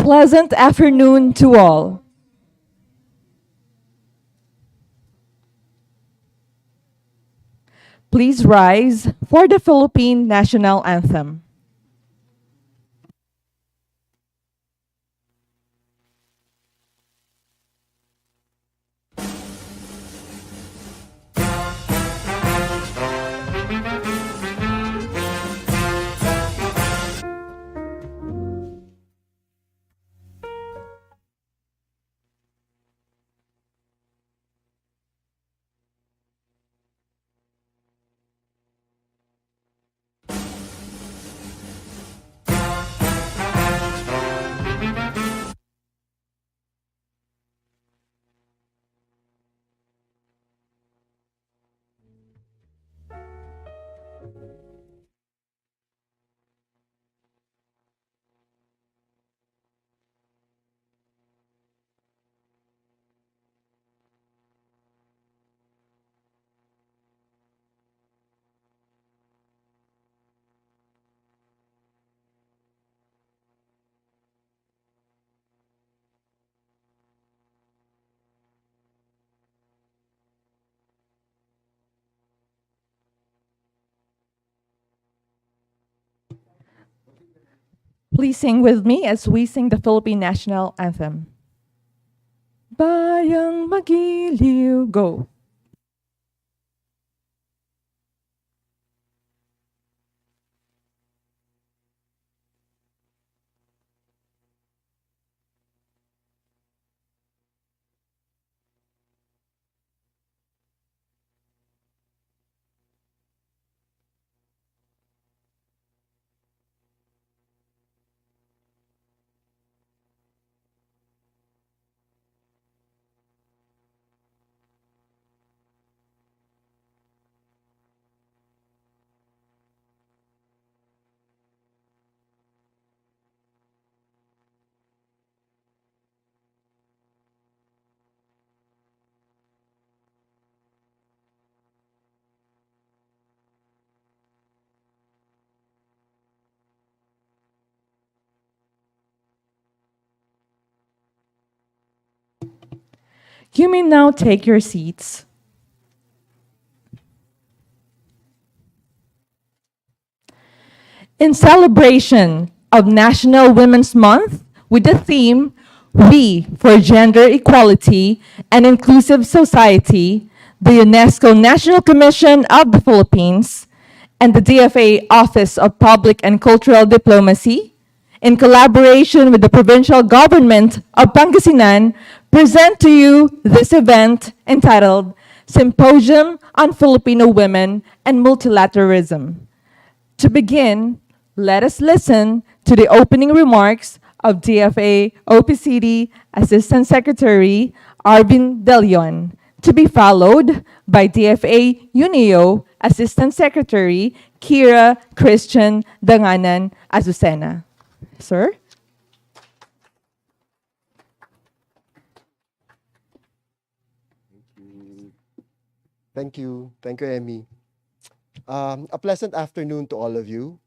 pleasant afternoon to all. Please rise for the Philippine National Anthem. Please sing with me as we sing the Philippine National Anthem. Bayang Magiliw, go! You may now take your seats. In celebration of National Women's Month with the theme, We for Gender Equality and Inclusive Society, the UNESCO National Commission of the Philippines, and the DFA Office of Public and Cultural Diplomacy, in collaboration with the provincial government of Pangasinan, present to you this event entitled Symposium on Filipino Women and Multilateralism. To begin, let us listen to the opening remarks of DFA OPCD Assistant Secretary Arvin De Leon, to be followed by DFA UNEO Assistant Secretary Kira Christian Danganan Azucena. Sir? Thank you. Thank you, Emmy. A pleasant afternoon to all of you.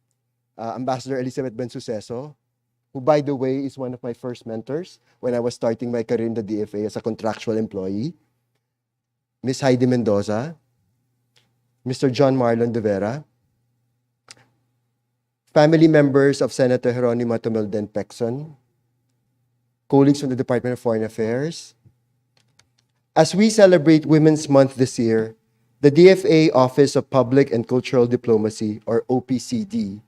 Ambassador Elizabeth Bensuceso, who, by the way, is one of my first mentors when I was starting my career in the DFA as a contractual employee. Ms. Heidi Mendoza, Mr. John Marlon de Vera, family members of Senator Jeronimo Tumelden Pecson, colleagues from the Department of Foreign Affairs. As we celebrate Women's Month this year, the DFA Office of Public and Cultural Diplomacy, or OPCD,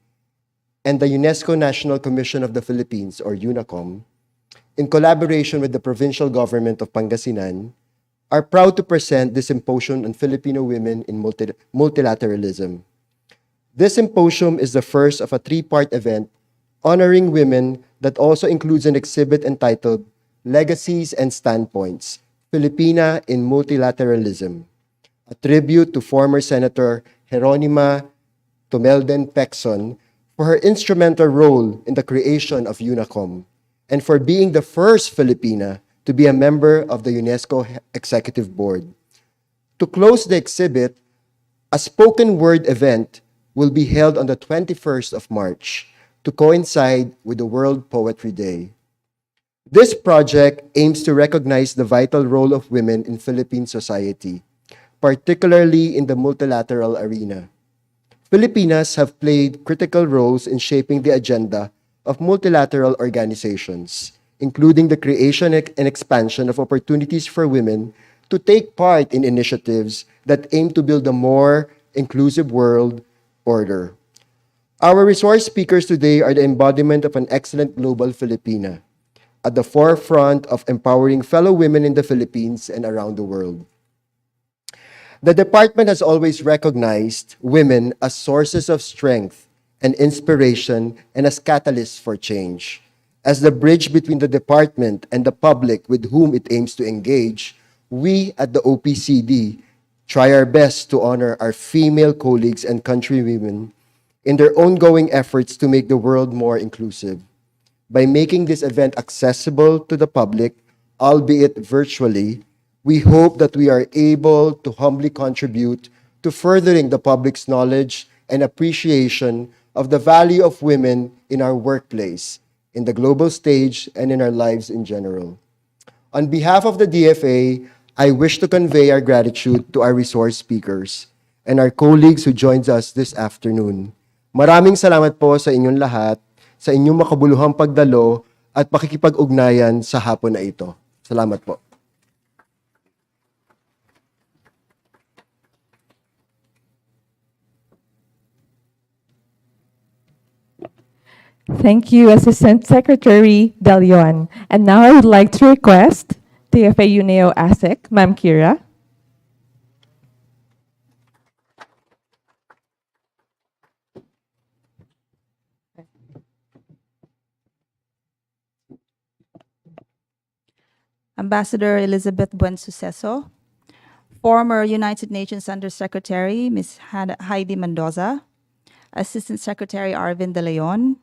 and the UNESCO National Commission of the Philippines, or UNACOM, in collaboration with the provincial government of Pangasinan, are proud to present this symposium on Filipino women in multilateralism. This symposium is the first of a three-part event honoring women that also includes an exhibit entitled Legacies and Standpoints, Filipina in Multilateralism, a tribute to former Senator Jeronima Tumelden Pecson for her instrumental role in the creation of UNACOM and for being the first Filipina to be a member of the UNESCO Executive Board. To close the exhibit, a spoken word event will be held on the 21st of March to coincide with the World Poetry Day. This project aims to recognize the vital role of women in Philippine society, particularly in the multilateral arena. Filipinas have played critical roles in shaping the agenda of multilateral organizations, including the creation and expansion of opportunities for women to take part in initiatives that aim to build a more inclusive world order. Our resource speakers today are the embodiment of an excellent global Filipina, at the forefront of empowering fellow women in the Philippines and around the world. The department has always recognized women as sources of strength and inspiration and as catalysts for change. As the bridge between the department and the public with whom it aims to engage, we at the OPCD try our best to honor our female colleagues and countrywomen in their ongoing efforts to make the world more inclusive. By making this event accessible to the public, albeit virtually, we hope that we are able to humbly contribute to furthering the public's knowledge and appreciation of the value of women in our workplace, in the global stage, and in our lives in general. On behalf of the DFA, I wish to convey our gratitude to our resource speakers and our colleagues who joined us this afternoon. Maraming salamat po sa inyong lahat, sa inyong makabuluhang pagdalo at pakikipag-ugnayan sa hapon na ito. Salamat po. Thank you, Assistant Secretary De Leon. And now I would like to request DFA UNEO ASIC, Ma'am Kira. Ambassador Elizabeth Buensuceso, former United Nations Undersecretary Ms. Heidi Mendoza, Assistant Secretary Arvin De Leon,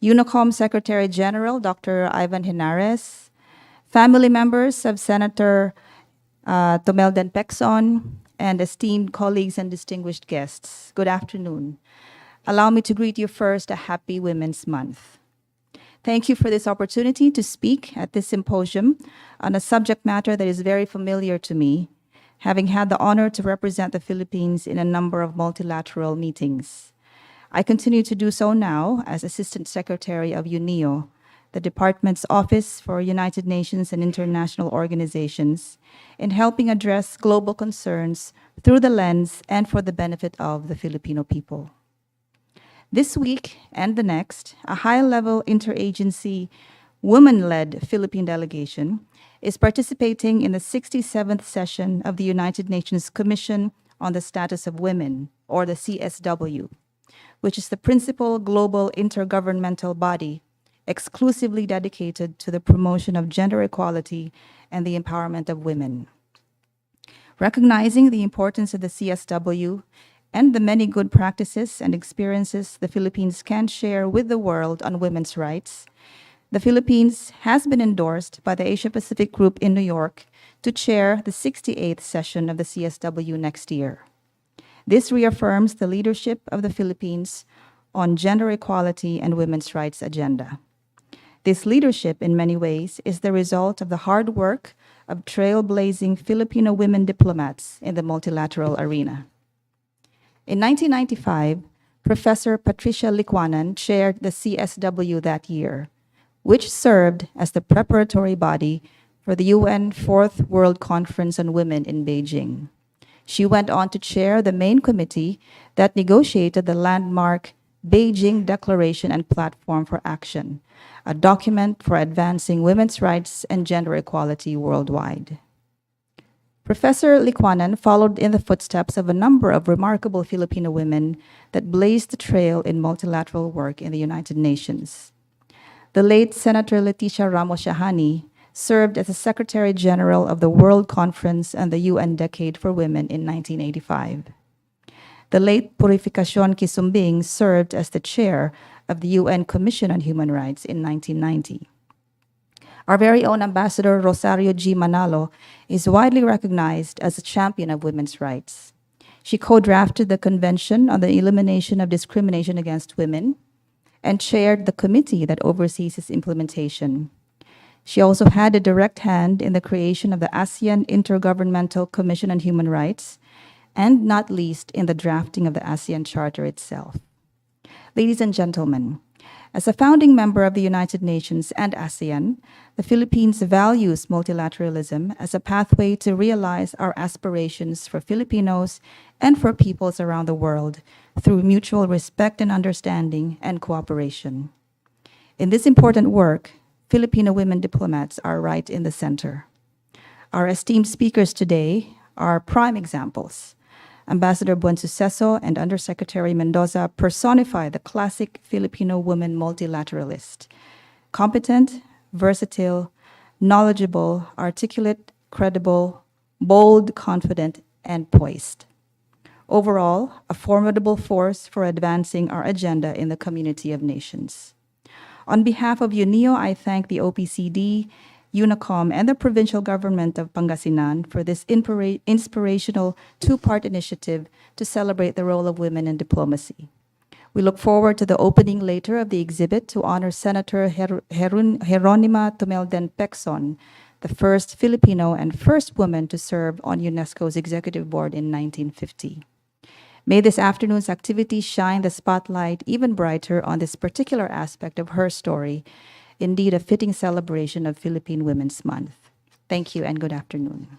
UNOCOM Secretary General Dr. Ivan Henares, family members of Senator Tomelden Pecson, and esteemed colleagues and distinguished guests, good afternoon. Allow me to greet you first a happy Women's Month. Thank you for this opportunity to speak at this symposium on a subject matter that is very familiar to me, having had the honor to represent the Philippines in a number of multilateral meetings. I continue to do so now as Assistant Secretary of UNEO, the Department's Office for United Nations and International Organizations, in helping address global concerns through the lens and for the benefit of the Filipino people. This week and the next, a high-level interagency women-led Philippine delegation is participating in the 67th session of the United Nations Commission on the Status of Women, or the CSW, which is the principal global intergovernmental body exclusively dedicated to the promotion of gender equality and the empowerment of women. Recognizing the importance of the CSW and the many good practices and experiences the Philippines can share with the world on women's rights, the Philippines has been endorsed by the Asia-Pacific Group in New York to chair the 68th session of the CSW next year. This reaffirms the leadership of the Philippines on gender equality and women's rights agenda. This leadership, in many ways, is the result of the hard work of trailblazing Filipino women diplomats in the multilateral arena. In 1995, Professor Patricia Liquanan chaired the CSW that year, which served as the preparatory body for the UN Fourth World Conference on Women in Beijing. She went on to chair the main committee that negotiated the landmark Beijing Declaration and Platform for Action, a document for advancing women's rights and gender equality worldwide. Professor Liquanan followed in the footsteps of a number of remarkable Filipino women that blazed the trail in multilateral work in the United Nations. The late Senator Leticia Ramos Shahani served as the Secretary General of the World Conference and the UN Decade for Women in 1985. The late Purificacion Kisumbing served as the chair of the UN Commission on Human Rights in 1990. Our very own Ambassador Rosario G. Manalo is widely recognized as a champion of women's rights. She co-drafted the Convention on the Elimination of Discrimination Against Women and chaired the committee that oversees its implementation. She also had a direct hand in the creation of the ASEAN Intergovernmental Commission on Human Rights, and not least in the drafting of the ASEAN Charter itself. Ladies and gentlemen, as a founding member of the United Nations and ASEAN, the Philippines values multilateralism as a pathway to realize our aspirations for Filipinos and for peoples around the world through mutual respect and understanding and cooperation. In this important work, Filipino women diplomats are right in the center. Our esteemed speakers today are prime examples. Ambassador Buensuceso and Undersecretary Mendoza personify the classic Filipino woman multilateralist. Competent, versatile, knowledgeable, articulate, credible, bold, confident, and poised. Overall, a formidable force for advancing our agenda in the community of nations. On behalf of UNIO, I thank the OPCD, UNACOM, and the provincial government of Pangasinan for this inspirational two-part initiative to celebrate the role of women in diplomacy. We look forward to the opening later of the exhibit to honor Senator Jeronima Tumelden Pecson, the first Filipino and first woman to serve on UNESCO's executive board in 1950. May this afternoon's activity shine the spotlight even brighter on this particular aspect of her story, indeed a fitting celebration of Philippine Women's Month. Thank you and good afternoon.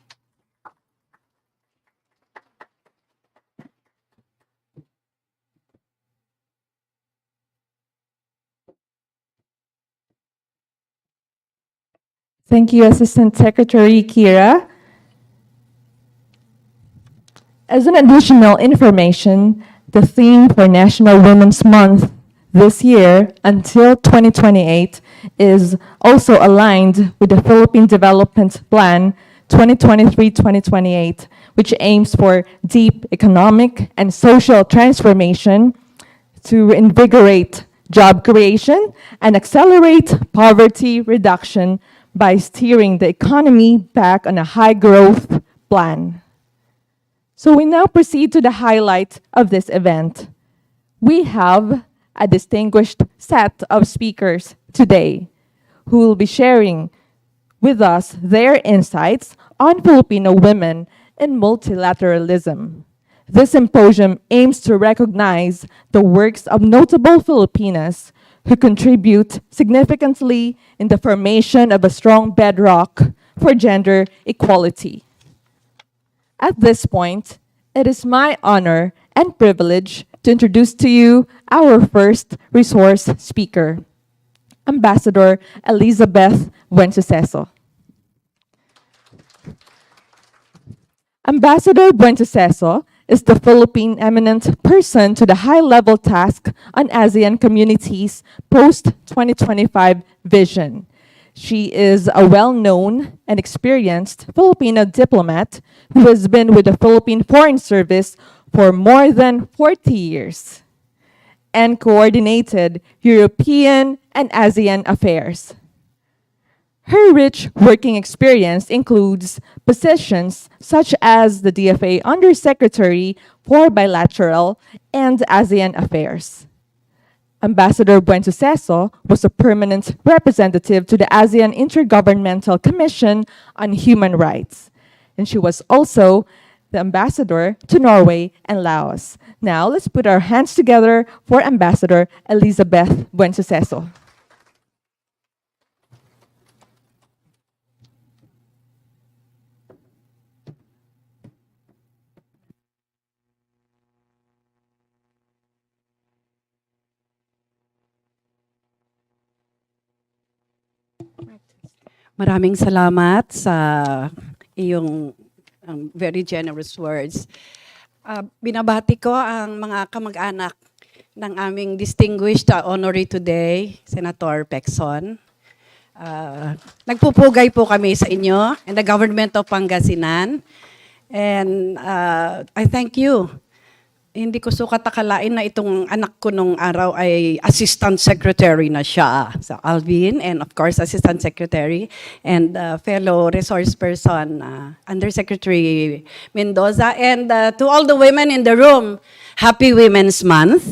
Thank you, Assistant Secretary Kira. As an additional information, the theme for National Women's Month this year until 2028 is also aligned with the Philippine Development Plan 2023-2028, which aims for deep economic and social transformation to invigorate job creation and accelerate poverty reduction by steering the economy back on a high growth plan. So we now proceed to the highlight of this event. We have a distinguished set of speakers today who will be sharing with us their insights on Filipino women and multilateralism. This symposium aims to recognize the works of notable Filipinas who contribute significantly in the formation of a strong bedrock for gender equality. At this point, it is my honor and privilege to introduce to you our first resource speaker, Ambassador Elizabeth Buensuceso. Ambassador Buensuceso is the Philippine eminent person to the high-level task on ASEAN Community's post-2025 vision. She is a well-known and experienced Filipino diplomat who has been with the Philippine Foreign Service for more than 40 years and coordinated European and ASEAN affairs. Her rich working experience includes positions such as the DFA Undersecretary for Bilateral and ASEAN Affairs. Ambassador Buensuceso was a permanent representative to the ASEAN Intergovernmental Commission on Human Rights, and she was also the ambassador to Norway and Laos. Now, let's put our hands together for Ambassador Elizabeth Buensuceso. Maraming salamat sa iyong very generous words. Binabati ko ang mga kamag-anak ng aming distinguished honoree today, Senator Pecson. Nagpupugay po kami sa inyo and the government of Pangasinan. And I thank you. Hindi ko sukat akalain na itong anak ko nung araw ay Assistant Secretary na siya. So Alvin, and of course Assistant Secretary, and fellow resource person, Undersecretary Mendoza, and to all the women in the room, Happy Women's Month.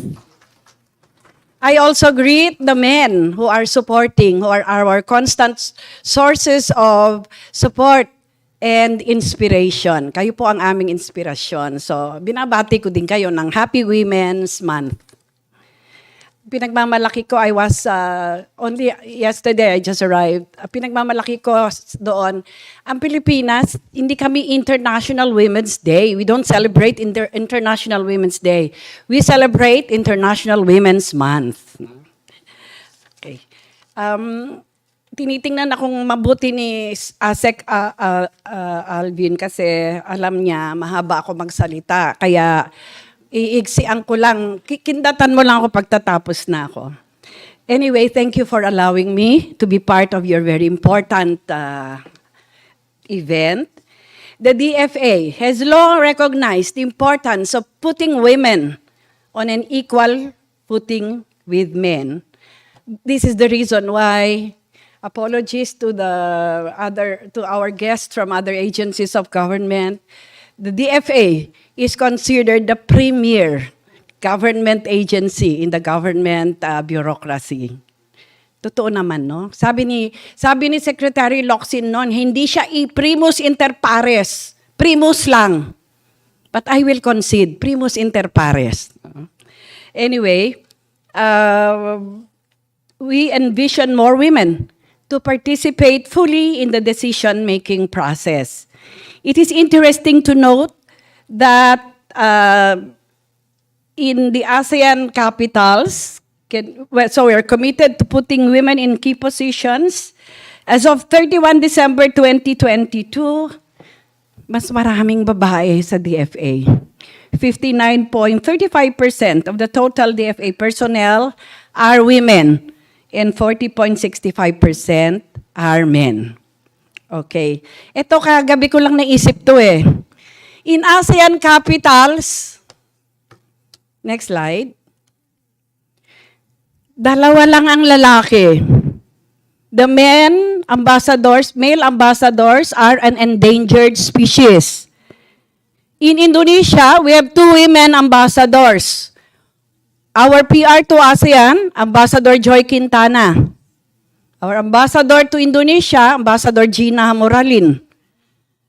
I also greet the men who are supporting, who are our constant sources of support and inspiration. Kayo po ang aming inspirasyon. So, binabati ko din kayo ng Happy Women's Month. Pinagmamalaki ko, I was, only yesterday I just arrived. Pinagmamalaki ko doon, ang Pilipinas, hindi kami International Women's Day. We don't celebrate International Women's Day. We celebrate International Women's Month. Okay. Tinitingnan akong mabuti ni Asek Alvin kasi alam niya, mahaba ako magsalita. Kaya, iiksian ko lang, kindatan mo lang ako pagtatapos na ako. Anyway, thank you for allowing me to be part of your very important event. The DFA has long recognized the importance of putting women on an equal footing with men. This is the reason why, apologies to our guests from other agencies of government, the DFA is considered the premier government agency in the government bureaucracy. Totoo naman, no? Sabi ni Secretary Locsin noon, hindi siya primus inter pares. Primus lang. But I will concede, primus inter pares. Anyway, we envision more women to participate fully in the decision-making process. It is interesting to note that in the ASEAN capitals, so we are committed to putting women in key positions. As of 31 December 2022, mas maraming babae sa DFA. 59.35% of the total DFA personnel are women and 40.65% are men. Okay. Ito kagabi ko lang naisip to eh. In ASEAN capitals, next slide, dalawa lang ang lalaki. The male ambassadors are an endangered species. In Indonesia, we have 2 women ambassadors. Our PR to ASEAN, Ambassador Joy Quintana. Our ambassador to Indonesia, Ambassador Gina Moralin.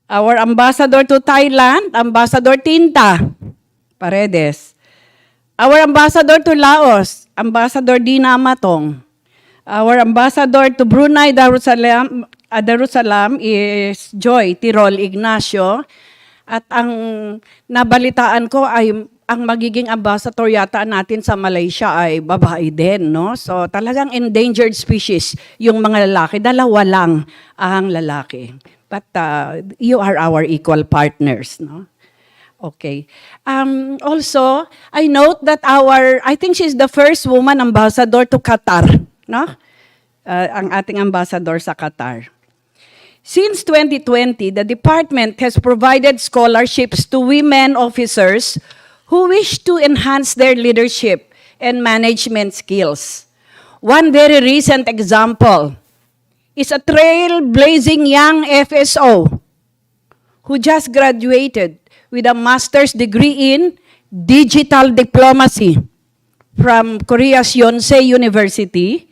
Our ambassador to Thailand, Ambassador Tinta Paredes. Our ambassador to Laos, Ambassador Dina Matong. Our ambassador to Brunei Darussalam is Joy Tirol Ignacio. At ang nabalitaan ko ay ang magiging ambassador yata natin sa Malaysia ay babae din, no? So talagang endangered species yung mga lalaki. Dalawa lang ang lalaki. But you are our equal partners, no? Okay. Also, I note that I think she's the first woman ambassador to Qatar, no? Ang ating ambassador sa Qatar. Since 2020, the department has provided scholarships to women officers who wish to enhance their leadership and management skills. One very recent example is a trailblazing young FSO who just graduated with a master's degree in digital diplomacy from Korea's Yonsei University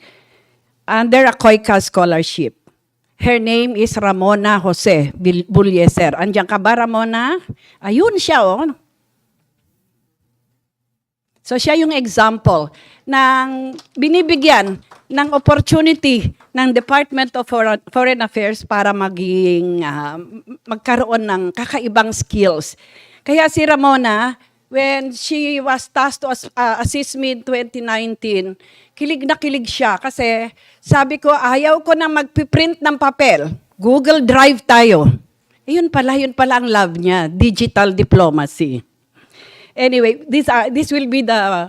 under a COICA scholarship. Her name is Ramona Jose Bulyeser. Andiyan ka ba, Ramona? Ayun siya, oh. So siya yung example ng binibigyan ng opportunity ng Department of Foreign Affairs para magkaroon ng kakaibang skills. Kaya si Ramona, when she was tasked to assist me in 2019, kilig na kilig siya kasi sabi ko, ayaw ko na magpiprint ng papel. Google Drive tayo. Yun pala ang love niya, digital diplomacy. Anyway, this will be the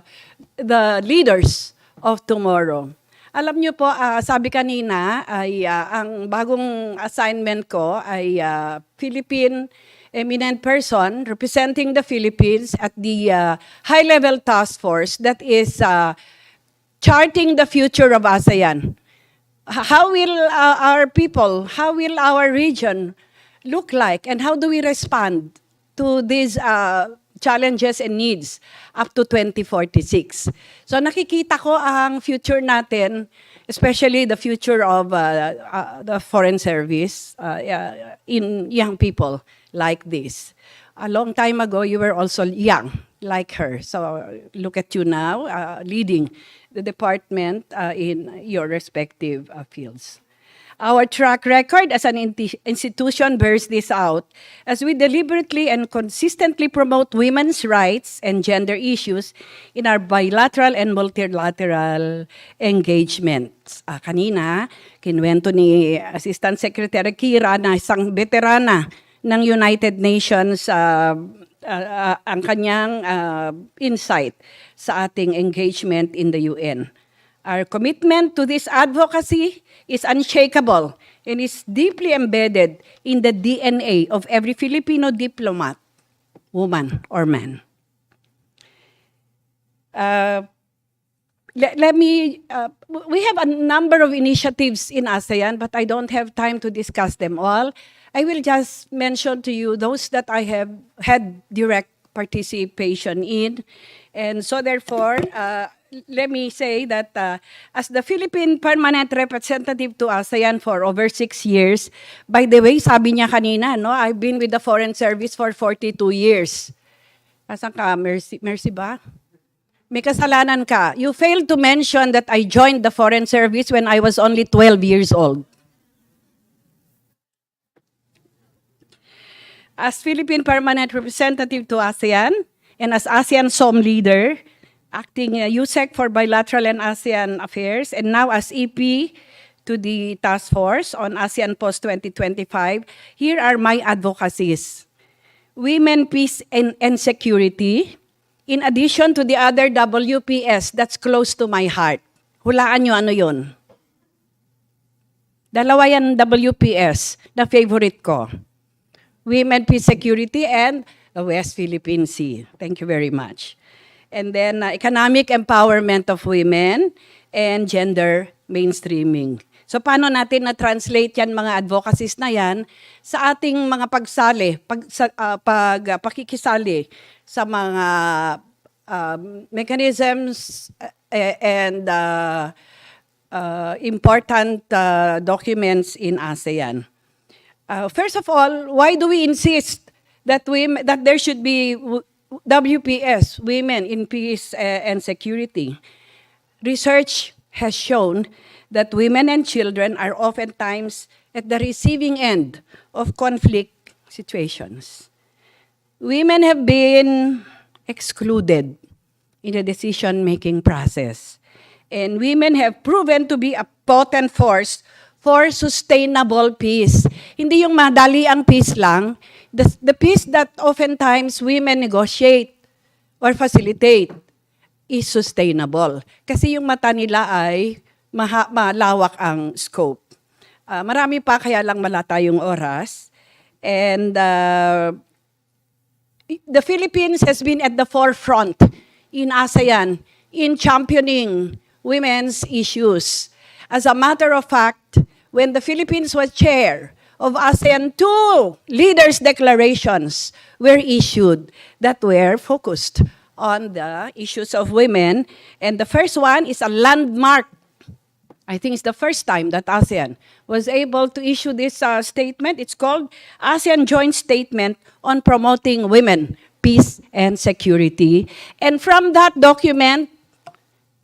leaders of tomorrow. Alam niyo po, sabi kanina, ay ang bagong assignment ko ay Philippine eminent person representing the Philippines at the high-level task force that is charting the future of ASEAN. How will our people, how will our region look like, and how do we respond to these challenges and needs up to 2046. So nakikita ko ang future natin, especially the future of the Foreign Service in young people like this. A long time ago, you were also young, like her. So look at you now, leading the department in your respective fields. Our track record as an institution bears this out as we deliberately and consistently promote women's rights and gender issues in our bilateral and multilateral engagements. Kanina, kinwento ni Assistant Secretary Kira na isang veterana ng United Nations ang kanyang insight sa ating engagement in the UN. Our commitment to this advocacy is unshakable and is deeply embedded in the DNA of every Filipino diplomat, woman or man. We have a number of initiatives in ASEAN, but I don't have time to discuss them all. I will just mention to you those that I have had direct participation in. And so therefore, let me say that as the Philippine permanent representative to ASEAN for over 6 years, by the way, sabi niya kanina, no, I've been with the Foreign Service for 42 years. Asan ka? Mercy ba? May kasalanan ka. You failed to mention that I joined the Foreign Service when I was only 12 years old. As Philippine permanent representative to ASEAN and as ASEAN SOM leader, acting USEC for bilateral and ASEAN affairs, and now as EP to the task force on ASEAN Post 2025, here are my advocacies. Women, peace, and security, in addition to the other WPS that's close to my heart. Hulaan nyo ano yun. Dalawa yan WPS na favorite ko. Women, peace, security, and the West Philippine Sea. Thank you very much. And then economic empowerment of women and gender mainstreaming. So paano natin na-translate yan mga advocacies na yan sa ating mga pagsali, pakikisali sa mga mechanisms and important documents in ASEAN. First of all, why do we insist that there should be WPS, Women in Peace and Security? Research has shown that women and children are oftentimes at the receiving end of conflict situations. Women have been excluded in the decision-making process. And women have proven to be a potent force for sustainable peace. Hindi yung madali ang peace lang. The peace that oftentimes women negotiate or facilitate is sustainable. Kasi yung mata nila ay malawak ang scope. Marami pa, kaya lang wala tayong oras. And the Philippines has been at the forefront in ASEAN in championing women's issues. As a matter of fact, when the Philippines was chair of ASEAN, 2 leaders' declarations were issued that were focused on the issues of women. And the first one is a landmark. I think it's the first time that ASEAN was able to issue this statement. It's called ASEAN Joint Statement on Promoting Women, Peace, and Security. And from that document,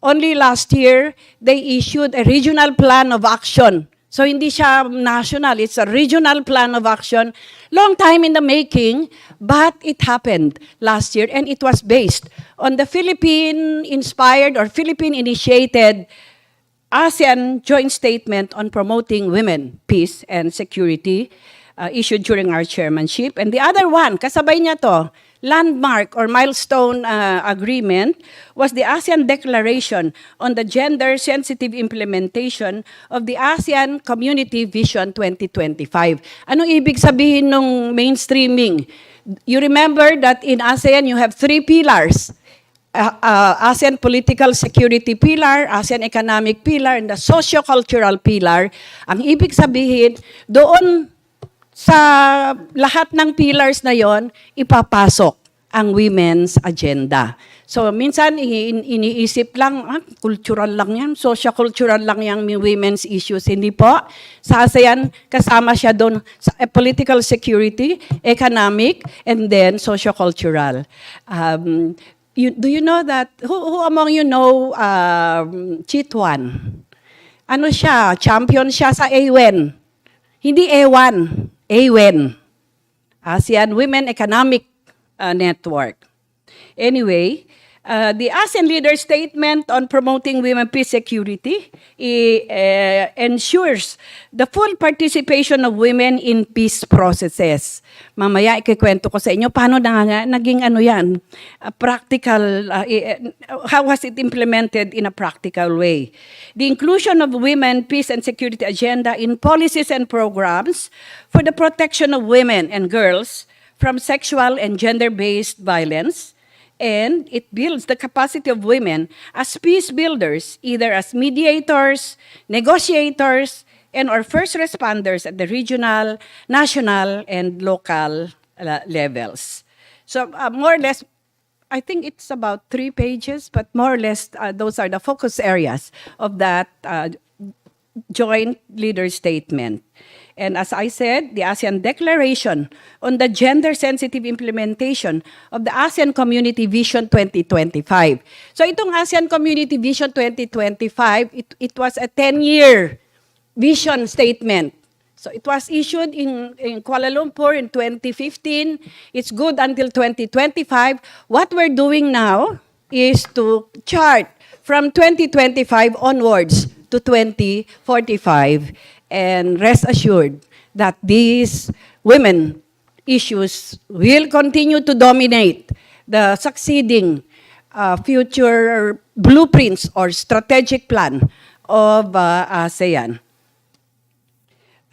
only last year, they issued a regional plan of action. So hindi siya national, it's a regional plan of action. Long time in the making, but it happened last year, and it was based on the Philippine-inspired or Philippine-initiated ASEAN Joint Statement on Promoting Women, Peace, and Security, issued during our chairmanship. And the other one, kasabay niya to, landmark or milestone agreement, was the ASEAN Declaration on the Gender-Sensitive Implementation of the ASEAN Community Vision 2025. Anong ibig sabihin ng mainstreaming? You remember that in ASEAN you have 3 pillars. ASEAN Political Security Pillar, ASEAN Economic Pillar, and the Socio-Cultural Pillar. Ang ibig sabihin, doon sa lahat ng pillars na yon, ipapasok ang women's agenda. So minsan iniisip lang, cultural lang yan, socio-cultural lang yung women's issues. Hindi po. Sa ASEAN, kasama siya doon sa political security, economic, and then socio-cultural. Do you know that, who among you know Chitwan? Ano siya? Champion siya sa AWEN. Hindi A1, AWEN. ASEAN Women Economic Network. Anyway, the ASEAN leader statement on promoting women peace security ensures the full participation of women in peace processes. Mamaya ikikwento ko sa inyo paano na naging ano yan, practical, how was it implemented in a practical way. The inclusion of women peace and security agenda in policies and programs for the protection of women and girls from sexual and gender-based violence, and it builds the capacity of women as peace builders, either as mediators, negotiators, and or first responders at the regional, national, and local levels. So more or less, I think it's about 3 pages, but more or less those are the focus areas of that joint leader statement. And as I said, the ASEAN Declaration on the Gender-Sensitive Implementation of the ASEAN Community Vision 2025. So itong ASEAN Community Vision 2025, it was a 10-year vision statement. So it was issued in Kuala Lumpur in 2015. It's good until 2025. What we're doing now is to chart from 2025 onwards to 2045. And rest assured that these women issues will continue to dominate the succeeding future blueprints or strategic plan of ASEAN.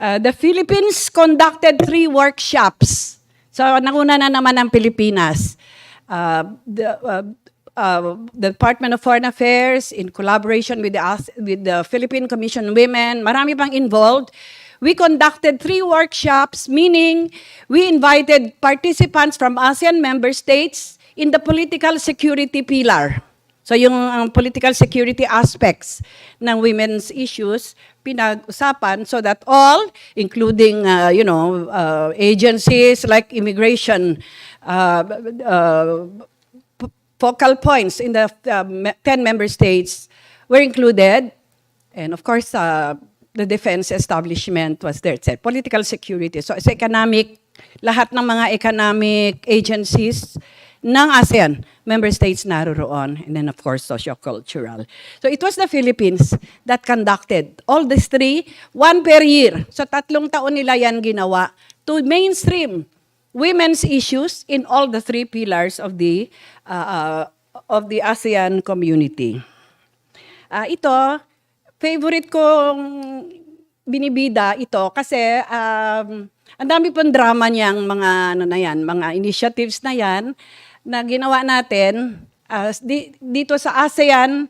The Philippines conducted 3 workshops. So, nauna na naman ang Pilipinas. The Department of Foreign Affairs, in collaboration with the Philippine Commission Women, marami pang involved. We conducted 3 workshops, meaning we invited participants from ASEAN member states in the political security pillar. So yung political security aspects ng women's issues, pinag-usapan so that all, including agencies like immigration, focal points in the 10 member states were included. And of course, the defense establishment was there. It's political security. So it's economic, lahat ng mga economic agencies ng ASEAN member states naroroon. And then of course, socio-cultural. So it was the Philippines that conducted all these 3, 1 per year. So 3 taon nila yan ginawa to mainstream women's issues in all the 3 pillars of the ASEAN community. Ito, favorite kong binibida ito kasi ang dami pong drama niyang mga mga initiatives na yan na ginawa natin dito sa ASEAN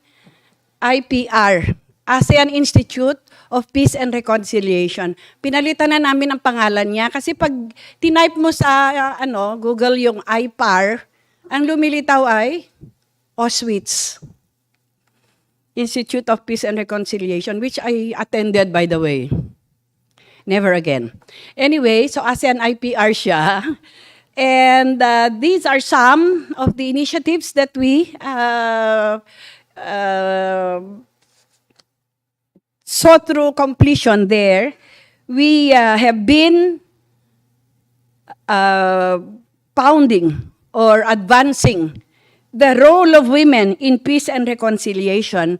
IPR, ASEAN Institute of Peace and Reconciliation. Pinalitan na namin ang pangalan niya kasi pag tinype mo sa Google yung IPAR, ang lumilitaw ay Auschwitz, Institute of Peace and Reconciliation, which I attended, by the way. Never again. Anyway, so ASEAN IPR siya. And these are some of the initiatives that we saw through completion there. We have been pounding or advancing the role of women in peace and reconciliation,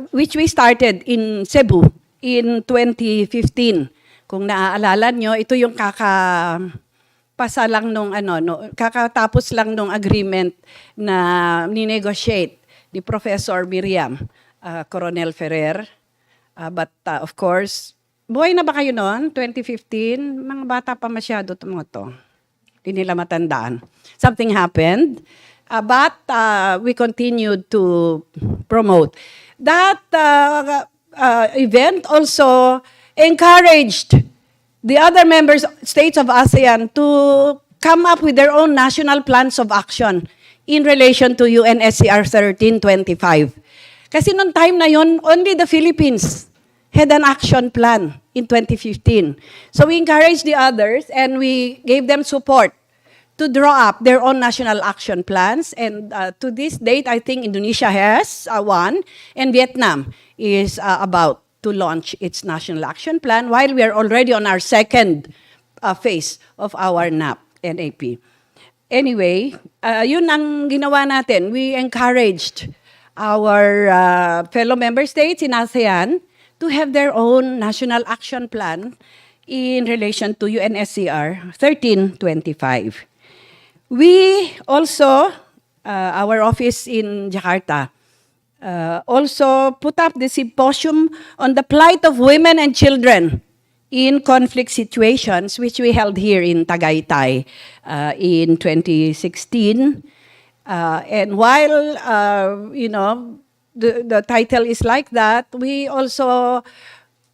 which we started in Cebu in 2015. Kung naaalala nyo, ito yung kakapasa lang kakatapos lang nung agreement na ninegotiate ni Professor Miriam Coronel Ferrer. But of course, buhay na ba kayo noon? 2015? Mga bata pa masyado mga to. Hindi nila matandaan. Something happened, but we continued to promote. That event also encouraged the other member states of ASEAN to come up with their own national plans of action in relation to UNSCR 1325. Kasi noong time na yon, only the Philippines had an action plan in 2015. So we encouraged the others and we gave them support to draw up their own national action plans. And to this date, I think Indonesia has one, and Vietnam is about to launch its national action plan, while we are already on our second phase of our NAP. Anyway, yun ang ginawa natin. We encouraged our fellow member states in ASEAN to have their own national action plan in relation to UNSCR 1325. We also, our office in Jakarta, also put up the symposium on the plight of women and children in conflict situations, which we held here in Tagaytay in 2016. And while, the title is like that, we also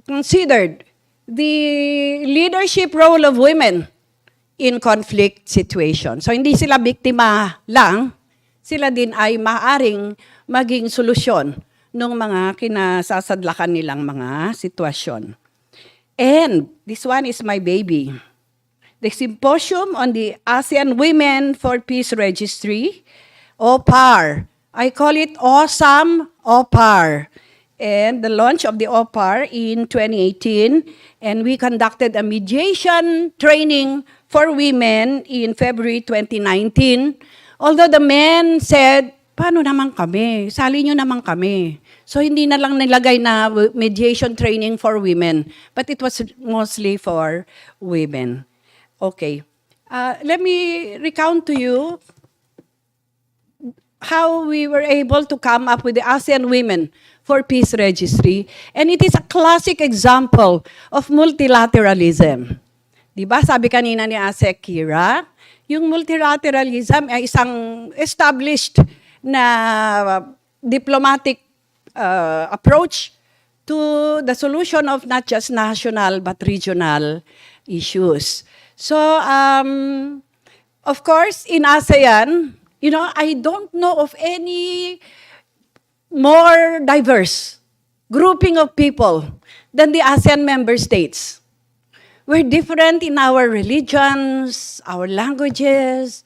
considered the leadership role of women in conflict situations. So hindi sila biktima lang, sila din ay maaring maging solusyon ng mga kinasasadlakan nilang mga sitwasyon. And this one is my baby. The Symposium on the ASEAN Women for Peace Registry, OPAR. I call it Awesome OPAR. And the launch of the OPAR in 2018, and we conducted a mediation training for women in February 2019. Although the men said, paano naman kami? Sali nyo naman kami. So hindi na lang nilagay na mediation training for women, but it was mostly for women. Okay. Let me recount to you how we were able to come up with the ASEAN Women for Peace Registry. And it is a classic example of multilateralism. Diba? Sabi kanina ni Asek Kira, yung multilateralism ay isang established na diplomatic approach to the solution of not just national but regional issues. So, of course, in ASEAN, I don't know of any more diverse grouping of people than the ASEAN member states. We're different in our religions, our languages,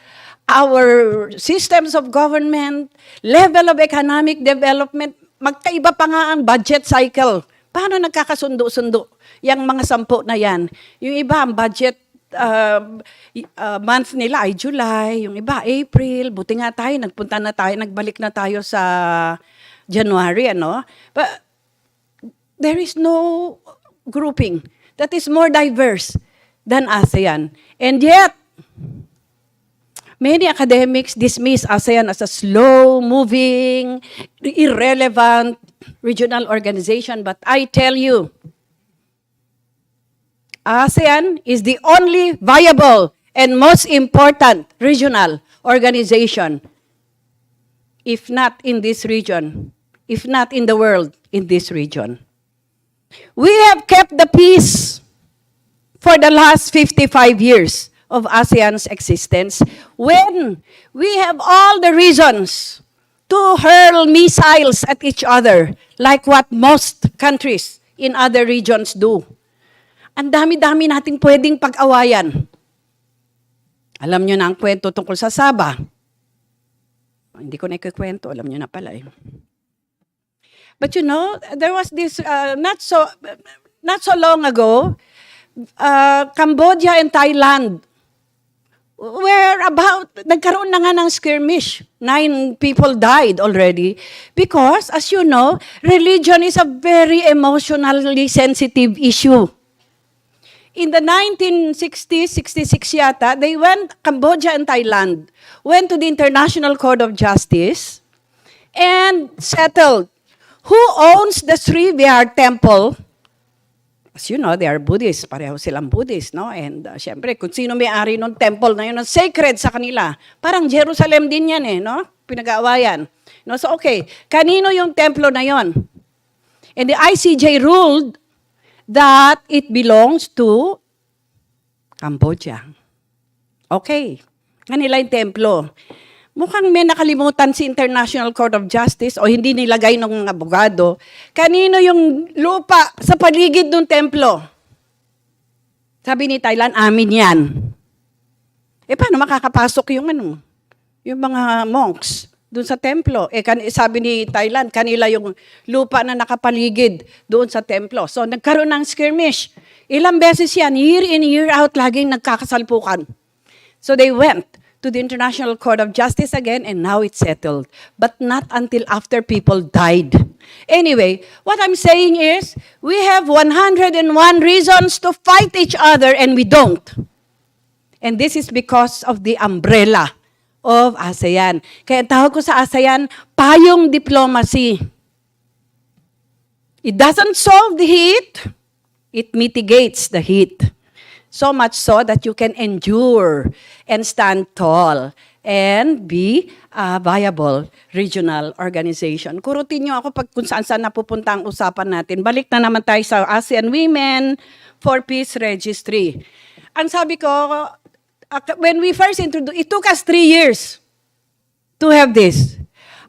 our systems of government, level of economic development. Magkaiba pa nga ang budget cycle. Paano nagkakasundo-sundo yung mga 10 na yan? Yung iba, ang budget month nila ay July, yung iba April, buti nga tayo, nagbalik na tayo sa January, But there is no grouping that is more diverse than ASEAN. And yet, many academics dismiss ASEAN as a slow-moving, irrelevant regional organization. But I tell you, ASEAN is the only viable and most important regional organization, if not in this region, if not in the world, in this region. We have kept the peace for the last 55 years of ASEAN's existence when we have all the reasons to hurl missiles at each other like what most countries in other regions do. Ang dami-dami nating pwedeng pag-awayan. Alam nyo na ang kwento tungkol sa Sabah. Hindi ko na ikukwento, alam nyo na pala eh. But there was this, not so long ago, Cambodia and Thailand were nagkaroon na nga ng skirmish. 9 people died already because, as you know, religion is a very emotionally sensitive issue. In the 1960s, 66 yata, Cambodia and Thailand went to the International Court of Justice and settled who owns the Sri Vihar Temple. As you know, they are Buddhists, pareho silang Buddhist, And syempre, kung sino may-ari ng temple na yun, sacred sa kanila. Parang Jerusalem din yan pinag-aawayan. So okay, kanino yung templo na yon? And the ICJ ruled that it belongs to Cambodia. Okay. Kanila yung templo. Mukhang may nakalimutan si International Court of Justice o hindi nilagay ng mga abogado. Kanino yung lupa sa paligid ng templo? Sabi ni Thailand, amin yan. Paano makakapasok yung yung mga monks doon sa templo? Sabi ni Thailand, kanila yung lupa na nakapaligid doon sa templo. So nagkaroon ng skirmish. Ilang beses yan, year in, year out, laging nagkakasalpukan. So they went to the International Court of Justice again, and now it's settled. But not until after people died. Anyway, what I'm saying is, we have 101 reasons to fight each other, and we don't. And this is because of the umbrella of ASEAN. Kaya tawag ko sa ASEAN, payong diplomacy. It doesn't solve the heat, it mitigates the heat. So much so that you can endure and stand tall and be a viable regional organization. Kurutin niyo ako kung saan napupunta ang usapan natin. Balik na naman tayo sa ASEAN Women for Peace Registry. Ang sabi ko, when we first introduced, it took us 3 years to have this.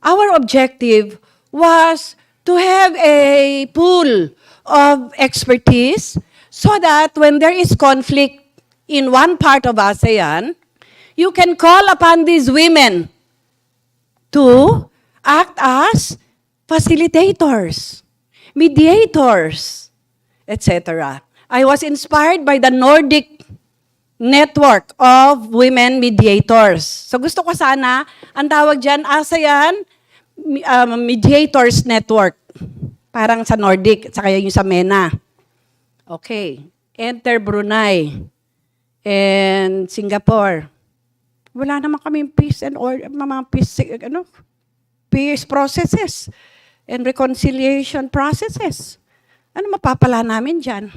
Our objective was to have a pool of expertise so that when there is conflict in one part of ASEAN, you can call upon these women to act as facilitators, mediators, etc. I was inspired by the Nordic network of women mediators. So gusto ko sana, ang tawag dyan, ASEAN Mediators Network. Parang sa Nordic, saka yung sa MENA. Okay. Enter Brunei and Singapore. Wala naman kami peace and mga peace processes and reconciliation processes. Ano mapapala namin dyan?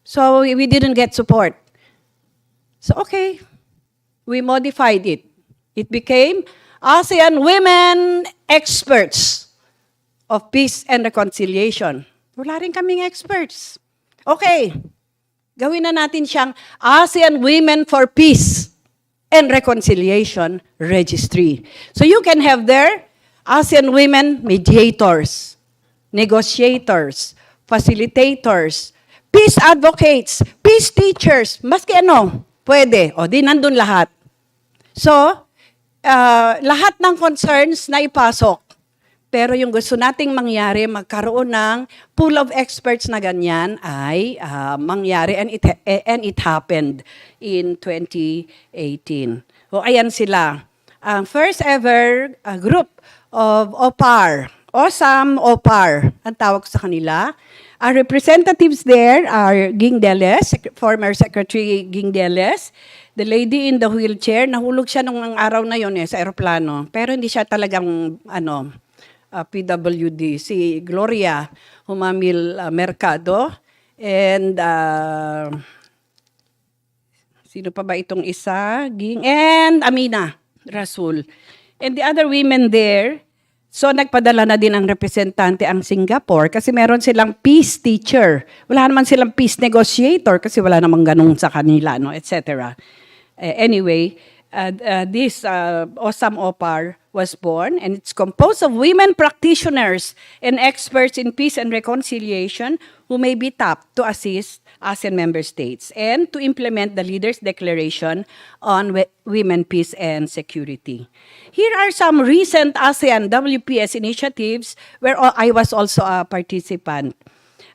So we didn't get support. So okay, we modified it. It became ASEAN Women Experts of Peace and Reconciliation. Wala rin kaming experts. Okay, gawin na natin siyang ASEAN Women for Peace and Reconciliation Registry. So you can have there ASEAN women mediators, negotiators, facilitators, peace advocates, peace teachers, maski pwede. O di nandun lahat. So, lahat ng concerns na ipasok. Pero yung gusto nating mangyari, magkaroon ng pool of experts na ganyan ay mangyari and it happened in 2018. O ayan sila. Ang first ever group of OPAR, OSAM OPAR, ang tawag sa kanila. Our representatives there are Ging Deles, former Secretary Ging Deles, the lady in the wheelchair, nahulog siya nung araw na yon sa aeroplano, pero hindi siya talagang PWD, si Gloria Humamil Mercado, and sino pa ba itong isa? Ging, and Amina Rasul. And the other women there, so nagpadala na din ang representante ang Singapore kasi meron silang peace teacher. Wala naman silang peace negotiator kasi wala namang ganun sa kanila, etc. Anyway, this OSAM OPAR was born, and it's composed of women practitioners and experts in peace and reconciliation who may be tapped to assist ASEAN member states and to implement the Leaders' Declaration on Women, Peace, and Security. Here are some recent ASEAN WPS initiatives where I was also a participant.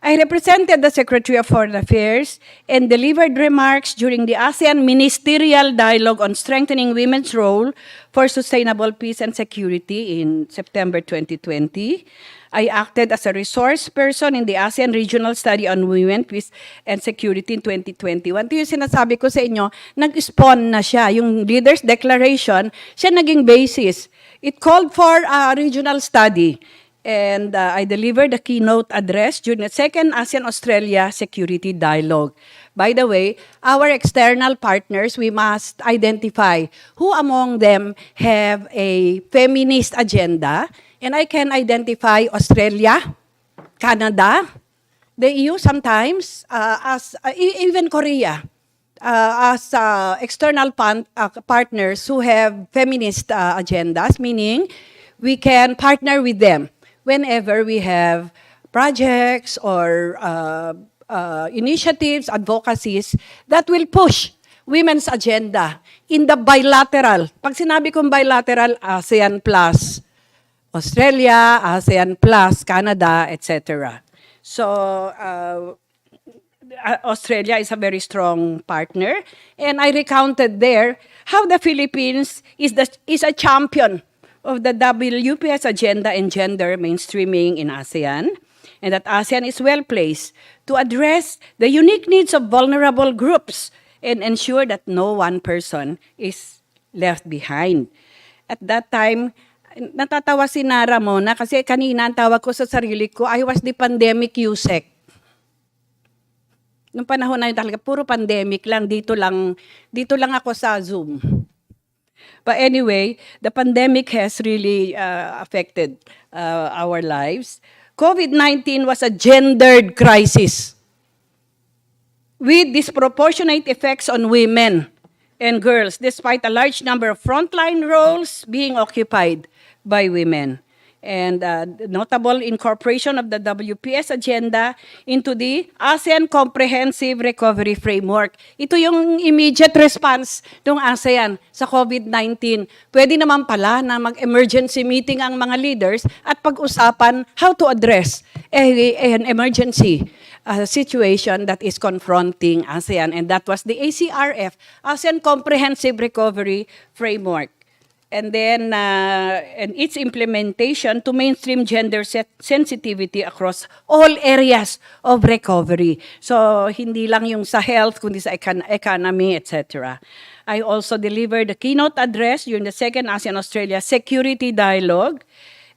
I represented the Secretary of Foreign Affairs and delivered remarks during the ASEAN Ministerial Dialogue on Strengthening Women's Role for Sustainable Peace and Security in September 2020. I acted as a resource person in the ASEAN Regional Study on Women, Peace, and Security in 2021. Ito yung sinasabi ko sa inyo, nag-spawn na siya. Yung Leaders' Declaration, siya naging basis. It called for a regional study. And I delivered a keynote address during the second ASEAN-Australia Security Dialogue. By the way, our external partners, we must identify who among them have a feminist agenda. And I can identify Australia, Canada, the EU sometimes, even Korea. as external partners who have feminist agendas, meaning we can partner with them whenever we have projects or initiatives, advocacies that will push women's agenda in the bilateral. Pag sinabi kong bilateral, ASEAN plus Australia, ASEAN plus Canada, etc. So, Australia is a very strong partner, and I recounted there how the Philippines is a champion of the WPS agenda and gender mainstreaming in ASEAN, and that ASEAN is well placed to address the unique needs of vulnerable groups and ensure that no one person is left behind. At that time, natatawa si Nara Mona kasi kanina ang tawag ko sa sarili ko, I was the pandemic USEC. Nung panahon na yun talaga, puro pandemic lang, dito lang ako sa Zoom. But anyway, the pandemic has really affected our lives. COVID-19 was a gendered crisis with disproportionate effects on women and girls, despite a large number of frontline roles being occupied by women. And notable incorporation of the WPS agenda into the ASEAN Comprehensive Recovery Framework. Ito yung immediate response ng ASEAN sa COVID-19. Pwede naman pala na mag-emergency meeting ang mga leaders at pag-usapan how to address an emergency situation that is confronting ASEAN. And that was the ACRF, ASEAN Comprehensive Recovery Framework. And then and its implementation to mainstream gender sensitivity across all areas of recovery. So hindi lang yung sa health, kundi sa economy, etc. I also delivered a keynote address during the second ASEAN-Australia Security Dialogue,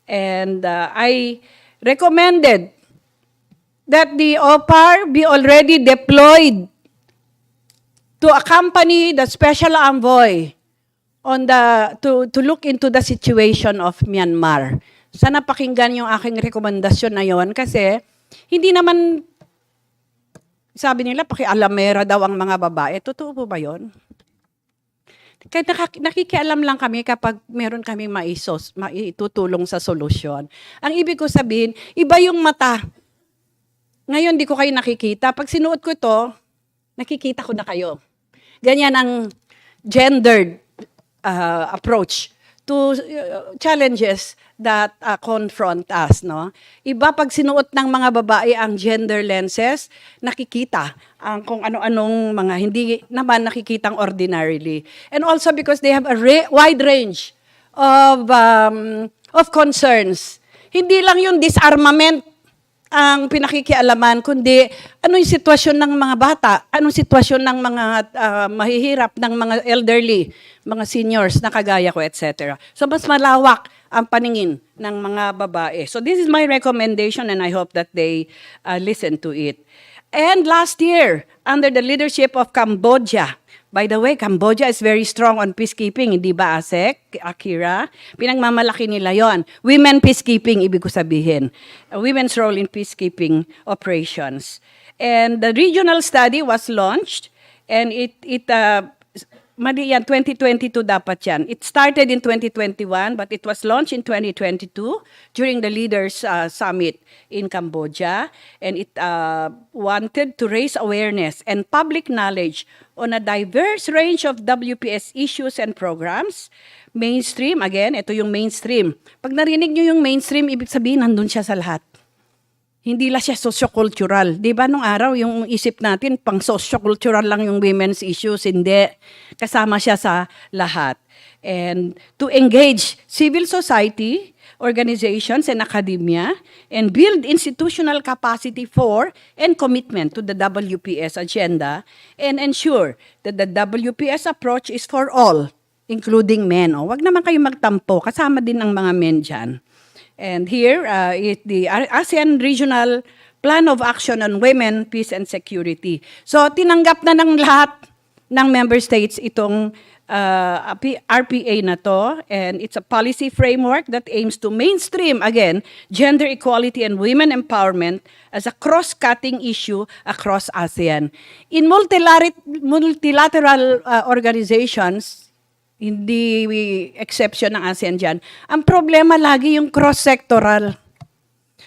and I recommended that the OPAR be already deployed to accompany the special envoy on to look into the situation of Myanmar. Sana pakinggan yung aking rekomendasyon na yon kasi hindi naman, sabi nila, pakialamera daw ang mga babae. Totoo po ba yon? Kaya nakikialam lang kami kapag meron kaming maitutulong sa solusyon. Ang ibig ko sabihin, iba yung mata. Ngayon, di ko kayo nakikita. Pag sinuot ko ito, nakikita ko na kayo. Ganyan ang gendered approach to challenges that confront us, no? Iba pag sinuot ng mga babae ang gender lenses, nakikita ang kung ano-anong mga hindi naman nakikitang ordinarily. And also because they have a wide range of concerns. Hindi lang yung disarmament ang pinakikialaman, kundi ano yung sitwasyon ng mga bata, anong sitwasyon ng mga mahihirap, ng mga elderly, mga seniors na kagaya ko, etc. So mas malawak ang paningin ng mga babae. So this is my recommendation and I hope that they listen to it. And last year, under the leadership of Cambodia, by the way, Cambodia is very strong on peacekeeping, hindi ba, ASEC, Akira? Pinagmamalaki nila yon. Women peacekeeping, ibig ko sabihin. Women's role in peacekeeping operations. And the regional study was launched, and mali yan, 2022 dapat yan. It started in 2021, but it was launched in 2022 during the Leaders Summit in Cambodia. And it wanted to raise awareness and public knowledge on a diverse range of WPS issues and programs. Mainstream, again, ito yung mainstream. Pag narinig nyo yung mainstream, ibig sabihin, nandun siya sa lahat. Hindi lang siya socio-cultural. Di ba nung araw, yung isip natin, pang socio-cultural lang yung women's issues. Hindi. Kasama siya sa lahat. And to engage civil society, organizations, and academia, and build institutional capacity for and commitment to the WPS agenda, and ensure that the WPS approach is for all, including men. O, wag naman kayo magtampo. Kasama din ang mga men dyan. And here, the ASEAN Regional Plan of Action on Women, Peace and Security. So, tinanggap na ng lahat ng member states itong RPA na to, and it's a policy framework that aims to mainstream, again, gender equality and women empowerment as a cross-cutting issue across ASEAN. In multilateral organizations, hindi exception ng ASEAN dyan, ang problema lagi yung cross-sectoral.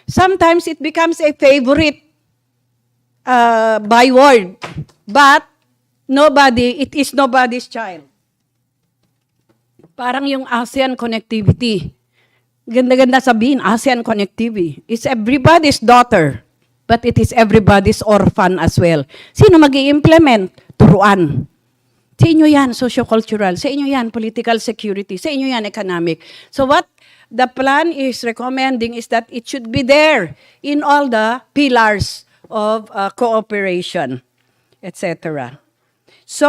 Sometimes it becomes a favorite byword, but it is nobody's child. Parang yung ASEAN connectivity. Ganda-ganda sabihin, ASEAN connectivity. It's everybody's daughter, but it is everybody's orphan as well. Sino mag-i-implement? Turuan. Sa inyo yan, socio-cultural. Sa inyo yan, political security. Sa inyo yan, economic. So what the plan is recommending is that it should be there in all the pillars of cooperation, etc. So,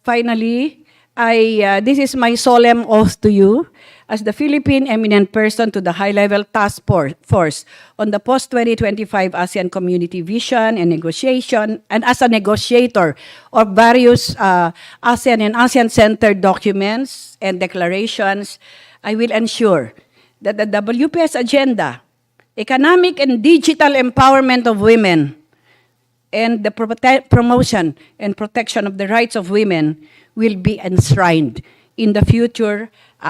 finally, this is my solemn oath to you as the Philippine eminent person to the high-level task force on the post-2025 ASEAN Community Vision and Negotiation, and as a negotiator of various ASEAN and ASEAN-centered documents and declarations, I will ensure that the WPS agenda, economic and digital empowerment of women, and the promotion and protection of the rights of women will be enshrined in the future,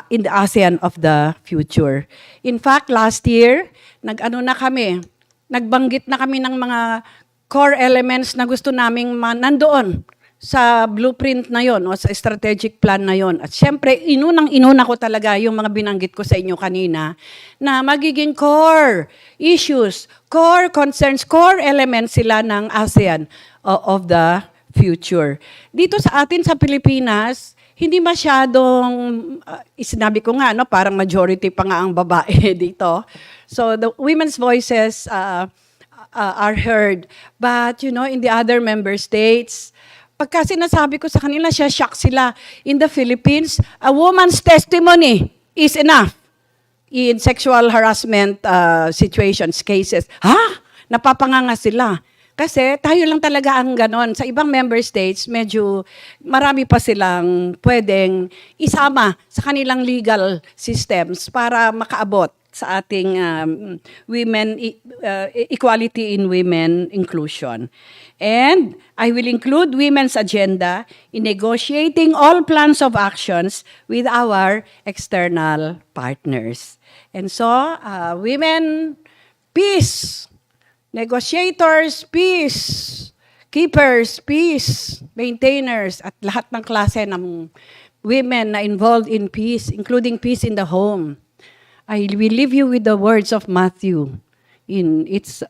in the ASEAN of the future. In fact, last year, nagbanggit na kami ng mga core elements na gusto naming nandoon sa blueprint na yon o sa strategic plan na yon. At syempre, inuna ko talaga yung mga binanggit ko sa inyo kanina na magiging core issues, core concerns, core elements sila ng ASEAN of the future. Dito sa atin sa Pilipinas, hindi masyadong, sinabi ko nga, no, parang majority pa nga ang babae dito. So the women's voices are heard. But, you know, in the other member states, pagka sinasabi ko sa kanila, shock sila. In the Philippines, a woman's testimony is enough in sexual harassment situations, cases. Napapanganga sila. Kasi tayo lang talaga ang ganon. Sa ibang member states, medyo marami pa silang pwedeng isama sa kanilang legal systems para makaabot sa ating women equality in women inclusion. And I will include women's agenda in negotiating all plans of actions with our external partners. And so, women, peace. Negotiators, peace. Keepers, peace. Maintainers, at lahat ng klase ng women na involved in peace, including peace in the home. I will leave you with the words of Matthew in his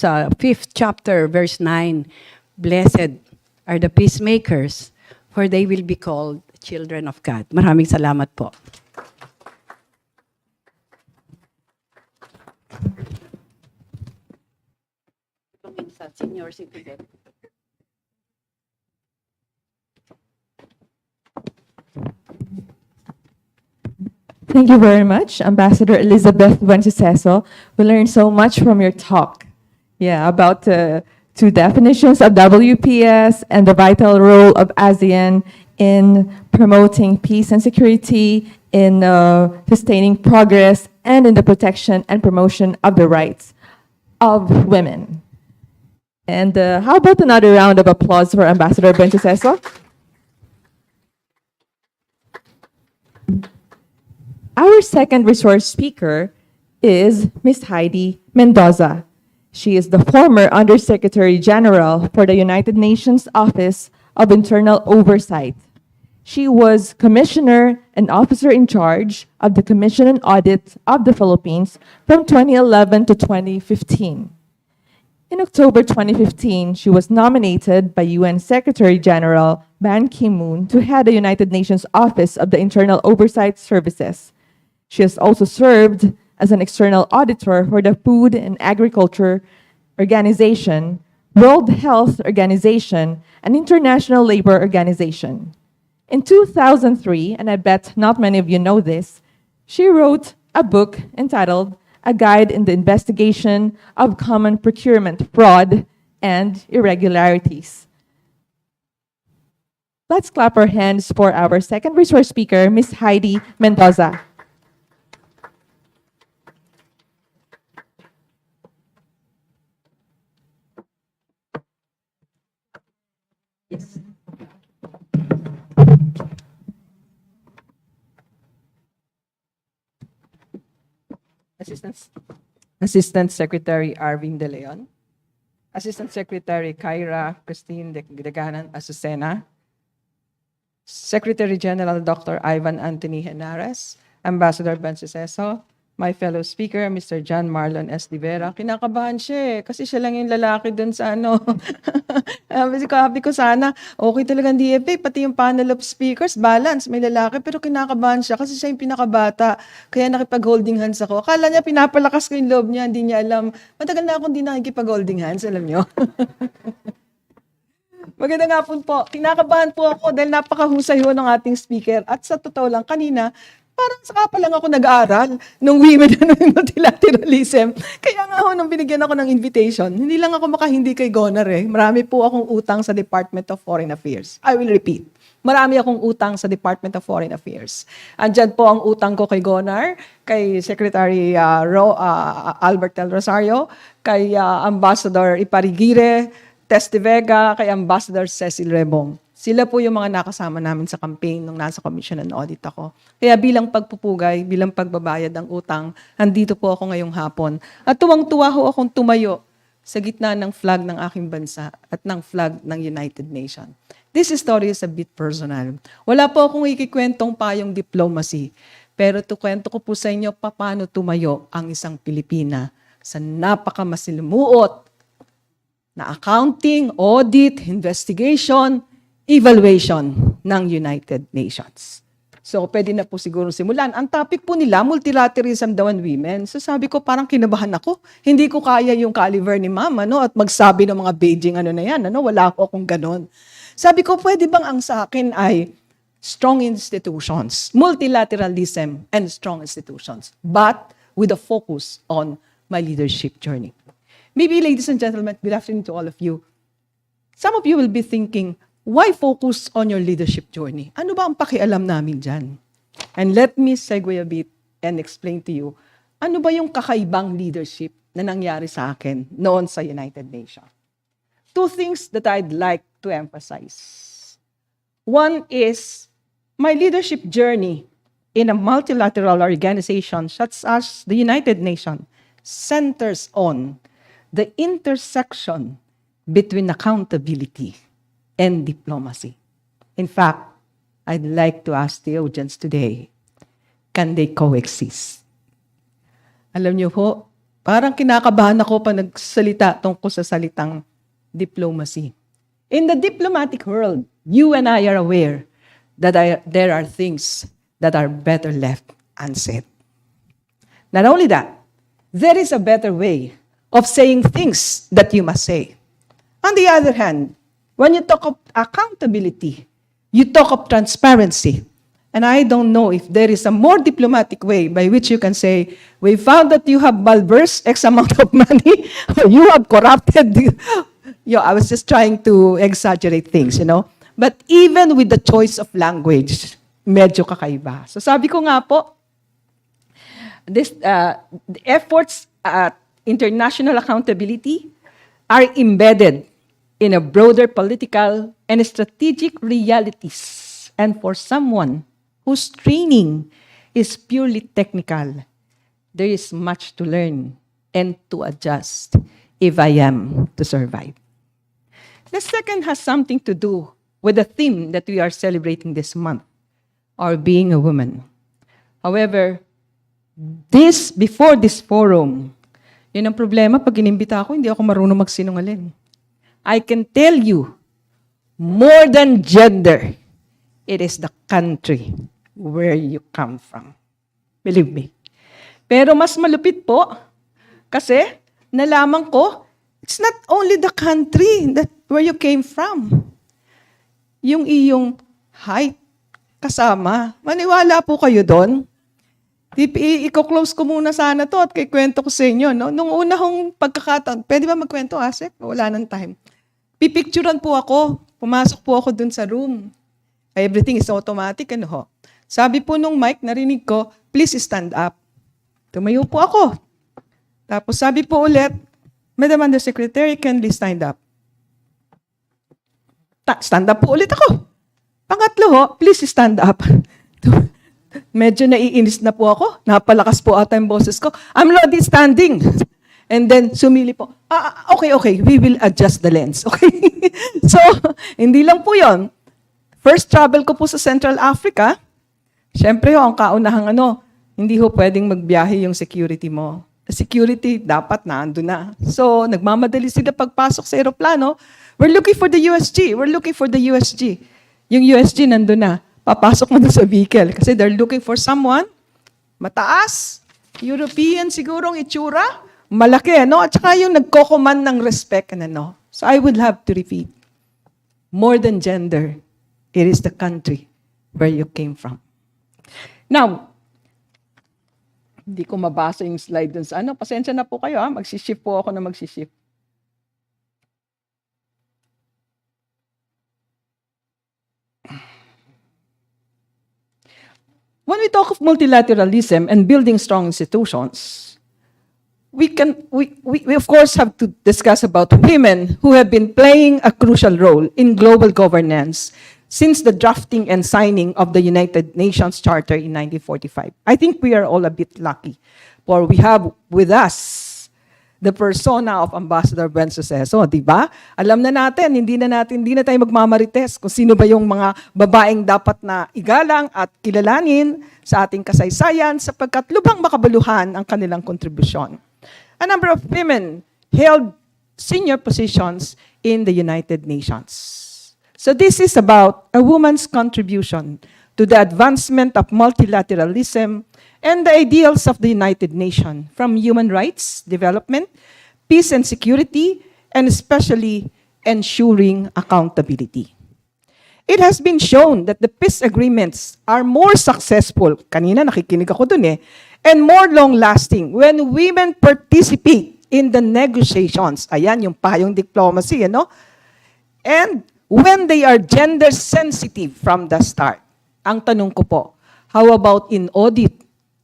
5th chapter, verse 9. Blessed are the peacemakers, for they will be called children of God. Maraming salamat po. Senior citizen. Thank you very much, Ambassador Elizabeth Buensuceso. We learned so much from your talk. Yeah, about the two definitions of WPS and the vital role of ASEAN in promoting peace and security, in sustaining progress, and in the protection and promotion of the rights of women. And how about another round of applause for Ambassador Buensuceso? Our second resource speaker is Ms. Heidi Mendoza. She is the former Undersecretary General for the United Nations Office of Internal Oversight. She was Commissioner and Officer in Charge of the Commission on Audit of the Philippines from 2011 to 2015. In October 2015, she was nominated by UN Secretary General Ban Ki-moon to head the United Nations Office of the Internal Oversight Services. She has also served as an external auditor for the Food and Agriculture Organization, World Health Organization, and International Labor Organization. In 2003, and I bet not many of you know this, she wrote a book entitled A Guide in the Investigation of Common Procurement Fraud and Irregularities. Let's clap our hands for our second resource speaker, Ms. Heidi Mendoza. Yes. Assistant Secretary Arvin De Leon, Assistant Secretary Kyra Christine Deganan Azucena, Secretary General Dr. Ivan Anthony Henares, Ambassador Ben Suceso, my fellow speaker, Mr. John Marlon S. De Vera. Kinakabahan siya kasi siya lang yung lalaki dun sa ano. Sabi ko sana, okay talagang DFA, pati yung panel of speakers, balance, may lalaki, pero kinakabahan siya kasi siya yung pinakabata. Kaya nakipag-holding hands ako. Akala niya pinapalakas ko yung loob niya, hindi niya alam. Matagal na akong hindi nakikipag-holding hands, alam niyo. Maganda nga po. Kinakabahan po ako dahil napakahusay ho ng ating speaker. At sa totoo lang, kanina, parang saka pa lang ako nag-aaral nung women and multilateralism. Kaya nga ho, nung binigyan ako ng invitation, hindi lang ako makahindi kay Gonar eh. Marami po akong utang sa Department of Foreign Affairs. I will repeat. Marami akong utang sa Department of Foreign Affairs. Andyan po ang utang ko kay Gonar, kay Secretary Albert L. Rosario, kay Ambassador Iparigire, Tess de Vega, kay Ambassador Cecil Rebong. Sila po yung mga nakasama namin sa campaign nung nasa Commission on Audit ako. Kaya bilang pagpupugay, bilang pagbabayad ng utang, andito po ako ngayong hapon. At tuwang-tuwa ho akong tumayo sa gitna ng flag ng aking bansa at ng flag ng United Nations. This story is a bit personal. Wala po akong ikikwentong payong diplomacy, pero tukwento ko po sa inyo paano tumayo ang isang Pilipina sa napakamasilimuot na accounting, audit, investigation, evaluation ng United Nations. So, pwede na po siguro simulan. Ang topic po nila, multilateralism daw and women. So, sabi ko, parang kinabahan ako. Hindi ko kaya yung caliber ni ma'am, at magsabi ng mga Beijing na yan, wala ko akong ganon. Sabi ko, pwede bang ang sa akin ay strong institutions, multilateralism and strong institutions, but with a focus on my leadership journey. Maybe, ladies and gentlemen, good afternoon to all of you. Some of you will be thinking, why focus on your leadership journey? Ano ba ang pakialam namin dyan? And let me segue a bit and explain to you, ano ba yung kakaibang leadership na nangyari sa akin noon sa United Nations? Two things that I'd like to emphasize. One is, my leadership journey in a multilateral organization such as the United Nations centers on the intersection between accountability and diplomacy. In fact, I'd like to ask the audience today, can they coexist? Alam niyo po, parang kinakabahan ako pa nagsalita tungkol sa salitang diplomacy. In the diplomatic world, you and I are aware that there are things that are better left unsaid. Not only that, there is a better way of saying things that you must say. On the other hand, when you talk of accountability, you talk of transparency. And I don't know if there is a more diplomatic way by which you can say, we found that you have malversed X amount of money, or you have corrupted. I was just trying to exaggerate things, But even with the choice of language, medyo kakaiba. So sabi ko nga po, the efforts at international accountability are embedded in a broader political and strategic realities. And for someone whose training is purely technical, there is much to learn and to adjust if I am to survive. The second has something to do with the theme that we are celebrating this month, our being a woman. However, before this forum, yun ang problema, pag inimbita ako, hindi ako marunong magsinungaling. I can tell you, more than gender, it is the country where you come from. Believe me. Pero mas malupit po, kasi nalaman ko, it's not only the country where you came from. Yung iyong height, kasama. Maniwala po kayo doon. I-close ko muna sana to at kikwento ko sa inyo. No? Nung una kong pagkakataon, pwede ba magkwento, Asek? Wala nang time. Pipicturean po ako. Pumasok po ako dun sa room. Everything is automatic, ano ho. Sabi po nung mic, narinig ko, please stand up. Tumayo po ako. Tapos sabi po ulit, Madam Undersecretary, kindly stand up. Stand up po ulit ako. Pangatlo ho, please stand up. Medyo naiinis na po ako. Napalakas po ata yung boses ko. I'm already standing. And then, sumili po. Okay. We will adjust the lens. Okay? So, hindi lang po yon. First travel ko po sa Central Africa. Siyempre ho, ang kaunahang hindi ho pwedeng magbiyahe yung security mo. Security, dapat naando na. So, nagmamadali sila pagpasok sa aeroplano. We're looking for the USG. Yung USG nandun na. Papasok mo doon sa vehicle. Kasi they're looking for someone mataas, European sigurong itsura, malaki, At saka yung nagko-command ng respect, So I would have to repeat, more than gender, it is the country where you came from. Now, hindi ko mabasa yung slide dun sa Pasensya na po kayo, Magsishift po ako na magsishift. When we talk of multilateralism and building strong institutions, we of course have to discuss about women who have been playing a crucial role in global governance since the drafting and signing of the United Nations Charter in 1945. I think we are all a bit lucky, for we have with us the persona of Ambassador Gwen Sucesso, di ba? Alam na natin, hindi na tayo magmamarites kung sino ba yung mga babaeng dapat na igalang at kilalanin sa ating kasaysayan sapagkat lubhang makabaluhan ang kanilang kontribusyon. A number of women held senior positions in the United Nations. So this is about a woman's contribution to the advancement of multilateralism and the ideals of the United Nations, from human rights, development, peace and security, and especially ensuring accountability. It has been shown that the peace agreements are more successful, kanina nakikinig ako dun and more long-lasting when women participate in the negotiations. Ayan, yung payong diplomacy, And when they are gender sensitive from the start. Ang tanong ko po, how about in audit,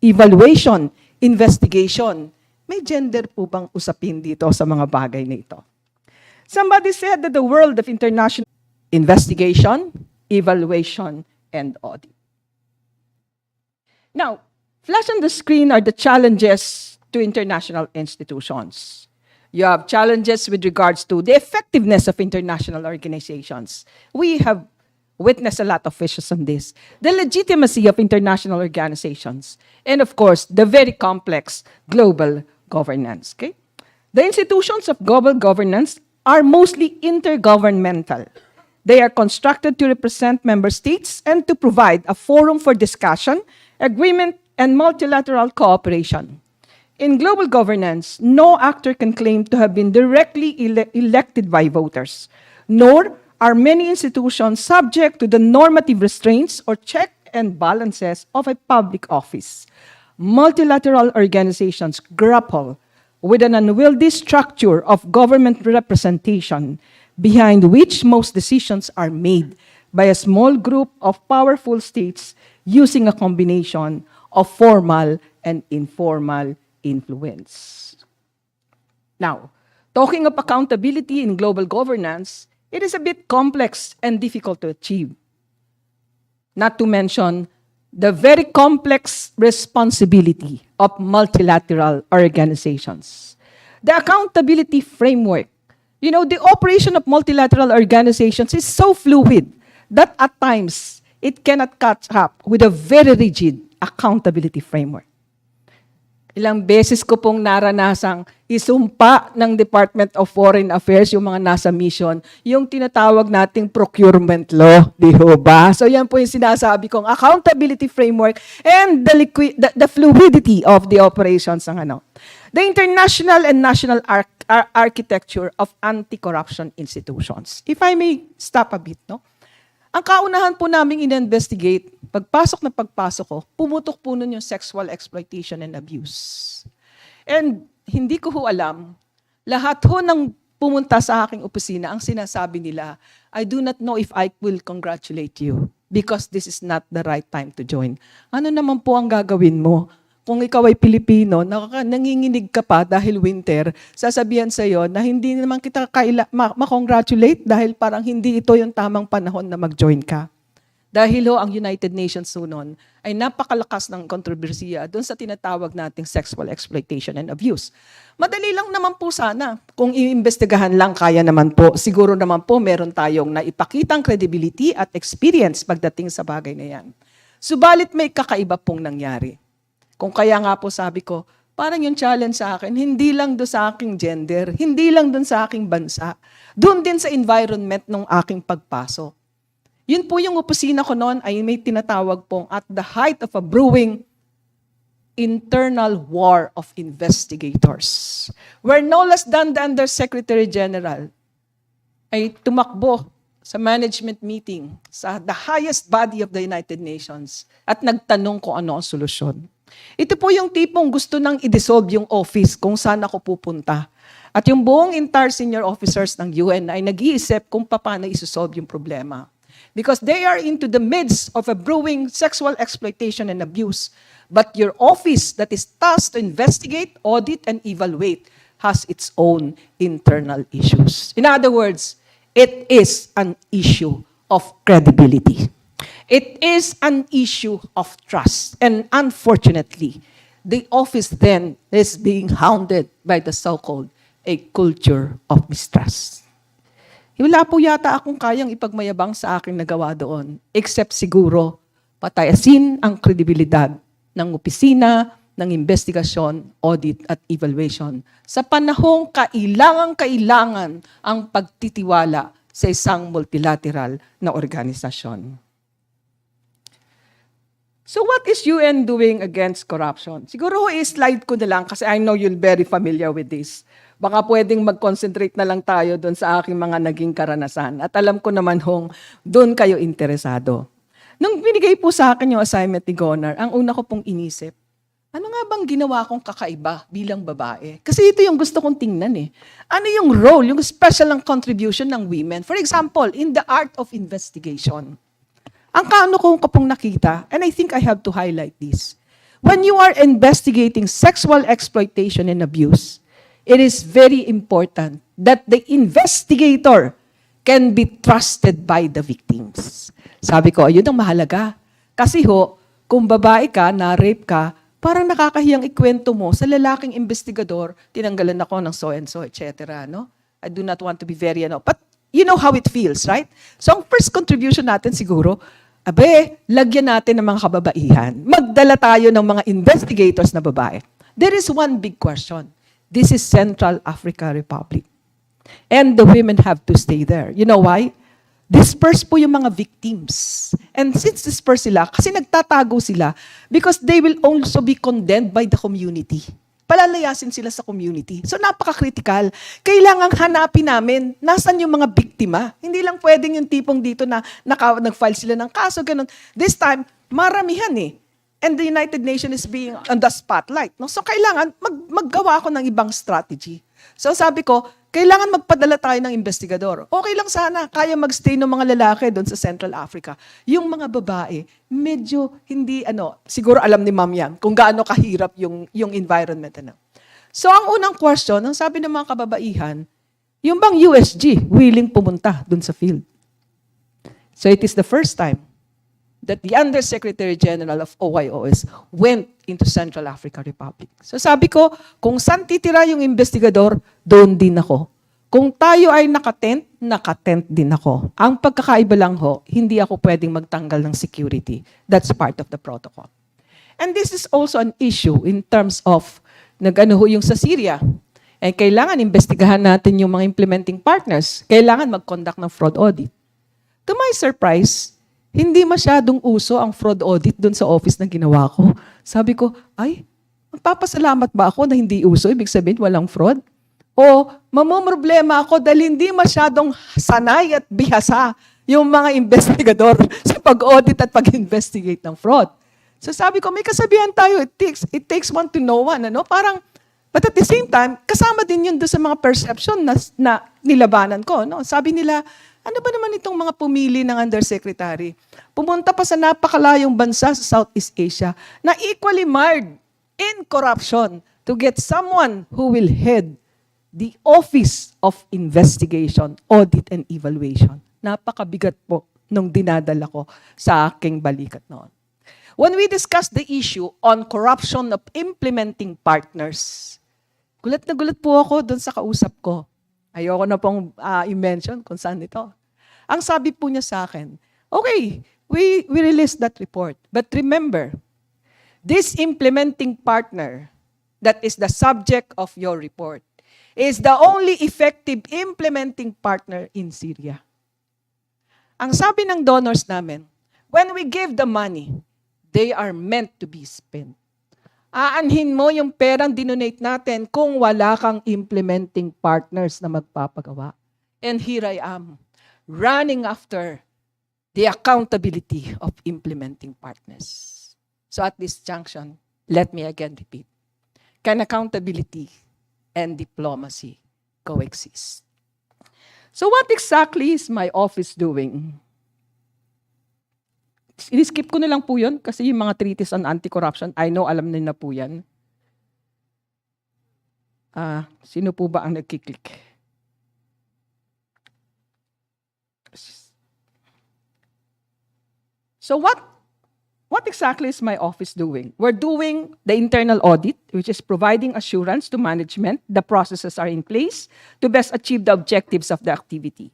evaluation, investigation? May gender po bang usapin dito sa mga bagay na ito? Somebody said that the world of international investigation, evaluation, and audit. Now, flash on the screen are the challenges to international institutions. You have challenges with regards to the effectiveness of international organizations. We have witnessed a lot of issues on this. The legitimacy of international organizations. And of course, the very complex global governance. Okay? The institutions of global governance are mostly intergovernmental. They are constructed to represent member states and to provide a forum for discussion, agreement, and multilateral cooperation. In global governance, no actor can claim to have been directly elected by voters, nor are many institutions subject to the normative restraints or check and balances of a public office. Multilateral organizations grapple with an unwieldy structure of government representation behind which most decisions are made by a small group of powerful states using a combination of formal and informal influence. Now, talking of accountability in global governance, it is a bit complex and difficult to achieve. Not to mention the very complex responsibility of multilateral organizations. The accountability framework, the operation of multilateral organizations is so fluid that at times it cannot catch up with a very rigid accountability framework. Ilang beses ko pong naranasang isumpa ng Department of Foreign Affairs yung mga nasa mission, yung tinatawag nating procurement law, di ho ba? So yan po yung sinasabi kong accountability framework and the fluidity of the operations ng The international and national architecture of anti-corruption institutions. If I may stop a bit, Ang kaunahan po naming in-investigate, pagpasok ko, pumutok po nun yung sexual exploitation and abuse. And hindi ko ho alam, lahat ho ng pumunta sa aking opisina, ang sinasabi nila, I do not know if I will congratulate you because this is not the right time to join. Ano naman po ang gagawin mo? Kung ikaw ay Pilipino, nanginginig ka pa dahil winter, sasabihan sa iyo na hindi naman kita ma-congratulate dahil parang hindi ito yung tamang panahon na mag-join ka. Dahil ang United Nations noon ay napakalakas ng kontrobersiya doon sa tinatawag nating sexual exploitation and abuse. Madali lang naman po sana. Kung iimbestigahan lang, kaya naman po. Siguro naman po meron tayong naipakitang credibility at experience pagdating sa bagay na yan. Subalit may kakaiba pong nangyari. Kung kaya nga po sabi ko, parang yung challenge sa akin, hindi lang doon sa aking gender, hindi lang doon sa aking bansa, doon din sa environment ng aking pagpasok. Yun po yung opisina ko noon ay may tinatawag pong at the height of a brewing internal war of investigators. Where no less than the Undersecretary General ay tumakbo sa management meeting sa the highest body of the United Nations at nagtanong kung ano ang solusyon. Ito po yung tipong gusto nang i-dissolve yung office kung saan ako pupunta. At yung buong entire senior officers ng UN ay nag-iisip kung paano isosolve yung problema. Because they are into the midst of a brewing sexual exploitation and abuse. But your office that is tasked to investigate, audit, and evaluate has its own internal issues. In other words, it is an issue of credibility. It is an issue of trust. And unfortunately, the office then is being hounded by the so-called a culture of mistrust. Wala po yata akong kayang ipagmayabang sa aking nagawa doon, except siguro patayasin ang kredibilidad ng opisina, ng investigasyon, audit at evaluation sa panahong kailangan ang pagtitiwala sa isang multilateral na organisasyon. So what is UN doing against corruption? Siguro i-slide ko na lang kasi I know you're very familiar with this. Baka pwedeng mag-concentrate na lang tayo doon sa aking mga naging karanasan. At alam ko naman doon kayo interesado. Nung binigay po sa akin yung assignment ni Gonar, ang una ko pong inisip, ano nga bang ginawa kong kakaiba bilang babae? Kasi ito yung gusto kong tingnan eh. Ano yung role, yung special ng contribution ng women? For example, in the art of investigation. Ang kaano ko pong nakita, and I think I have to highlight this. When you are investigating sexual exploitation and abuse, it is very important that the investigator can be trusted by the victims. Sabi ko, ayun ang mahalaga. Kasi kung babae ka, na-rape ka, parang nakakahiyang ikwento mo sa lalaking investigador, tinanggalan ako ng so-and-so, etc. No? I do not want to be very, but you know how it feels, right? So ang first contribution natin siguro, lagyan natin ng mga kababaihan. Magdala tayo ng mga investigators na babae. There is one big question. This is Central Africa Republic. And the women have to stay there. You know why? Disperse po yung mga victims. And since disperse sila, kasi nagtatago sila, because they will also be condemned by the community. Palalayasin sila sa community. So napaka-critical. Kailangang hanapin namin, nasan yung mga biktima. Hindi lang pwedeng yung tipong dito na nag-file sila ng kaso, ganun. This time, maramihan eh. And the United Nations is being on the spotlight. No? So kailangan maggawa ako ng ibang strategy. So sabi ko, kailangan magpadala tayo ng investigador. Okay lang sana, kaya magstay ng mga lalaki doon sa Central Africa. Yung mga babae, medyo hindi, siguro alam ni Ma'am yan, kung gaano kahirap yung environment. So ang unang question, ang sabi ng mga kababaihan, yung bang USG willing pumunta doon sa field? So it is the first time that the Undersecretary General of OIOS went into Central Africa Republic. So sabi ko, kung saan titira yung investigador, doon din ako. Kung tayo ay nakatent din ako. Ang pagkakaiba lang hindi ako pwedeng magtanggal ng security. That's part of the protocol. And this is also an issue in terms of yung sa Syria. Kailangan investigahan natin yung mga implementing partners. Kailangan mag-conduct ng fraud audit. To my surprise, hindi masyadong uso ang fraud audit doon sa office na ginawa ko. Sabi ko, magpapasalamat ba ako na hindi uso? Ibig sabihin, walang fraud? O mamomroblema ako dahil hindi masyadong sanay at bihasa yung mga investigador sa pag-audit at pag-investigate ng fraud. So sabi ko, may kasabihan tayo, it takes one to know one. Parang But at the same time, kasama din yun doon sa mga perception na nilabanan ko. No? Sabi nila, ano ba naman itong mga pumili ng undersecretary? Pumunta pa sa napakalayong bansa sa Southeast Asia na equally marred in corruption to get someone who will head the Office of Investigation, Audit and Evaluation. Napakabigat po nung dinadala ko sa aking balikat noon. When we discussed the issue on corruption of implementing partners, gulat na gulat po ako doon sa kausap ko. Ayoko na pong i-mention kung saan ito. Ang sabi po niya sa akin, okay, we released that report. But remember, this implementing partner that is the subject of your report is the only effective implementing partner in Syria. Ang sabi ng donors namin, when we give the money, they are meant to be spent. Aanhin mo yung perang dinonate natin kung wala kang implementing partners na magpapagawa. And here I am, running after the accountability of implementing partners. So at this junction, let me again repeat. Can accountability and diplomacy coexist? So what exactly is my office doing? I-skip ko na lang po yun kasi yung mga treaties on anti-corruption, I know, alam na po yan. Sino po ba ang nagkiklik? So what exactly is my office doing? We're doing the internal audit, which is providing assurance to management the processes are in place to best achieve the objectives of the activity.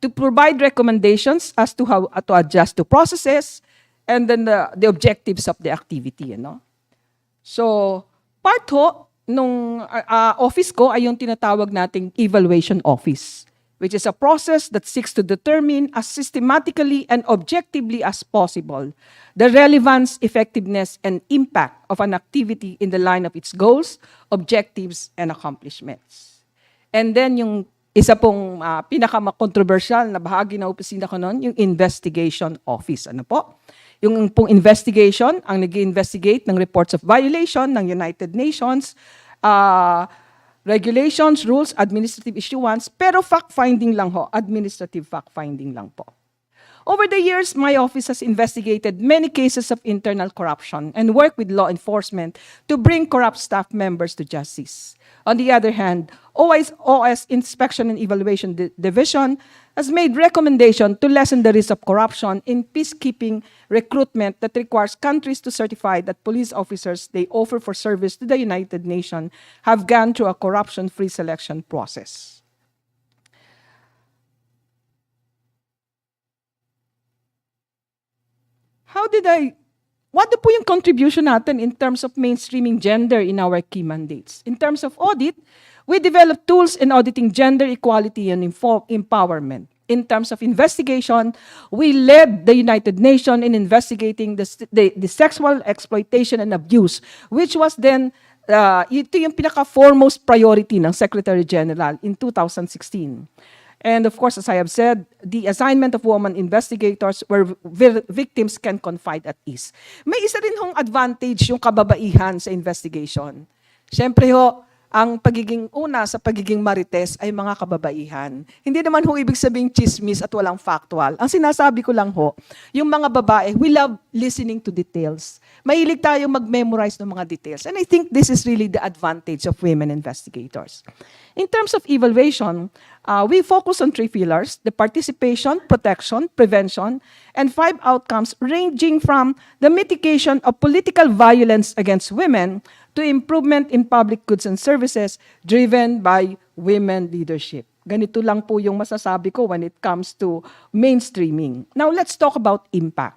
To provide recommendations as to how to adjust to processes and then the objectives of the activity. So, part ho, nung office ko ay yung tinatawag nating evaluation office, which is a process that seeks to determine as systematically and objectively as possible the relevance, effectiveness, and impact of an activity in the line of its goals, objectives, and accomplishments. And then yung isa pong pinaka-controversial na bahagi na opisina ko noon, yung investigation office. Ano po? Yung pong investigation, ang nag-investigate ng reports of violation ng United Nations, regulations, rules, administrative issuance, pero fact-finding lang ho, administrative fact-finding lang po. Over the years, my office has investigated many cases of internal corruption and worked with law enforcement to bring corrupt staff members to justice. On the other hand, OS Inspection and Evaluation Division has made recommendation to lessen the risk of corruption in peacekeeping recruitment that requires countries to certify that police officers they offer for service to the United Nations have gone through a corruption-free selection process. What po yung contribution natin in terms of mainstreaming gender in our key mandates? In terms of audit, we developed tools in auditing gender equality and empowerment. In terms of investigation, we led the United Nations in investigating the sexual exploitation and abuse, which was then, ito yung pinaka-foremost priority ng Secretary General in 2016. And of course, as I have said, the assignment of women investigators where victims can confide at ease. May isa rin hong advantage yung kababaihan sa investigation. Siyempre ho, ang pagiging una sa pagiging marites ay mga kababaihan. Hindi naman ho ibig sabing chismis at walang factual. Ang sinasabi ko lang ho, yung mga babae, we love listening to details. Mahilig tayo mag-memorize ng mga details. And I think this is really the advantage of women investigators. In terms of evaluation, we focus on 3 pillars: the participation, protection, prevention, and 5 outcomes ranging from the mitigation of political violence against women to improvement in public goods and services driven by women leadership. Ganito lang po yung masasabi ko when it comes to mainstreaming. Now, let's talk about impact.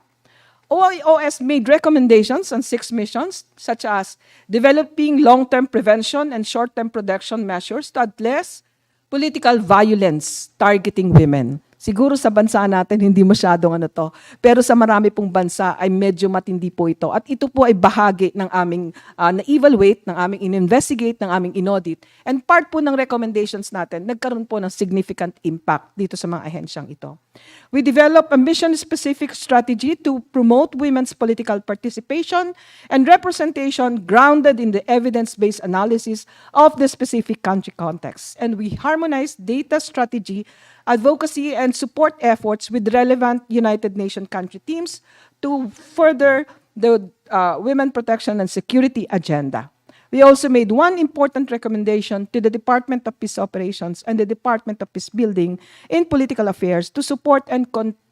OIOS made recommendations on 6 missions, such as developing long-term prevention and short-term protection measures to address political violence targeting women, Siguro sa bansa natin, hindi masyadong ano to. Pero sa marami pong bansa ay medyo matindi po ito. At ito po ay bahagi ng aming na-evaluate, ng aming in-investigate, ng aming in-audit. And part po ng recommendations natin, nagkaroon po ng significant impact dito sa mga ahensyang ito. We develop a mission-specific strategy to promote women's political participation and representation grounded in the evidence-based analysis of the specific country context. And we harmonize data strategy, advocacy, and support efforts with relevant United Nations country teams to further the women protection and security agenda. We also made one important recommendation to the Department of Peace Operations and the Department of Peace Building in Political Affairs to support and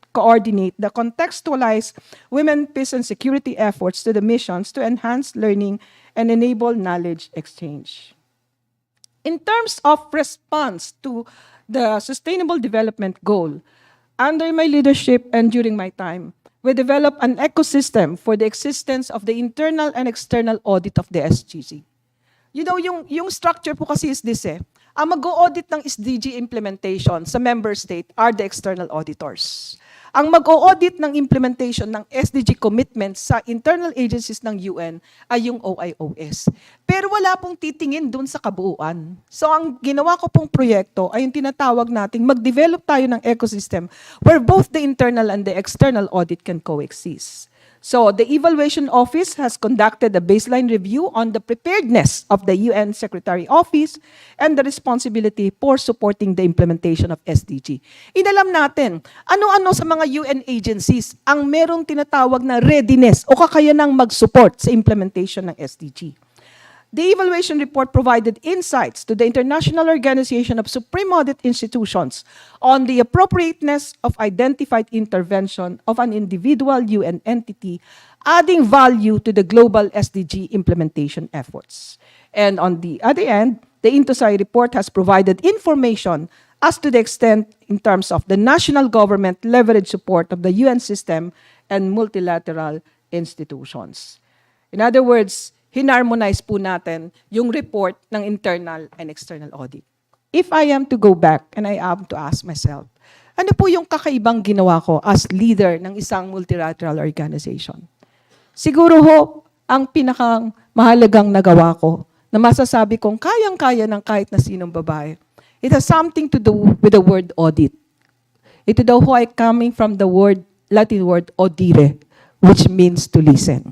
coordinate the contextualized women peace and security efforts to the missions to enhance learning and enable knowledge exchange. In terms of response to the Sustainable Development Goal, under my leadership and during my time, we developed an ecosystem for the existence of the internal and external audit of the SDG. You know, yung structure po kasi is this ang mag-o-audit ng SDG implementation sa member state are the external auditors. Ang mag-o-audit ng implementation ng SDG commitments sa internal agencies ng UN ay yung OIOS. Pero wala pong titingin dun sa kabuuan. So ang ginawa ko pong proyekto ay yung tinatawag nating mag-develop tayo ng ecosystem where both the internal and the external audit can coexist. So the Evaluation Office has conducted a baseline review on the preparedness of the UN Secretary Office and the responsibility for supporting the implementation of SDG. Inalam natin, ano-ano sa mga UN agencies ang merong tinatawag na readiness o kakayanang mag-support sa implementation ng SDG. The evaluation report provided insights to the International Organization of Supreme Audit Institutions on the appropriateness of identified intervention of an individual UN entity, adding value to the global SDG implementation efforts. And on the other end, the Intosai report has provided information as to the extent in terms of the national government leverage support of the UN system and multilateral institutions. In other words, hinarmonize po natin yung report ng internal and external audit. If I am to go back and I am to ask myself, ano po yung kakaibang ginawa ko as leader ng isang multilateral organization? Siguro ho, ang pinakang mahalagang nagawa ko na masasabi kong kayang-kaya ng kahit na sinong babae, it has something to do with the word audit. Ito daw ho ay coming from the Latin word audire, which means to listen.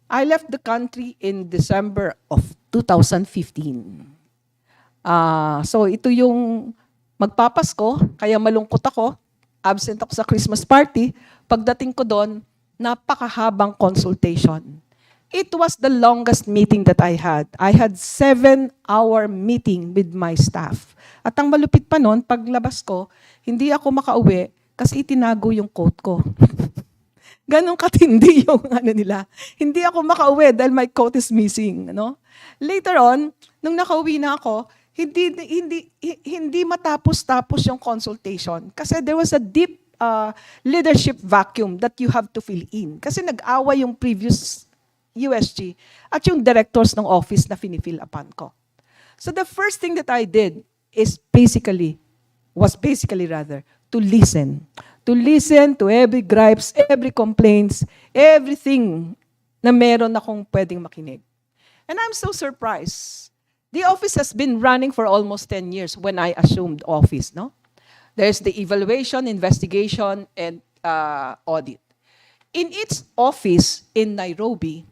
I left the country in December of 2015. So ito yung magpapasko, kaya malungkot ako, absent ako sa Christmas party. Pagdating ko doon, napakahabang consultation. It was the longest meeting that I had. I had 7-hour meeting with my staff. At ang malupit pa noon, paglabas ko, hindi ako makauwi kasi itinago yung coat ko. Ganon katindi yung nila. Hindi ako makauwi dahil my coat is missing. No? Later on, nung nakauwi na ako, hindi matapos-tapos yung consultation. Kasi there was a deep leadership vacuum that you have to fill in. Kasi nag-awa yung previous USG at yung directors ng office na finifill upon ko. So the first thing that I did was basically to listen. To listen to every gripes, every complaints, everything na meron akong pwedeng makinig. And I'm so surprised. The office has been running for almost 10 years when I assumed office, no? There's the evaluation, investigation, and audit. In its office in Nairobi,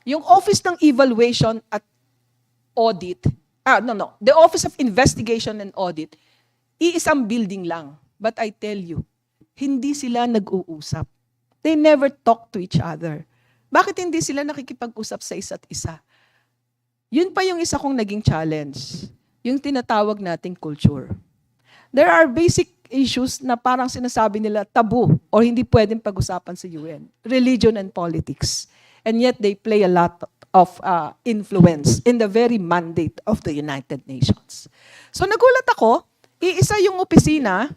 yung office ng evaluation at audit, the office of investigation and audit, iisang building lang. But I tell you, hindi sila nag-uusap. They never talk to each other. Bakit hindi sila nakikipag-usap sa isa't isa? Yun pa yung isa kong naging challenge, yung tinatawag nating culture. There are basic issues na parang sinasabi nila tabu or hindi pwedeng pag-usapan sa UN, religion and politics. And yet they play a lot of influence in the very mandate of the United Nations. So nagulat ako, iisa yung opisina,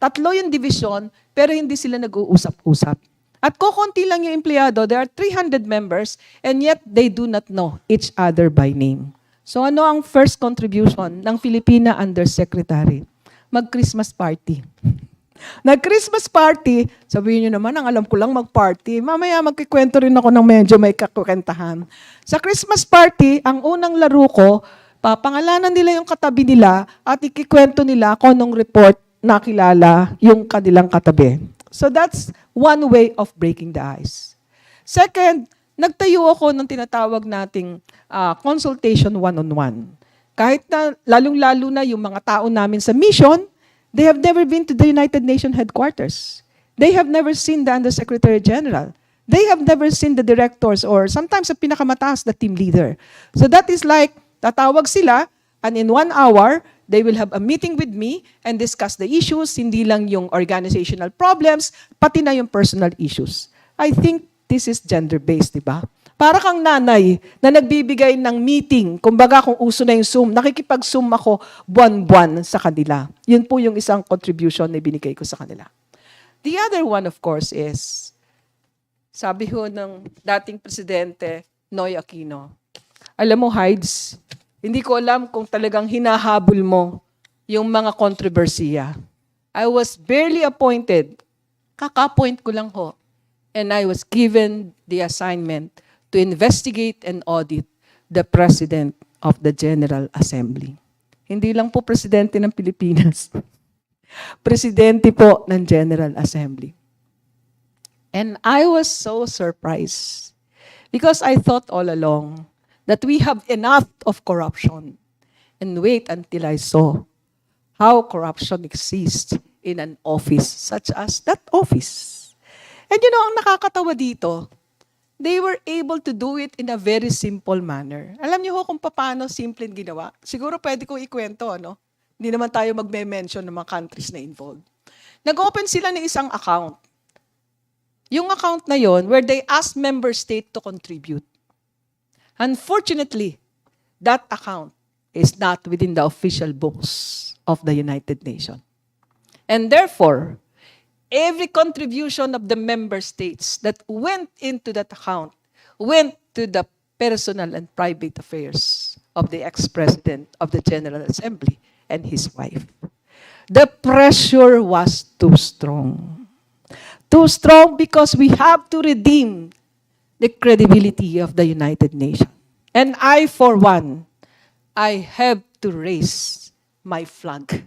3 yung division, pero hindi sila nag-uusap-usap. At kokonti lang yung empleyado, there are 300 members, and yet they do not know each other by name. So ano ang first contribution ng Filipina Undersecretary? mag-Christmas party. Nag-Christmas party, sabihin nyo naman, ang alam ko lang mag-party. Mamaya magkikwento rin ako ng medyo may kakwentahan. Sa Christmas party, ang unang laro ko, papangalanan nila yung katabi nila at ikikwento nila kung anong report nakilala yung kanilang katabi. So that's one way of breaking the ice. Second, nagtayo ako ng tinatawag nating consultation one-on-one. Kahit na lalong-lalo na yung mga tao namin sa mission, they have never been to the United Nations headquarters. They have never seen the Undersecretary General. They have never seen the directors or sometimes sa pinakamataas, the team leader. So that is like, tatawag sila, and in 1 hour, they will have a meeting with me and discuss the issues, hindi lang yung organizational problems, pati na yung personal issues. I think this is gender-based, di ba? Para kang nanay na nagbibigay ng meeting, kumbaga kung uso na yung Zoom, nakikipag-Zoom ako buwan-buwan sa kanila. Yun po yung isang contribution na binigay ko sa kanila. The other one, of course, is, sabi ho ng dating presidente, Noy Aquino, alam mo, Hides, hindi ko alam kung talagang hinahabol mo yung mga kontrobersiya. I was barely appointed. Kaka-appoint ko lang ho. And I was given the assignment to investigate and audit the President of the General Assembly. Hindi lang po Presidente ng Pilipinas. Presidente po ng General Assembly. And I was so surprised because I thought all along that we have enough of corruption. And wait until I saw how corruption exists in an office such as that office. And you know, ang nakakatawa dito, they were able to do it in a very simple manner. Alam niyo ho kung paano simple ginawa? Siguro pwede ko ikwento, ano? Hindi naman tayo magme-mention ng mga countries na involved. Nag-open sila ng isang account. Yung account na yon where they ask member state to contribute. Unfortunately, that account is not within the official books of the United Nations. And therefore, every contribution of the member states that went into that account went to the personal and private affairs of the ex-president of the General Assembly and his wife. The pressure was too strong. Too strong because we have to redeem the credibility of the United Nations. And I, for one, I have to raise my flag.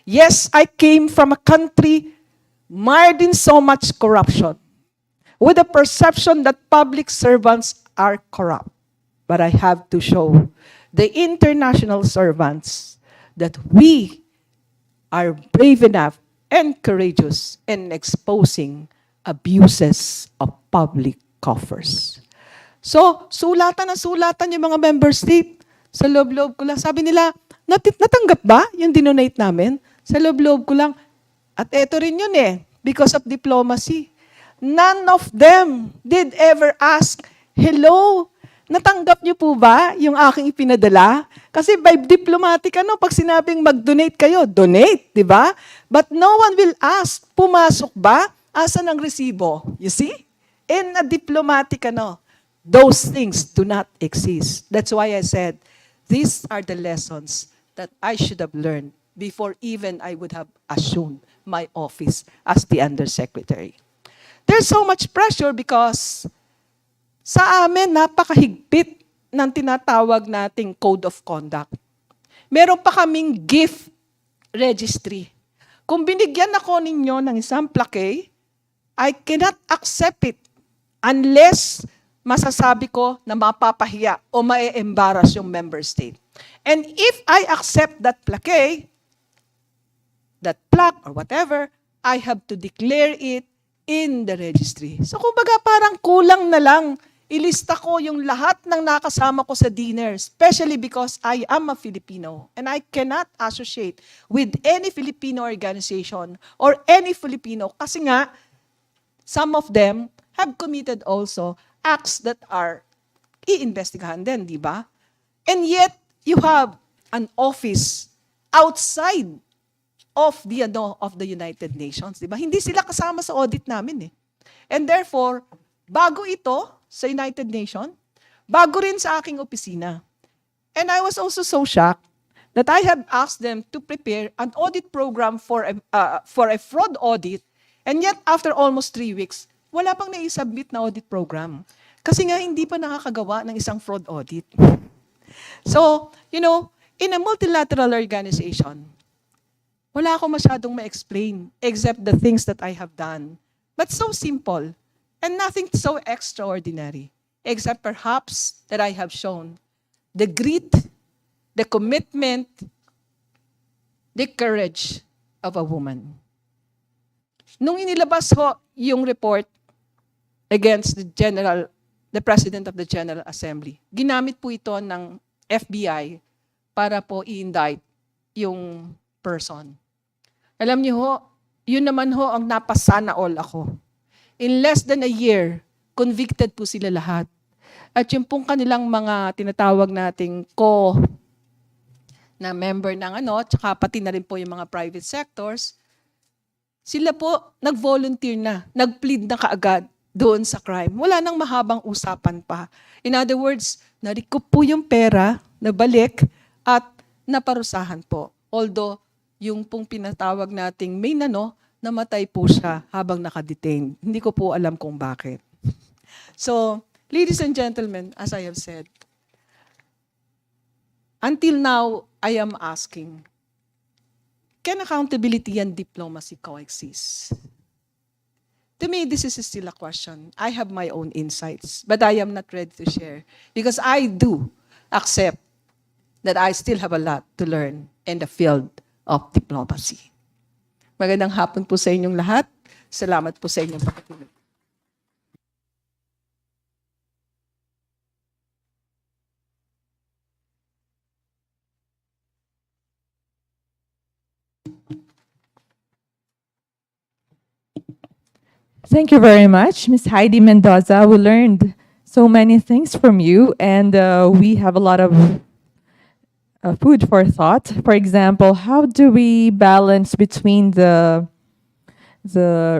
Yes, I came from a country marred in so much corruption, with the perception that public servants are corrupt. But I have to show the international servants that we are brave enough and courageous in exposing abuses of public coffers. So, sulatan yung mga member state. Sa loob-loob ko lang, sabi nila, natanggap ba yung dinonate namin? Sa loob-loob ko lang, at eto rin yun because of diplomacy. None of them did ever ask, hello, natanggap niyo po ba yung aking ipinadala? Kasi by diplomatic, pag sinabing mag-donate kayo, donate, di ba? But no one will ask, pumasok ba? Asan ang resibo? You see? In a diplomatic, those things do not exist. That's why I said, these are the lessons that I should have learned before even I would have assumed my office as the Undersecretary. There's so much pressure because sa amin, napakahigpit ng tinatawag nating Code of Conduct. Meron pa kaming gift registry. Kung binigyan ako ninyo ng isang plaque, I cannot accept it unless masasabi ko na mapapahiya o ma-embarrass yung member state. And if I accept that plaque or whatever, I have to declare it in the registry. So kumbaga parang kulang na lang ilista ko yung lahat ng nakasama ko sa dinner, especially because I am a Filipino and I cannot associate with any Filipino organization or any Filipino kasi nga some of them have committed also acts that are iimbestigahan din, di ba? And yet, you have an office outside of the United Nations, di ba? Hindi sila kasama sa audit namin And therefore, bago ito sa United Nations, bago rin sa aking opisina. And I was also so shocked that I have asked them to prepare an audit program for a fraud audit, and yet after almost 3 weeks, wala pang naisubmit na audit program. Kasi nga hindi pa nakakagawa ng isang fraud audit. So, in a multilateral organization, wala ako masyadong ma-explain except the things that I have done. But so simple and nothing so extraordinary, except perhaps that I have shown the grit, the commitment, the courage of a woman. Nung inilabas ho yung report against the President of the General Assembly, ginamit po ito ng FBI para po i-indict yung person. Alam niyo ho, yun naman ho ang napasana all ako. In less than a year, convicted po sila lahat. At yung pong kanilang mga tinatawag nating na member ng tsaka pati na rin po yung mga private sectors, sila po nag-volunteer na, nag-plead na kaagad doon sa crime. Wala nang mahabang usapan pa. In other words, narikup po yung pera, nabalik, at naparusahan po. Although, yung pong pinatawag nating may namatay po siya habang nakadetain. Hindi ko po alam kung bakit. So, ladies and gentlemen, as I have said, until now, I am asking, can accountability and diplomacy coexist? To me, this is still a question. I have my own insights, but I am not ready to share because I do accept that I still have a lot to learn in the field of diplomacy. Magandang hapon po sa inyong lahat. Salamat po sa inyong pakikinig. Thank you very much, Ms. Heidi Mendoza. We learned so many things from you, and we have a lot of food for thought. For example, how do we balance between the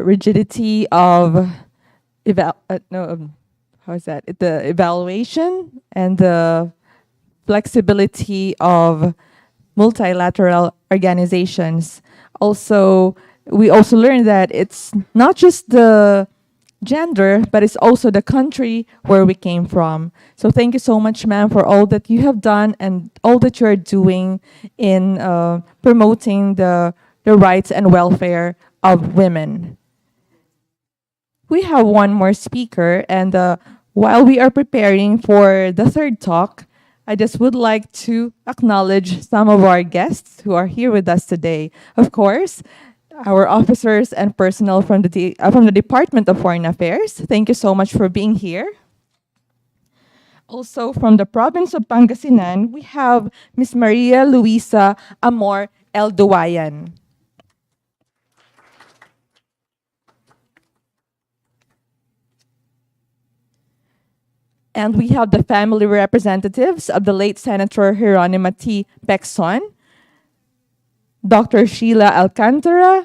rigidity of the evaluation and the flexibility of multilateral organizations? Also, we also learned that it's not just the gender, but it's also the country where we came from. So thank you so much, ma'am, for all that you have done and all that you're doing in promoting the rights and welfare of women. We have one more speaker, and while we are preparing for the third talk, I just would like to acknowledge some of our guests who are here with us today. Of course, our officers and personnel from the Department of Foreign Affairs. Thank you so much for being here. Also, from the province of Pangasinan, we have Ms. Maria Luisa Amor Elduayan. And we have the family representatives of the late Senator Hieronima T. Pecson, Dr. Sheila Alcantara,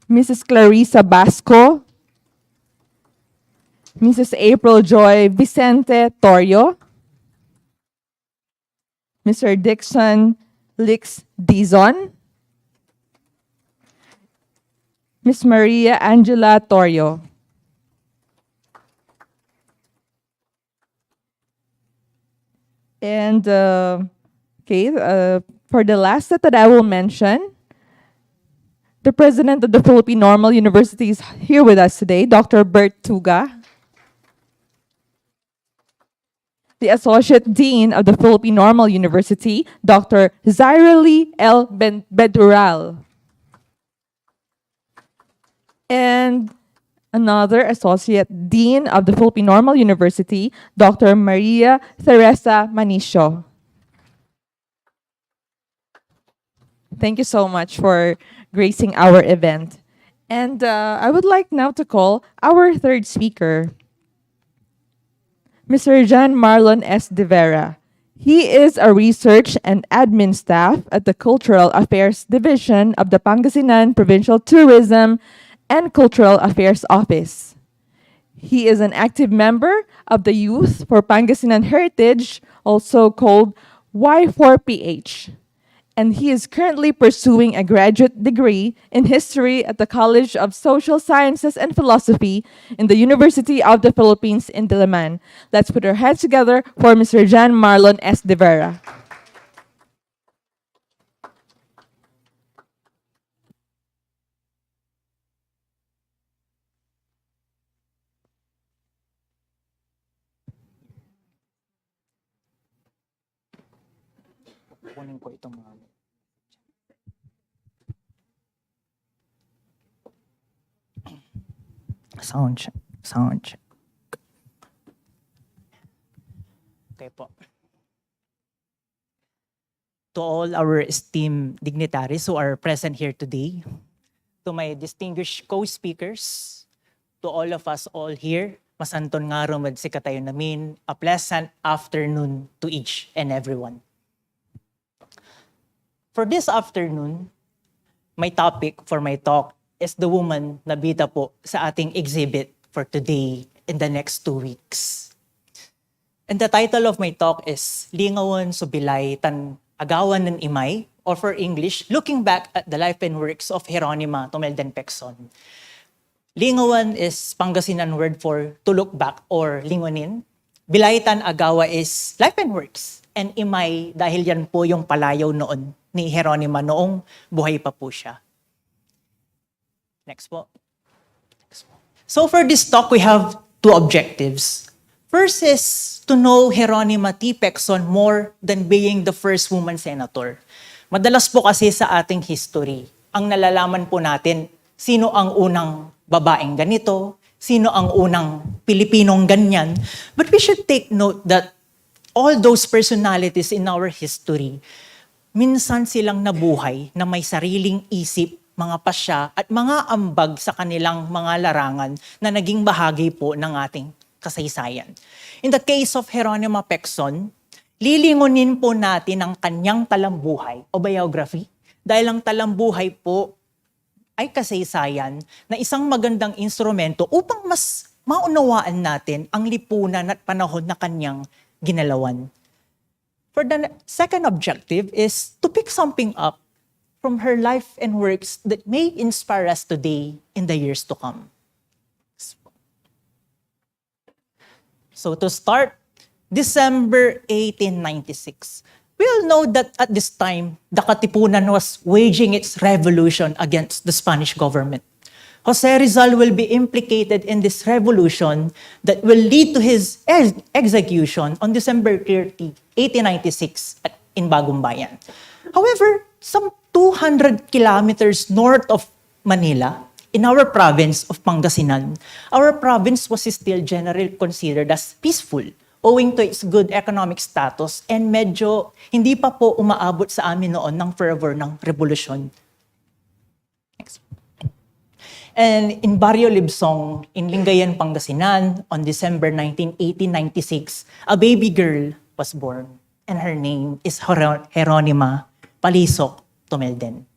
Mrs. Clarissa Basco, Mrs. April Joy Vicente Torrio, Mr. Dixon Lix Dizon, Ms. Maria Angela Torrio. And for the last set that I will mention, the president of the Philippine Normal University is here with us today, Dr. Bert Tuga. The associate dean of the Philippine Normal University, Dr. Zairali L. Bedural. And another associate dean of the Philippine Normal University, Dr. Maria Teresa Manicio. Thank you so much for gracing our event. And I would like now to call our third speaker, Mr. John Marlon S. De Vera. He is a research and admin staff at the Cultural Affairs Division of the Pangasinan Provincial Tourism and Cultural Affairs Office. He is an active member of the Youth for Pangasinan Heritage, also called Y4PH. And he is currently pursuing a graduate degree in history at the College of Social Sciences and Philosophy in the University of the Philippines in Diliman. Let's put our hands together for Mr. Jan Marlon S. De Vera. Kunin ko itong mga... Sound check. Sound check. Okay po. To all our esteemed dignitaries who are present here today, to my distinguished co-speakers, to all of us all here, masanton nga ron si katayo namin, a pleasant afternoon to each and everyone. For this afternoon, my topic for my talk is the woman na bida po sa ating exhibit for today in the next 2 weeks. And the title of my talk is Lingawan Subilay Tan Agawan ng Imay, or for English, Looking Back at the Life and Works of Jeronima Tumelden Pecson. Lingawan is Pangasinan word for to look back or linguanin. Bilaytan Agawa is life and works. And Imay, dahil yan po yung palayaw noon ni Jeronima noong buhay pa po siya. Next po. So for this talk, we have 2 objectives. First is to know Jeronima T. Pecson more than being the first woman senator. Madalas po kasi sa ating history, ang nalalaman po natin sino ang unang babaeng ganito, sino ang unang Pilipinong ganyan. But we should take note that all those personalities in our history, minsan silang nabuhay na may sariling isip, mga pasya at mga ambag sa kanilang mga larangan na naging bahagi po ng ating kasaysayan. In the case of Jeronima Pecson, lilingunin po natin ang kanyang talambuhay o biography dahil ang talambuhay po ay kasaysayan na isang magandang instrumento upang mas maunawaan natin ang lipunan at panahon na kanyang ginalawan. For the second objective is to pick something up from her life and works that may inspire us today in the years to come. So to start, December 1896. We all know that at this time, the Katipunan was waging its revolution against the Spanish government. Jose Rizal will be implicated in this revolution that will lead to his execution on December 30, 1896 in Bagong Bayan. However, some 200 kilometers north of Manila, in our province of Pangasinan, our province was still generally considered as peaceful owing to its good economic status and medyo hindi pa po umaabot sa amin noon ng fervor ng revolusyon. Next. And in Barrio Libsong, in Lingayen, Pangasinan, on December 19, 1896, a baby girl was born and her name is Jeronima Palisok Tumelden.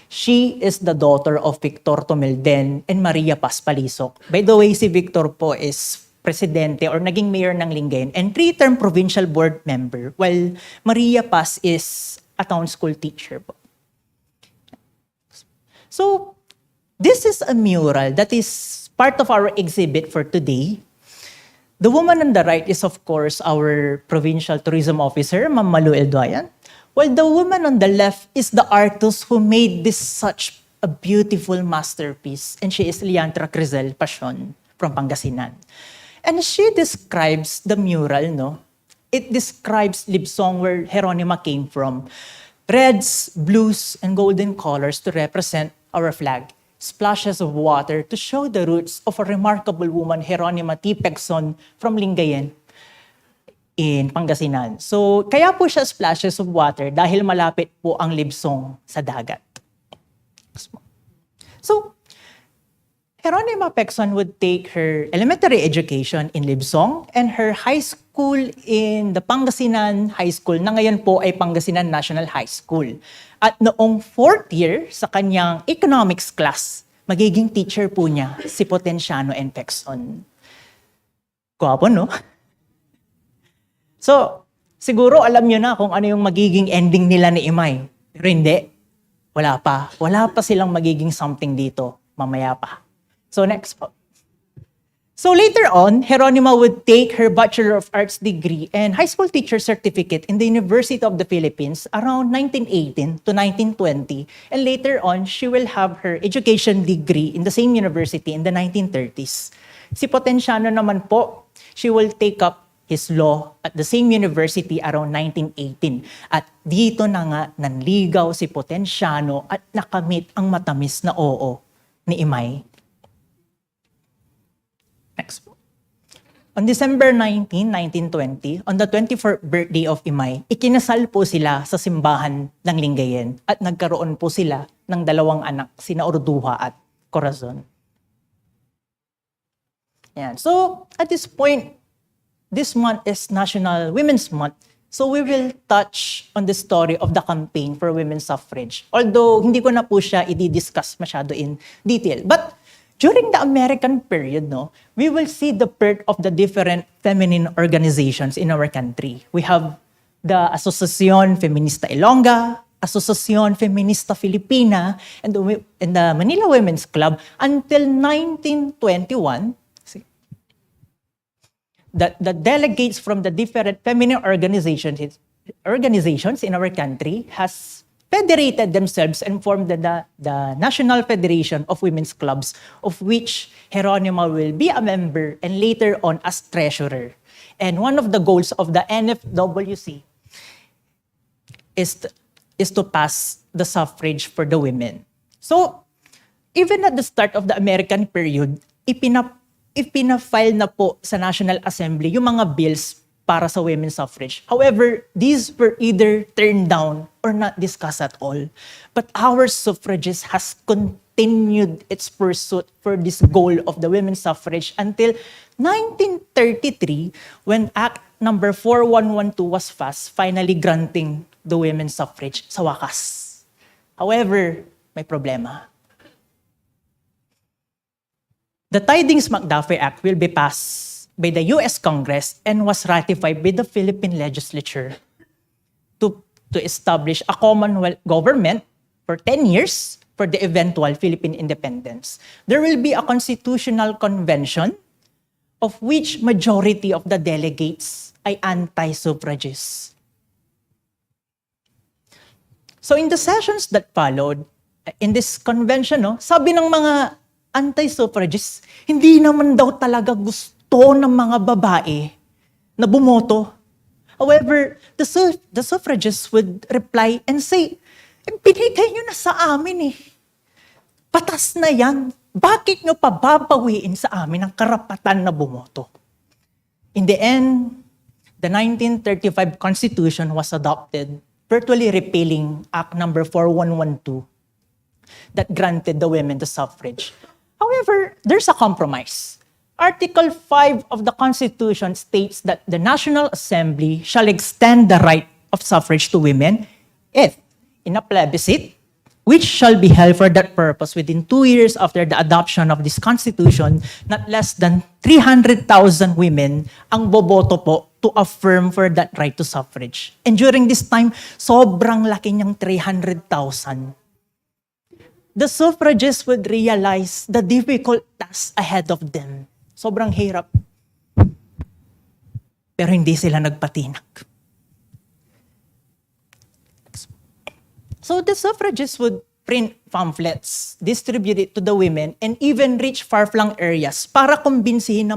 She is the daughter of Victor Tumelden and Maria Paz Palisok. By the way, si Victor po is presidente or naging mayor ng Lingayen and 3-term provincial board member, while Maria Paz is a town school teacher po. So, this is a mural that is part of our exhibit for today. The woman on the right is, of course, our provincial tourism officer, Ma'am Malu Eldoyan, while the woman on the left is the artist who made this such a beautiful masterpiece, and she is Liantra Crizel Pasion from Pangasinan. And she describes the mural, no? It describes Libsong, where Jeronima came from. Reds, blues, and golden colors to represent our flag. Splashes of water to show the roots of a remarkable woman, Jeronima T. Pecson from Lingayen in Pangasinan. So, kaya po siya splashes of water dahil malapit po ang Libsong sa dagat. So, Jeronima Pecson would take her elementary education in Libsong and her high school in the Pangasinan High School na ngayon po ay Pangasinan National High School. At noong 4th year sa kanyang economics class, magiging teacher po niya si Potenciano N. Pecson. Guwapo, no? So, Siguro alam nyo na kung ano yung magiging ending nila ni Imay. Pero hindi. Wala pa. Wala pa silang magiging something dito. Mamaya pa. So next po. So later on, Geronima would take her Bachelor of Arts degree and high school teacher certificate in the University of the Philippines around 1918 to 1920. And later on, she will have her education degree in the same university in the 1930s. Si Potenciano naman po, she will take up his law at the same university around 1918. At dito na nga nanligaw si Potenciano at nakamit ang matamis na oo ni Imay. Next po. On December 19, 1920, on the 24th birthday of Imay, ikinasal po sila sa simbahan ng Lingayen at nagkaroon po sila ng 2 anak, sina Orduha at Corazon. Yan. So, at this point, this month is National Women's Month. So, we will touch on the story of the campaign for women's suffrage. Although, hindi ko na po siya i-discuss masyado in detail. But, during the American period, we will see the birth of the different feminine organizations in our country. We have the Asociación Feminista Ilongga, Asociación Feminista Filipina, and the Manila Women's Club until 1921. The delegates from the different feminine organizations in our country has federated themselves and formed the National Federation of Women's Clubs, of which Geronima will be a member and later on as treasurer. And one of the goals of the NFWC is to pass the suffrage for the women. So, even at the start of the American period, ipina-file na po sa National Assembly yung mga bills para sa women's suffrage. However, these were either turned down or not discussed at all. But our suffragist has continued its pursuit for this goal of the women's suffrage until 1933 when Act number 4112 was passed, finally granting the women's suffrage sa wakas. However, may problema. The Tidings-McDuffie Act will be passed by the U.S. Congress and was ratified by the Philippine legislature to establish a Commonwealth government for 10 years for the eventual Philippine independence. There will be a constitutional convention of which majority of the delegates ay anti-suffragists. So in the sessions that followed, in this convention, sabi ng mga anti-suffragists, hindi naman daw talaga gusto ng mga babae na bumoto. However, the suffragists would reply and say, binigay nyo na sa amin eh. Patas na yan. Bakit nyo pa babawiin sa amin ang karapatan na bumoto? In the end, the 1935 Constitution was adopted, virtually repealing Act number 4112 that granted the women the suffrage. However, there's a compromise. Article 5 of the Constitution states that the National Assembly shall extend the right of suffrage to women if, in a plebiscite, which shall be held for that purpose within 2 years after the adoption of this Constitution, not less than 300,000 women ang boboto po to affirm for that right to suffrage. And during this time, sobrang laki niyang 300,000. The suffragists would realize the difficult task ahead of them. Sobrang hirap. Pero hindi sila nagpatinag. So the suffragists would print pamphlets, distribute it to the women, and even reach far-flung areas para kumbinsihin ng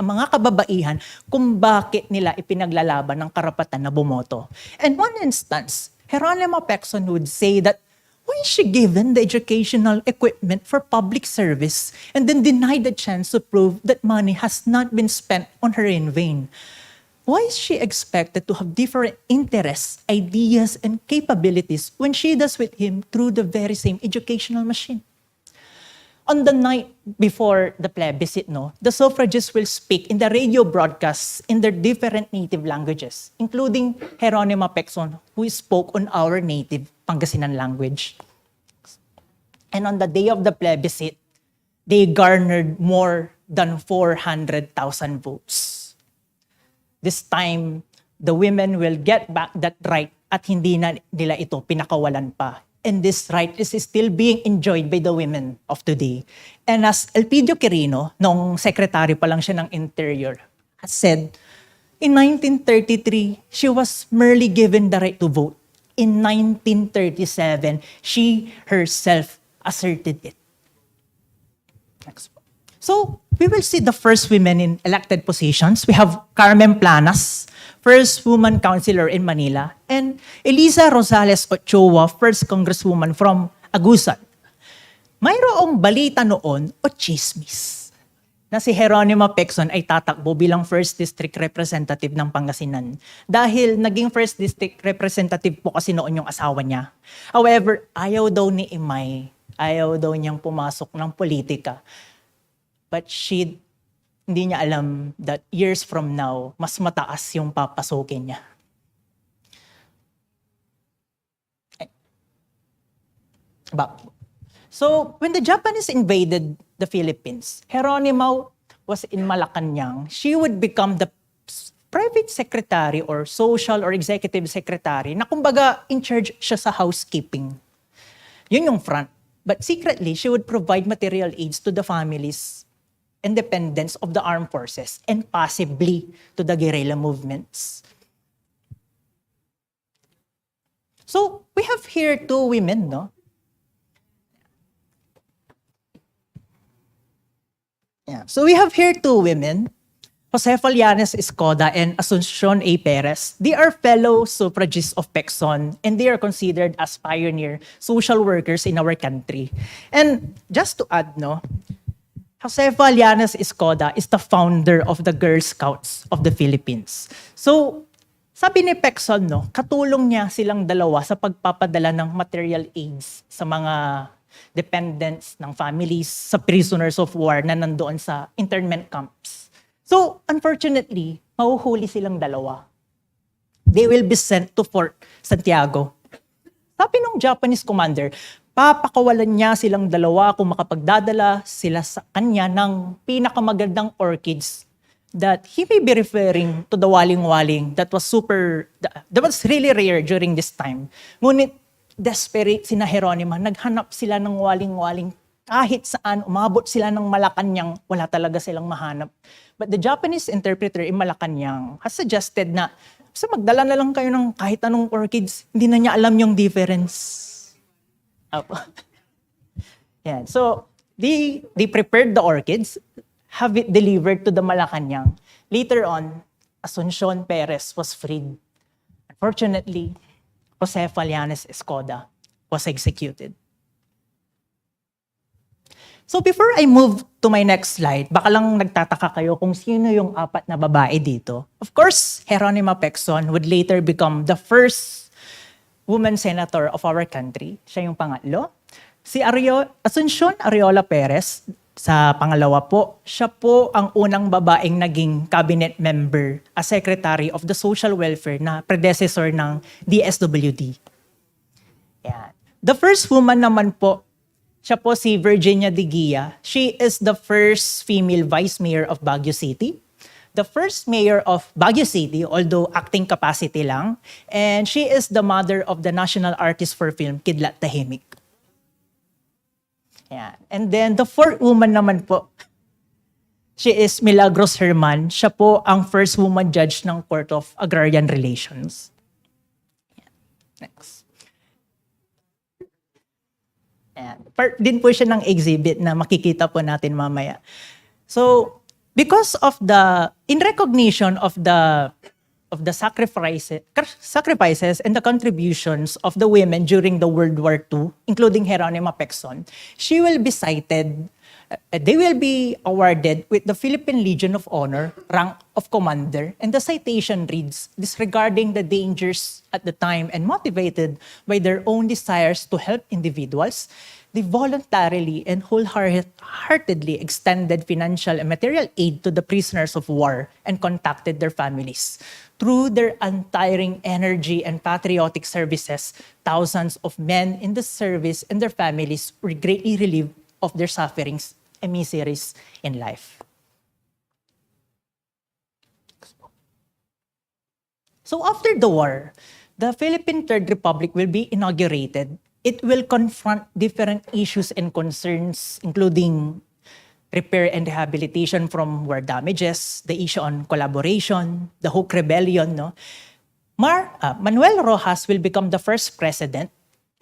mga kababaihan kung bakit nila ipinaglalaban ng karapatan na bumoto. And one instance, Geronima Pecson would say that why is she given the educational equipment for public service and then denied the chance to prove that money has not been spent on her in vain? Why is she expected to have different interests, ideas, and capabilities when she does with him through the very same educational machine? On the night before the plebiscite, the suffragists will speak in the radio broadcasts in their different native languages, including Geronima Pecson, who spoke on our native Pangasinan language. And on the day of the plebiscite, they garnered more than 400,000 votes. This time, the women will get back that right at hindi na nila ito pinakawalan pa. And this right is still being enjoyed by the women of today. And as Elpidio Quirino, nung secretary pa lang siya ng Interior, has said, in 1933, she was merely given the right to vote. In 1937, she herself asserted it. Next. So, we will see the first women in elected positions. We have Carmen Planas, first woman councilor in Manila, and Eliza Rosales Ochoa, first congresswoman from Agusan. Mayroong balita noon o chismis na si Jeronima Pecson ay tatakbo bilang first district representative ng Pangasinan dahil naging first district representative po kasi noon yung asawa niya. However, ayaw daw ni Imay, ayaw daw niyang pumasok ng politika. But hindi niya alam that years from now, mas mataas yung papasukin niya. So, when the Japanese invaded the Philippines, Geronima was in Malacanang. She would become the private secretary or social or executive secretary na kumbaga in charge siya sa housekeeping. Yun yung front. But secretly, she would provide material aids to the families and dependents of the armed forces and possibly to the guerrilla movements. So, we have here two women, no? Yeah. So we have here two women, Josefa Llanes Escoda and Asuncion A. Perez. They are fellow suffragists of Pecson and they are considered as pioneer social workers in our country. And just to add, no, Josefa Llanes Escoda is the founder of the Girl Scouts of the Philippines. So, sabi ni Pecson, no, katulong niya silang dalawa sa pagpapadala ng material aids sa mga dependents ng families, sa prisoners of war na nandoon sa internment camps. So, unfortunately, mahuhuli silang dalawa. They will be sent to Fort Santiago. Sabi ng Japanese commander, papakawalan niya silang dalawa kung makapagdadala sila sa kanya ng pinakamagandang orchids that he may be referring to the waling-waling that was really rare during this time. Ngunit, desperate sina Jeronima, naghanap sila ng waling-waling kahit saan, umabot sila ng Malacanang, wala talaga silang mahanap. But the Japanese interpreter in Malacanang has suggested na, so magdala na lang kayo ng kahit anong orchids, hindi na niya alam yung difference. Yeah. So, they prepared the orchids, have it delivered to the Malacanang. Later on, Asuncion Perez was freed. Unfortunately, Josefa Llanes Escoda was executed. So before I move to my next slide, baka lang nagtataka kayo kung sino yung apat na babae dito. Of course, Jeronima Pecson would later become the first woman senator of our country. Siya yung pangatlo. Si Asuncion Arreola Perez, sa pangalawa po, siya po ang unang babaeng naging cabinet member as Secretary of the Social Welfare na predecessor ng DSWD. Yan. The first woman naman po, siya po si Virginia de Guia. She is the first female vice mayor of Baguio City, the first mayor of Baguio City, although acting capacity lang, and she is the mother of the national artist for film, Kidlat Tahimik. Yan. And then the fourth woman naman po, she is Milagros Herman. Siya po ang first woman judge ng Court of Agrarian Relations. Yan. Next. Yan. Part din po siya ng exhibit na makikita po natin mamaya. So, because of in recognition of the sacrifices and the contributions of the women during the World War II, including Jeronima Pecson, she will be cited, they will be awarded with the Philippine Legion of Honor, rank of commander, and the citation reads, disregarding the dangers at the time and motivated by their own desires to help individuals, they voluntarily and wholeheartedly extended financial and material aid to the prisoners of war and contacted their families. Through their untiring energy and patriotic services, thousands of men in the service and their families were greatly relieved of their sufferings and miseries in life. So after the war, the Philippine Third Republic will be inaugurated. It will confront different issues and concerns, including repair and rehabilitation from war damages, the issue on collaboration, the Hawk Rebellion. No? Manuel Rojas will become the first president,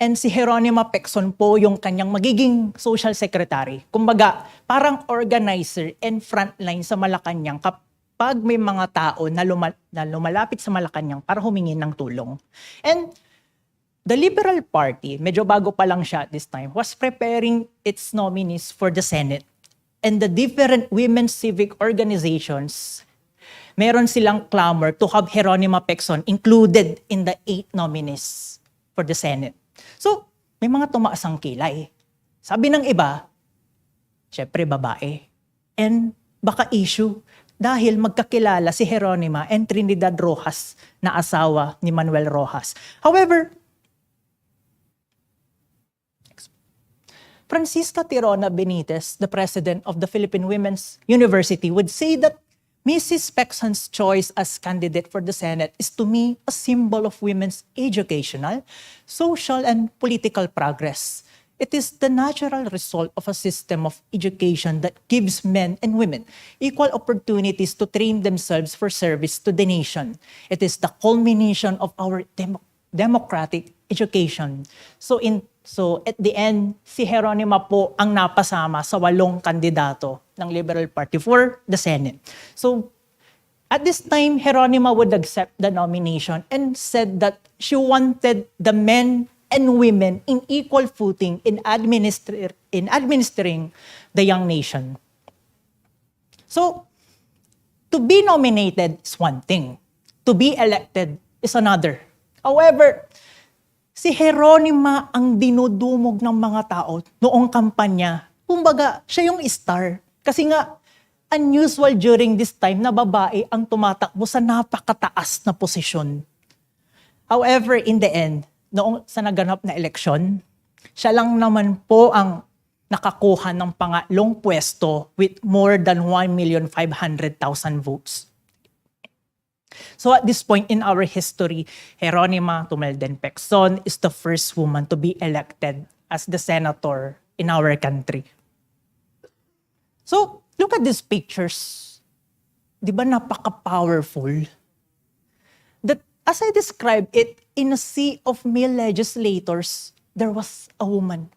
and si Geronima Pecson po yung kanyang magiging social secretary. Kumbaga, parang organizer and frontline sa Malacanang kapag may mga tao na lumalapit sa Malacanang para humingi ng tulong. And the Liberal Party, medyo bago pa lang siya at this time, was preparing its nominees for the Senate. And the different women's civic organizations, meron silang clamor to have Geronima Pecson included in the 8 nominees for the Senate. So, may mga tumaas ang kilay. Sabi ng iba, syempre babae. And baka issue dahil magkakilala si Geronima and Trinidad Rojas na asawa ni Manuel Rojas. However, Francisca Tirona Benitez, the president of the Philippine Women's University, would say that Mrs. Pecson's choice as candidate for the Senate is to me a symbol of women's educational, social, and political progress. It is the natural result of a system of education that gives men and women equal opportunities to train themselves for service to the nation. It is the culmination of our democratic education. So at the end, si Geronima po ang napasama sa 8 kandidato ng Liberal Party for the Senate. So at this time, Geronima would accept the nomination and said that she wanted the men and women in equal footing in administering the young nation. So to be nominated is one thing. To be elected is another. However, si Geronima ang dinudumog ng mga tao noong kampanya. Kumbaga, siya yung star. Kasi nga, unusual during this time na babae ang tumatakbo sa napakataas na posisyon. However, in the end, noong sa naganap na eleksyon, siya lang naman po ang nakakuha ng pangatlong pwesto with more than 1,500,000 votes. So at this point in our history, Geronima Tumelden Pecson is the first woman to be elected as the senator in our country. So look at these pictures. Di ba napaka-powerful? That as I described it, in a sea of male legislators, there was a woman.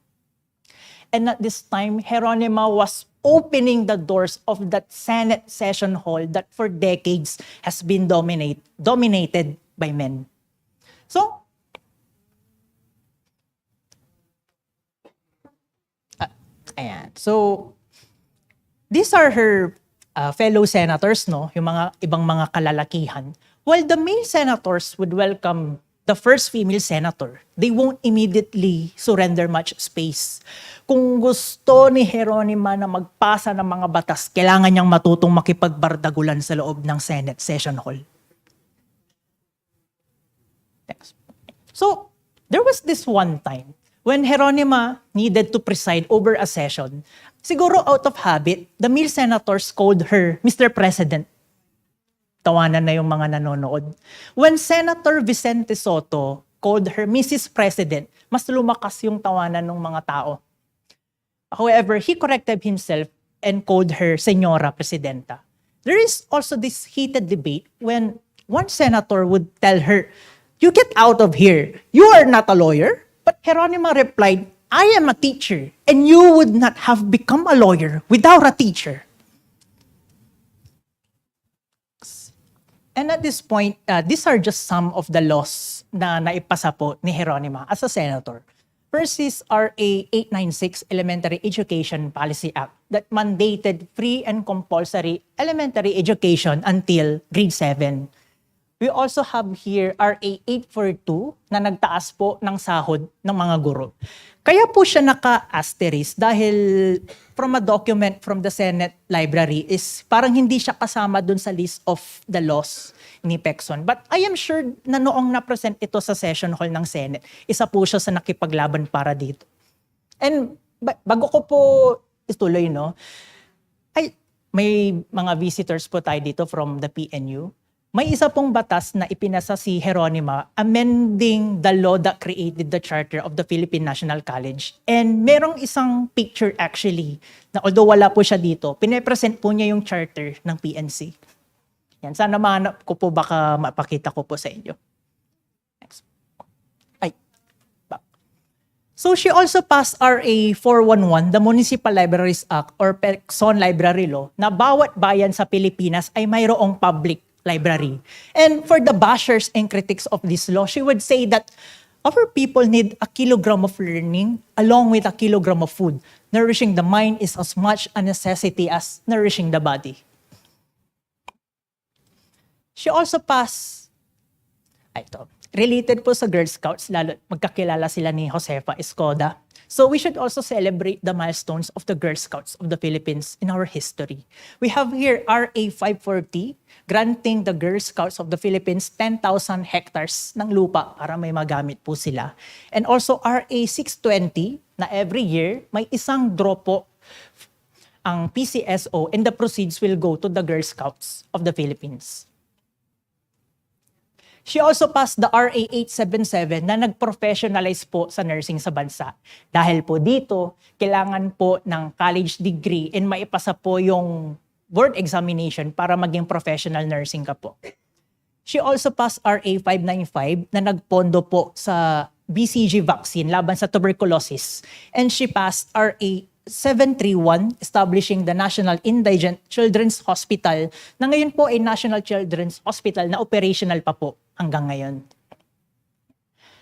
And at this time, Geronima was opening the doors of that Senate session hall that for decades has been dominated by men. So, ayan. So, these are her fellow senators, no? Yung mga ibang mga kalalakihan. While the male senators would welcome the first female senator, they won't immediately surrender much space. Kung gusto ni Geronima na magpasa ng mga batas, kailangan niyang matutong makipagbardagulan sa loob ng Senate session hall. Next. So, there was this one time when Geronima needed to preside over a session. Siguro out of habit, the male senators called her Mr. President. Tawanan na yung mga nanonood. When Senator Vicente Soto called her Mrs. President, mas lumakas yung tawanan ng mga tao. However, he corrected himself and called her Señora Presidenta. There is also this heated debate when one senator would tell her, "You get out of here. You are not a lawyer." But Geronima replied, "I am a teacher, and you would not have become a lawyer without a teacher." And at this point, these are just some of the laws na naipasa po ni Geronima as a senator. First is RA 896 Elementary Education Policy Act that mandated free and compulsory elementary education until grade 7. We also have here RA 842 na nagtaas po ng sahod ng mga guro. Kaya po siya naka-asterisk dahil from a document from the Senate Library is parang hindi siya kasama dun sa list of the laws ni Pecson. But I am sure na noong na-present ito sa session hall ng Senate, isa po siya sa nakipaglaban para dito. And bago ko po ituloy, no, may mga visitors po tayo dito from the PNU. may isa pong batas na ipinasa si Geronima amending the law that created the Charter of the Philippine National College. And merong isang picture actually, na although wala po siya dito, pinepresent po niya yung charter ng PNC. Yan, sana mahanap ko po, baka mapakita ko po sa inyo. Next. Ay, back. So she also passed RA 411, the Municipal Libraries Act or Quezon Library Law, na bawat bayan sa Pilipinas ay mayroong public library. And for the bashers and critics of this law, she would say that our people need a kilogram of learning along with a kilogram of food. Nourishing the mind is as much a necessity as nourishing the body. She also passed, related po sa Girl Scouts, lalo magkakilala sila ni Josefa Escoda. So we should also celebrate the milestones of the Girl Scouts of the Philippines in our history. We have here RA 540, granting the Girl Scouts of the Philippines 10,000 hectares ng lupa para may magamit po sila. And also RA 620, na every year may isang draw po ang PCSO and the proceeds will go to the Girl Scouts of the Philippines. She also passed the RA 877 na nag-professionalize po sa nursing sa bansa. Dahil po dito, kailangan po ng college degree and maipasa po yung board examination para maging professional nursing ka po. She also passed RA 595 na nagpondo po sa BCG vaccine laban sa tuberculosis. And she passed RA 731, establishing the National Indigent Children's Hospital, na ngayon po ay National Children's Hospital na operational pa po hanggang ngayon.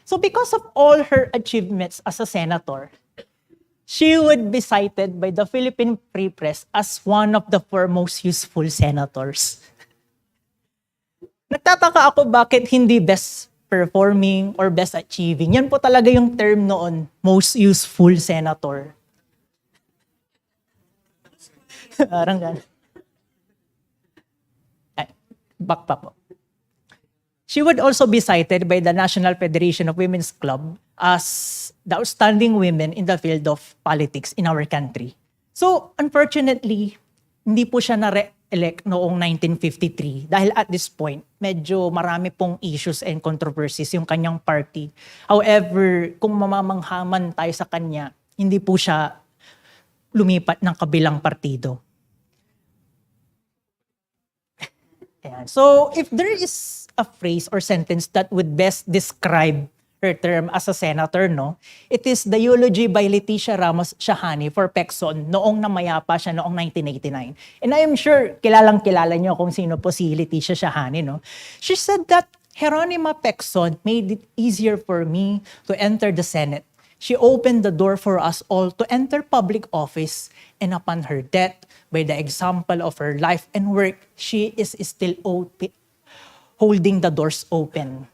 So because of all her achievements as a senator, she would be cited by the Philippine Free Press as one of the foremost useful senators. Nagtataka ako bakit hindi best performing or best achieving. Yan po talaga yung term noon, most useful senator. Parang gano'n. Back pa po. She would also be cited by the National Federation of Women's Club as the outstanding women in the field of politics in our country. So, unfortunately, hindi po siya na-re-elect noong 1953 dahil at this point, medyo marami pong issues and controversies yung kanyang party. However, kung mamamanghaman tayo sa kanya, hindi po siya lumipat ng kabilang partido. Ayan. So, if there is a phrase or sentence that would best describe her term as a senator, no, it is the eulogy by Leticia Ramos Shahani for Quezon noong namayapa siya noong 1989. And I am sure kilalang-kilala niyo kung sino po si Leticia Shahani, no? She said that Geronima Quezon made it easier for me to enter the Senate. She opened the door for us all to enter public office, and upon her death, by the example of her life and work, she is still holding the doors open.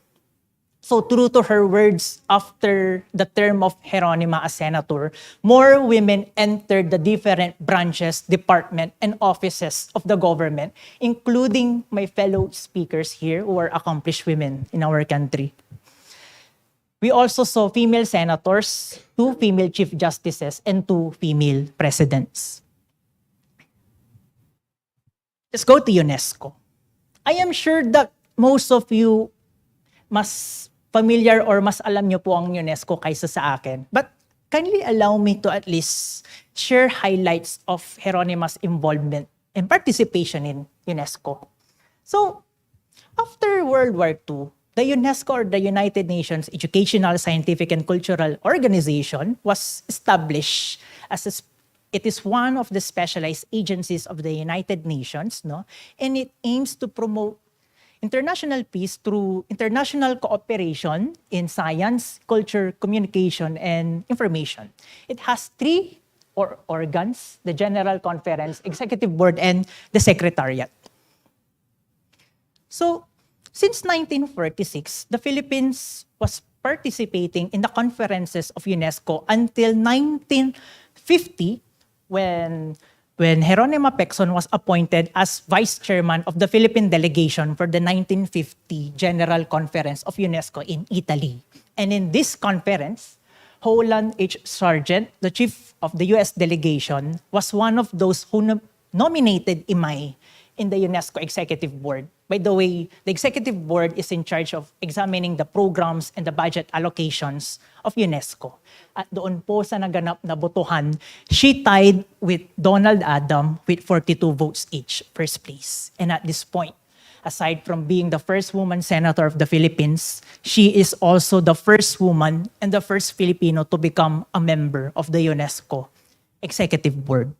So true to her words, after the term of Geronima as senator, more women entered the different branches, department, and offices of the government, including my fellow speakers here who are accomplished women in our country. We also saw female senators, 2 female chief justices, and 2 female presidents. Let's go to UNESCO. I am sure that most of you mas familiar or mas alam nyo po ang UNESCO kaysa sa akin. But kindly allow me to at least share highlights of Geronima's involvement and participation in UNESCO. So, after World War II, the UNESCO, or the United Nations Educational, Scientific, and Cultural Organization, was established as it is one of the specialized agencies of the United Nations, no? And it aims to promote international peace through international cooperation in science, culture, communication, and information. It has 3 organs: the General Conference, Executive Board, and the Secretariat. So, since 1946, the Philippines was participating in the conferences of UNESCO until 1950, when Geronima Quezon was appointed as vice chairman of the Philippine delegation for the 1950 General Conference of UNESCO in Italy. And in this conference, Holland H. Sargent, the chief of the US delegation, was one of those who nominated Imay in the UNESCO Executive Board. By the way, the Executive Board is in charge of examining the programs and the budget allocations of UNESCO. At doon po sa naganap na botohan, she tied with Donald Adam with 42 votes each, first place. And at this point, aside from being the first woman senator of the Philippines, she is also the first woman and the first Filipino to become a member of the UNESCO Executive Board.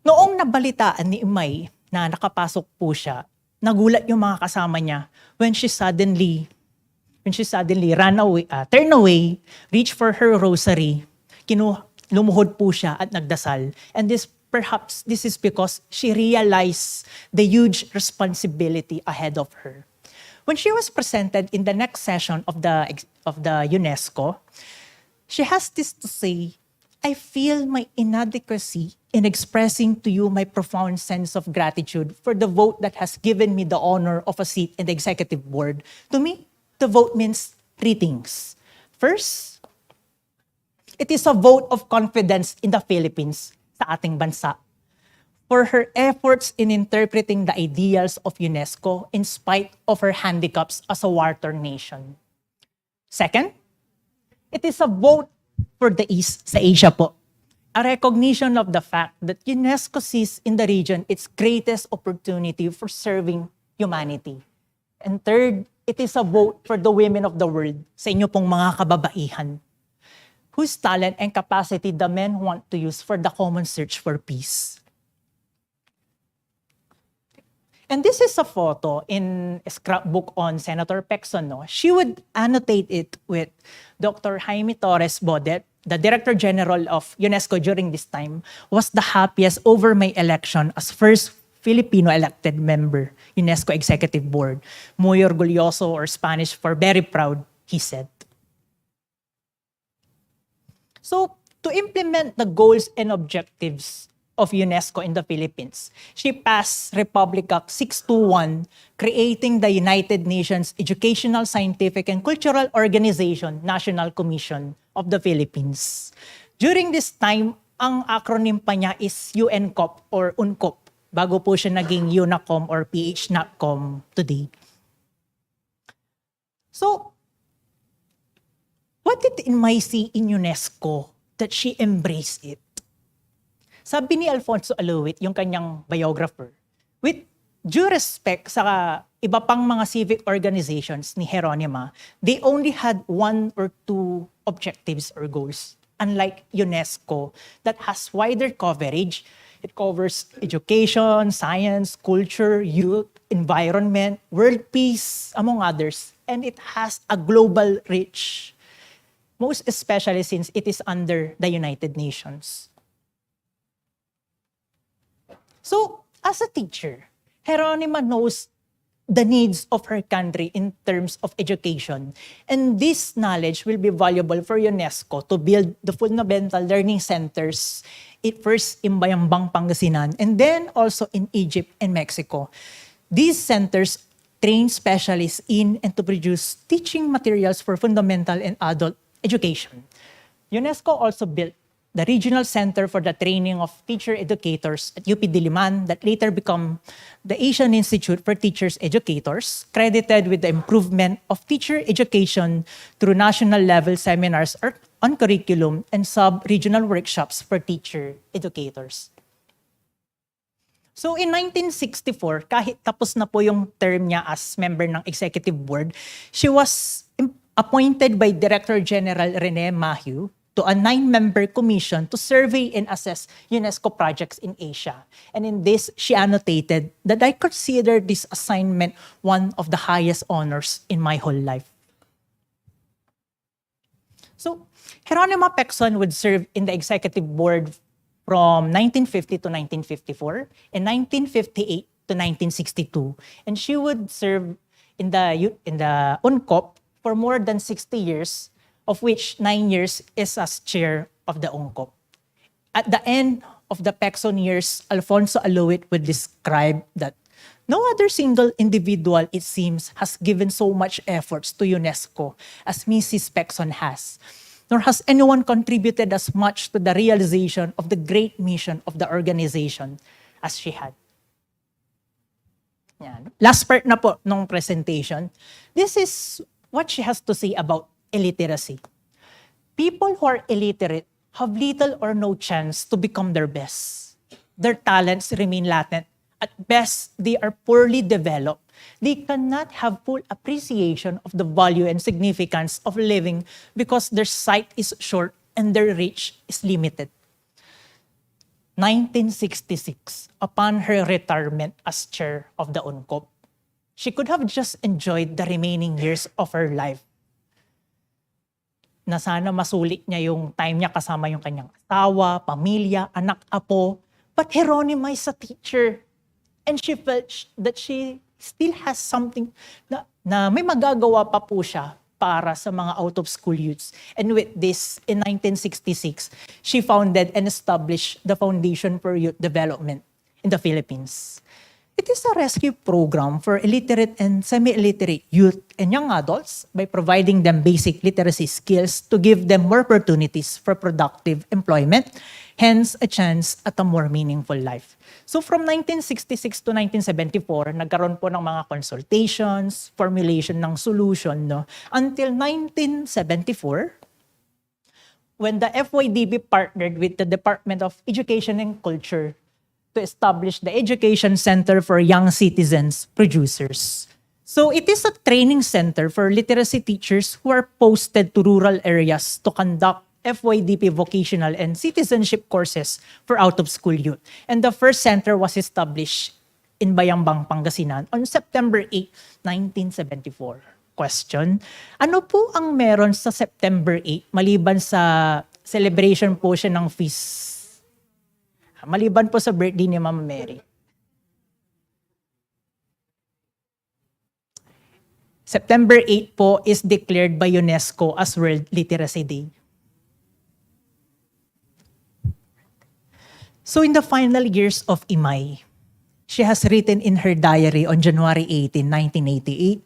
Noong nabalitaan ni Imay na nakapasok po siya, nagulat yung mga kasama niya when she suddenly turned away, reached for her rosary, lumuhod po siya at nagdasal. And perhaps this is because she realized the huge responsibility ahead of her. When she was presented in the next session of the UNESCO, she has this to say, I feel my inadequacy in expressing to you my profound sense of gratitude for the vote that has given me the honor of a seat in the executive board. To me, the vote means three things. First, it is a vote of confidence in the Philippines, sa ating bansa, for her efforts in interpreting the ideals of UNESCO in spite of her handicaps as a war-torn nation. Second, it is a vote for the East sa Asia po. A recognition of the fact that UNESCO sees in the region its greatest opportunity for serving humanity. And third, it is a vote for the women of the world, sa inyo pong mga kababaihan, whose talent and capacity the men want to use for the common search for peace. And this is a photo in a scrapbook on Senator Pecson. No? She would annotate it with Dr. Jaime Torres Bodet, the Director General of UNESCO during this time, was the happiest over my election as first Filipino elected member, UNESCO Executive Board. Muy orgulloso, or Spanish for very proud, he said. So, to implement the goals and objectives of UNESCO in the Philippines, she passed Republic Act 621, creating the United Nations Educational, Scientific, and Cultural Organization National Commission of the Philippines. During this time, ang acronym pa niya is UNCOP or UNCOP, bago po siya naging UNACOM or PHNACOM today. So, what did Inmay see in UNESCO that she embraced it? Sabi ni Alfonso Aluit, yung kanyang biographer, with due respect sa iba pang mga civic organizations ni Geronima, they only had one or two objectives or goals. Unlike UNESCO, that has wider coverage. It covers education, science, culture, youth, environment, world peace, among others. And it has a global reach, most especially since it is under the United Nations. So, as a teacher, Geronima knows the needs of her country in terms of education. And this knowledge will be valuable for UNESCO to build the fundamental learning centers, first in Bayambang, Pangasinan, and then also in Egypt and Mexico. These centers train specialists in and to produce teaching materials for fundamental and adult education. UNESCO also built the Regional Center for the Training of Teacher Educators at UP Diliman that later become the Asian Institute for Teachers Educators, credited with the improvement of teacher education through national level seminars on curriculum and sub-regional workshops for teacher educators. So in 1964, kahit tapos na po yung term niya as member ng Executive Board, she was appointed by Director General Rene Mahieu to a 9-member commission to survey and assess UNESCO projects in Asia. And in this, she annotated that I consider this assignment one of the highest honors in my whole life. So, Geronima Pecson would serve in the executive board from 1950 to 1954 and 1958 to 1962. And she would serve in the UNCOP for more than 60 years, of which 9 years is as chair of the UNCOP. At the end of the Pecson years, Alfonso Aluit would describe that no other single individual, it seems, has given so much efforts to UNESCO as Mrs. Pecson has, nor has anyone contributed as much to the realization of the great mission of the organization as she had. Yan. Last part na po nung presentation. This is what she has to say about illiteracy. People who are illiterate have little or no chance to become their best. Their talents remain latent. At best, they are poorly developed. They cannot have full appreciation of the value and significance of living because their sight is short and their reach is limited. 1966, upon her retirement as chair of the UNCOP, she could have just enjoyed the remaining years of her life. Na sana masulit niya yung time niya kasama yung kanyang asawa, pamilya, anak, apo. But Jeronima is a teacher. And she felt that she still has something na may magagawa pa po siya para sa mga out-of-school youths. And with this, in 1966, she founded and established the Foundation for Youth Development in the Philippines. It is a rescue program for illiterate and semi-illiterate youth and young adults by providing them basic literacy skills to give them more opportunities for productive employment, hence a chance at a more meaningful life. So from 1966 to 1974, nagkaroon po ng mga consultations, formulation ng solution, no? Until 1974, when the FYDB partnered with the Department of Education and Culture to establish the Education Center for Young Citizens Producers. So it is a training center for literacy teachers who are posted to rural areas to conduct FYDP vocational and citizenship courses for out-of-school youth. And the first center was established in Bayambang, Pangasinan on September 8, 1974. Question, ano po ang meron sa September 8 maliban sa celebration po siya ng feast? Maliban po sa birthday ni Mama Mary. September 8 po is declared by UNESCO as World Literacy Day. So in the final years of Imay, she has written in her diary on January 18, 1988,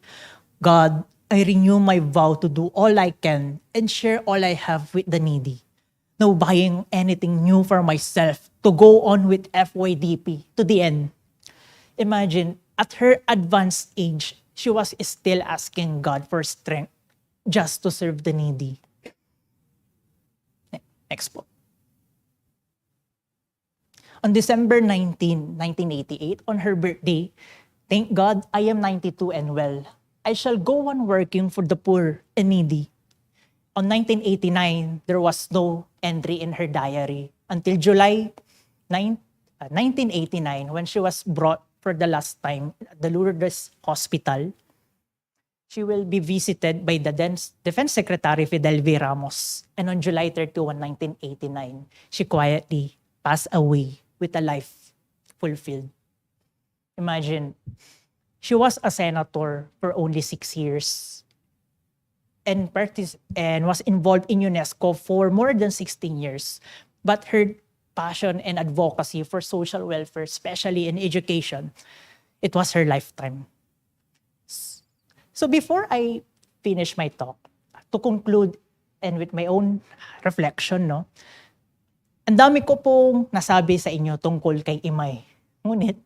God, I renew my vow to do all I can and share all I have with the needy. No buying anything new for myself to go on with FYDP to the end. Imagine, at her advanced age, she was still asking God for strength just to serve the needy. Next po. On December 19, 1988, on her birthday, thank God I am 92 and well. I shall go on working for the poor and needy. On 1989, there was no entry in her diary until July 1989 when she was brought for the last time at the Lourdes Hospital. She will be visited by the Defense Secretary Fidel V. Ramos. And on July 31, 1989, she quietly passed away with a life fulfilled. Imagine, she was a senator for only 6 years and was involved in UNESCO for more than 16 years. But her passion and advocacy for social welfare, especially in education, it was her lifetime. So before I finish my talk, to conclude and with my own reflection, no, ang dami ko pong nasabi sa inyo tungkol kay Imay. Ngunit,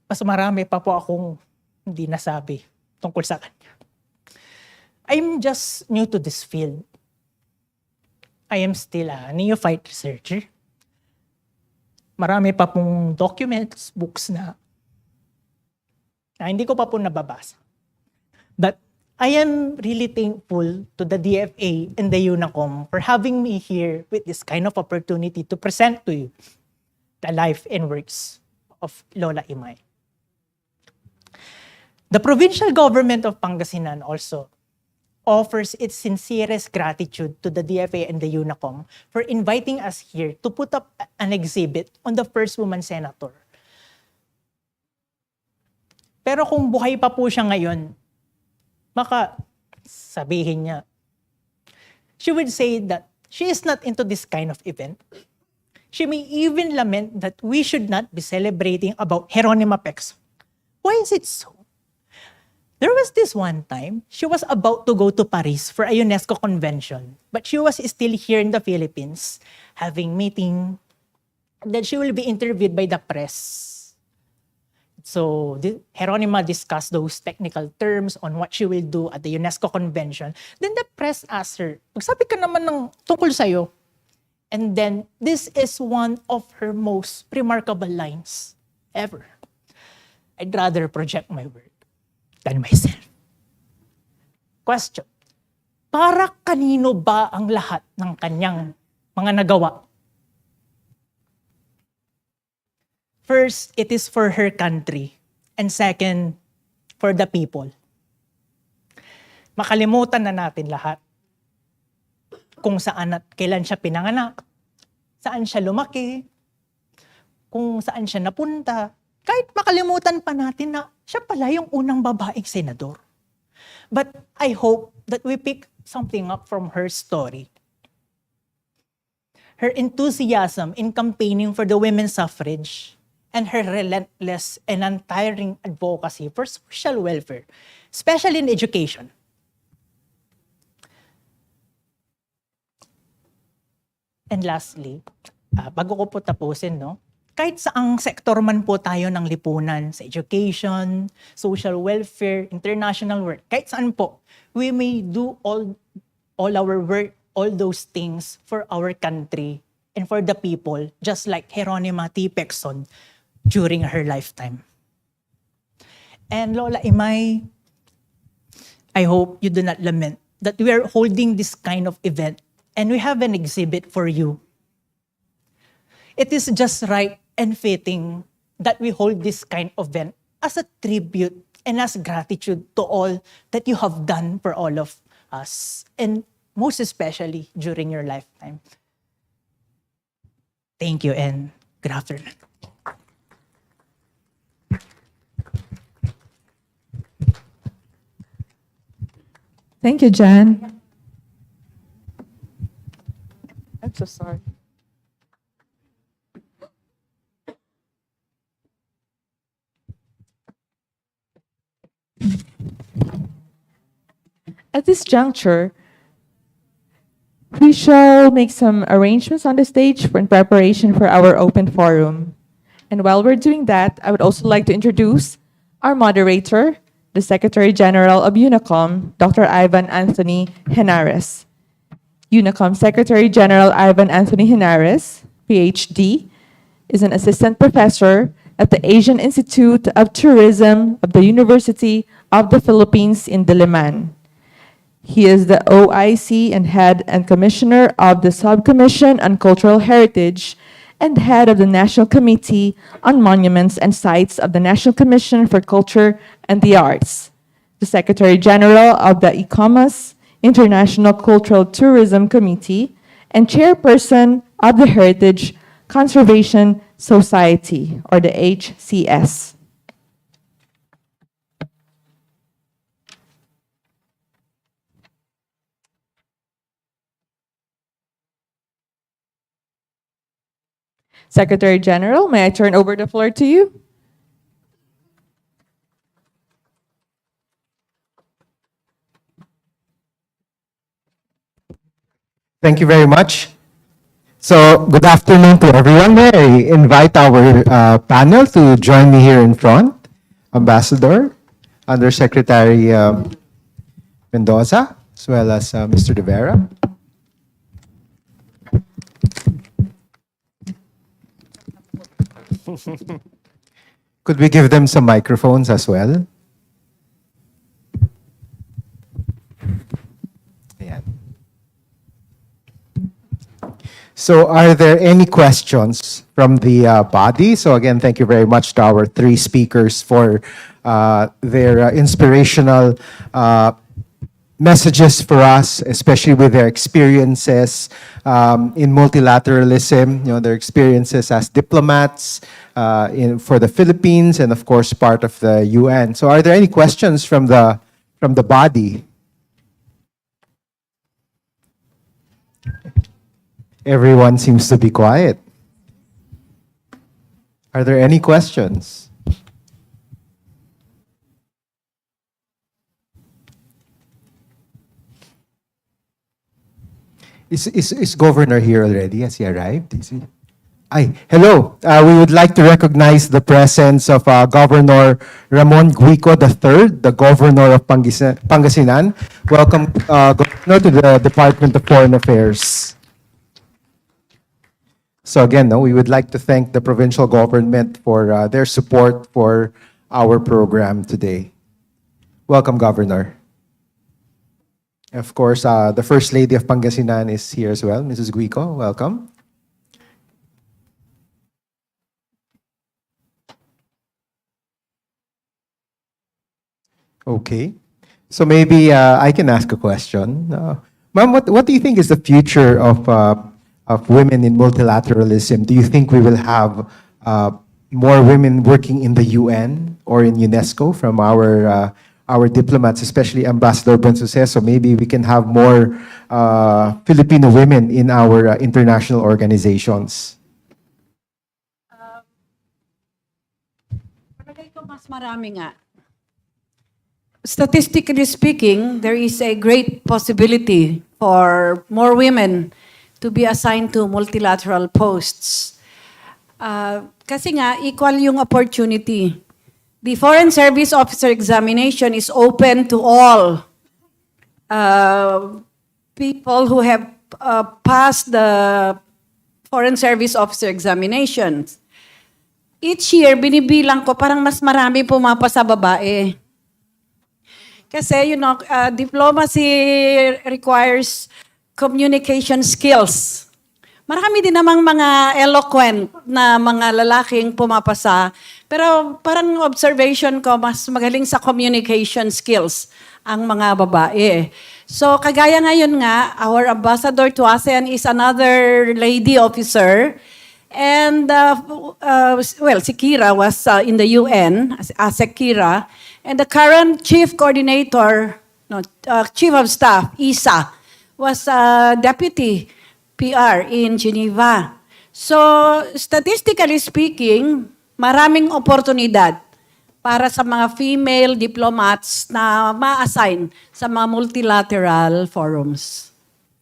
mas marami pa po akong hindi nasabi tungkol sa kanya. I'm just new to this field. I am still a neophyte researcher. Marami pa pong documents, books na hindi ko pa po nababasa. But I am really thankful to the DFA and the UNACOM for having me here with this kind of opportunity to present to you the life and works of Lola Imay. The provincial government of Pangasinan also offers its sincerest gratitude to the DFA and the UNACOM for inviting us here to put up an exhibit on the first woman senator. Pero kung buhay pa po siya ngayon, baka sabihin niya, she would say that she is not into this kind of event. She may even lament that we should not be celebrating about Jeronima Pecson. Why is it so? There was this one time, she was about to go to Paris for a UNESCO convention, but she was still here in the Philippines, having meeting And then she will be interviewed by the press. So Geronima discussed those technical terms on what she will do at the UNESCO convention. Then the press asked her, magsabi ka naman ng tungkol sa'yo. And then this is one of her most remarkable lines ever. I'd rather project my work than myself. Question. Para kanino ba ang lahat ng kanyang mga nagawa? First, it is for her country. And second, for the people. Makalimutan na natin lahat kung saan at kailan siya pinanganak, saan siya lumaki, kung saan siya napunta. Kahit makalimutan pa natin na siya pala yung unang babaeng senador. But I hope that we pick something up from her story. Her enthusiasm in campaigning for the women's suffrage and her relentless and untiring advocacy for social welfare, especially in education. And lastly, bago ko po tapusin, no? Kahit saang sektor man po tayo ng lipunan, sa education, social welfare, international work, kahit saan po, we may do all our work, all those things for our country and for the people, just like Geronima T. Pecson during her lifetime. And Lola Imay, I hope you do not lament that we are holding this kind of event and we have an exhibit for you. It is just right and fitting that we hold this kind of event as a tribute and as gratitude to all that you have done for all of us, and most especially during your lifetime. Thank you and good afternoon. Thank you, Jan. I'm so sorry. At this juncture, we shall make some arrangements on the stage in preparation for our open forum. And while we're doing that, I would also like to introduce our moderator, the Secretary General of UNICOM, Dr. Ivan Anthony Henares. UNICOM Secretary General Ivan Anthony Henares, PhD, is an assistant professor at the Asian Institute of Tourism of the University of the Philippines in Diliman. He is the OIC and head and commissioner of the Subcommission on Cultural Heritage and head of the National Committee on Monuments and Sites of the National Commission for Culture and the Arts, the Secretary General of the ICOMAS International Cultural Tourism Committee, and chairperson of the Heritage Conservation Society, or the HCS. Secretary General, may I turn over the floor to you? Thank you very much. So, good afternoon to everyone. May I invite our panel to join me here in front. Ambassador, Undersecretary Mendoza, as well as Mr. De Vera. Could we give them some microphones as well? Ayan. So are there any questions from the body? So again, thank you very much to our three speakers for their inspirational messages for us, especially with their experiences in multilateralism, their experiences as diplomats for the Philippines, and of course part of the UN. So are there any questions from the body? Everyone seems to be quiet. Are there any questions? Is Governor here already? Has he arrived? Is he? Hello. We would like to recognize the presence of Governor Ramon Guico III, the Governor of Pangasinan. Welcome, Governor, to the Department of Foreign Affairs. So again, no, we would like to thank the provincial government for their support for our program today. Welcome, Governor. Of course, the First Lady of Pangasinan is here as well, Mrs. Guico. Welcome. Okay. So maybe I can ask a question. Ma'am, what do you think is the future of women in multilateralism? Do you think we will have more women working in the UN or in UNESCO from our diplomats, especially Ambassador Bonsuceso? Maybe we can have more Filipino women in our international organizations. Palagay ko mas marami nga. Statistically speaking, there is a great possibility for more women to be assigned to multilateral posts. Kasi nga, equal yung opportunity. The Foreign Service Officer examination is open to all people who have passed the Foreign Service Officer examinations. Each year, binibilang ko, parang mas marami pumapasa babae. Kasi, diplomacy requires communication skills. Marami din namang mga eloquent na mga lalaking pumapasa. Pero parang observation ko, mas magaling sa communication skills ang mga babae. So, kagaya ngayon nga, our ambassador to ASEAN is another lady officer. And, si Kira was in the UN, as Kira. And the current chief coordinator, chief of staff, Isa, was deputy PR in Geneva. So, statistically speaking, maraming oportunidad para sa mga female diplomats na ma-assign sa mga multilateral forums.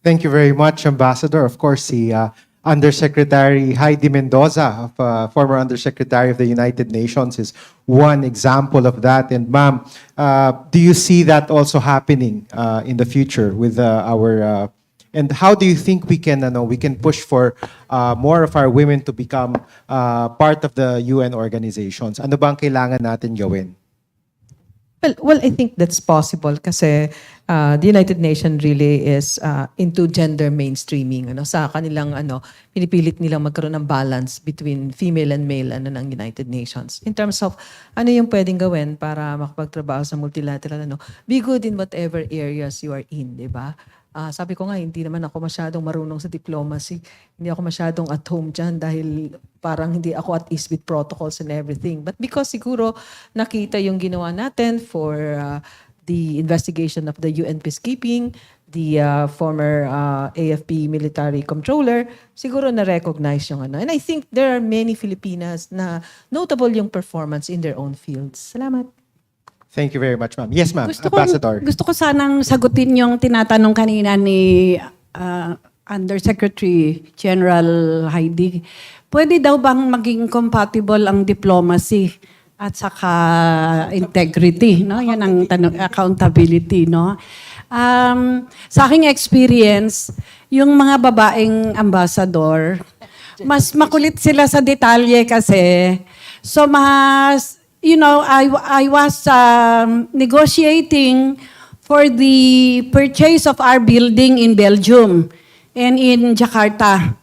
Thank you very much, Ambassador. Of course, si Undersecretary Heidi Mendoza, former Undersecretary of the United Nations, is one example of that. And ma'am, do you see that also happening in the future with our? And how do you think we can push for more of our women to become part of the UN organizations? Ano bang kailangan natin gawin? Well, I think that's possible kasi the United Nations really is into gender mainstreaming. Sa kanilang pinipilit nilang magkaroon ng balance between female and male ng United Nations. In terms of ano yung pwedeng gawin para makapagtrabaho sa multilateral, be good in whatever areas you are in, di ba? Sabi ko nga, hindi naman ako masyadong marunong sa diplomacy. Hindi ako masyadong at home dyan dahil parang hindi ako at ease with protocols and everything. But because siguro nakita yung ginawa natin for the investigation of the UN peacekeeping, the former AFP military controller, siguro na-recognize yung And I think there are many Filipinas na notable yung performance in their own fields. Salamat. Thank you very much, ma'am. Yes, ma'am. Ambassador. Gusto ko sanang sagutin yung tinatanong kanina ni Undersecretary General Heidi. Pwede daw bang maging compatible ang diplomacy at saka integrity, no? Yan ang tanong, accountability, no? Sa aking experience, yung mga babaeng ambassador, mas makulit sila sa detalye kasi. So mas I was negotiating for the purchase of our building in Belgium and in Jakarta.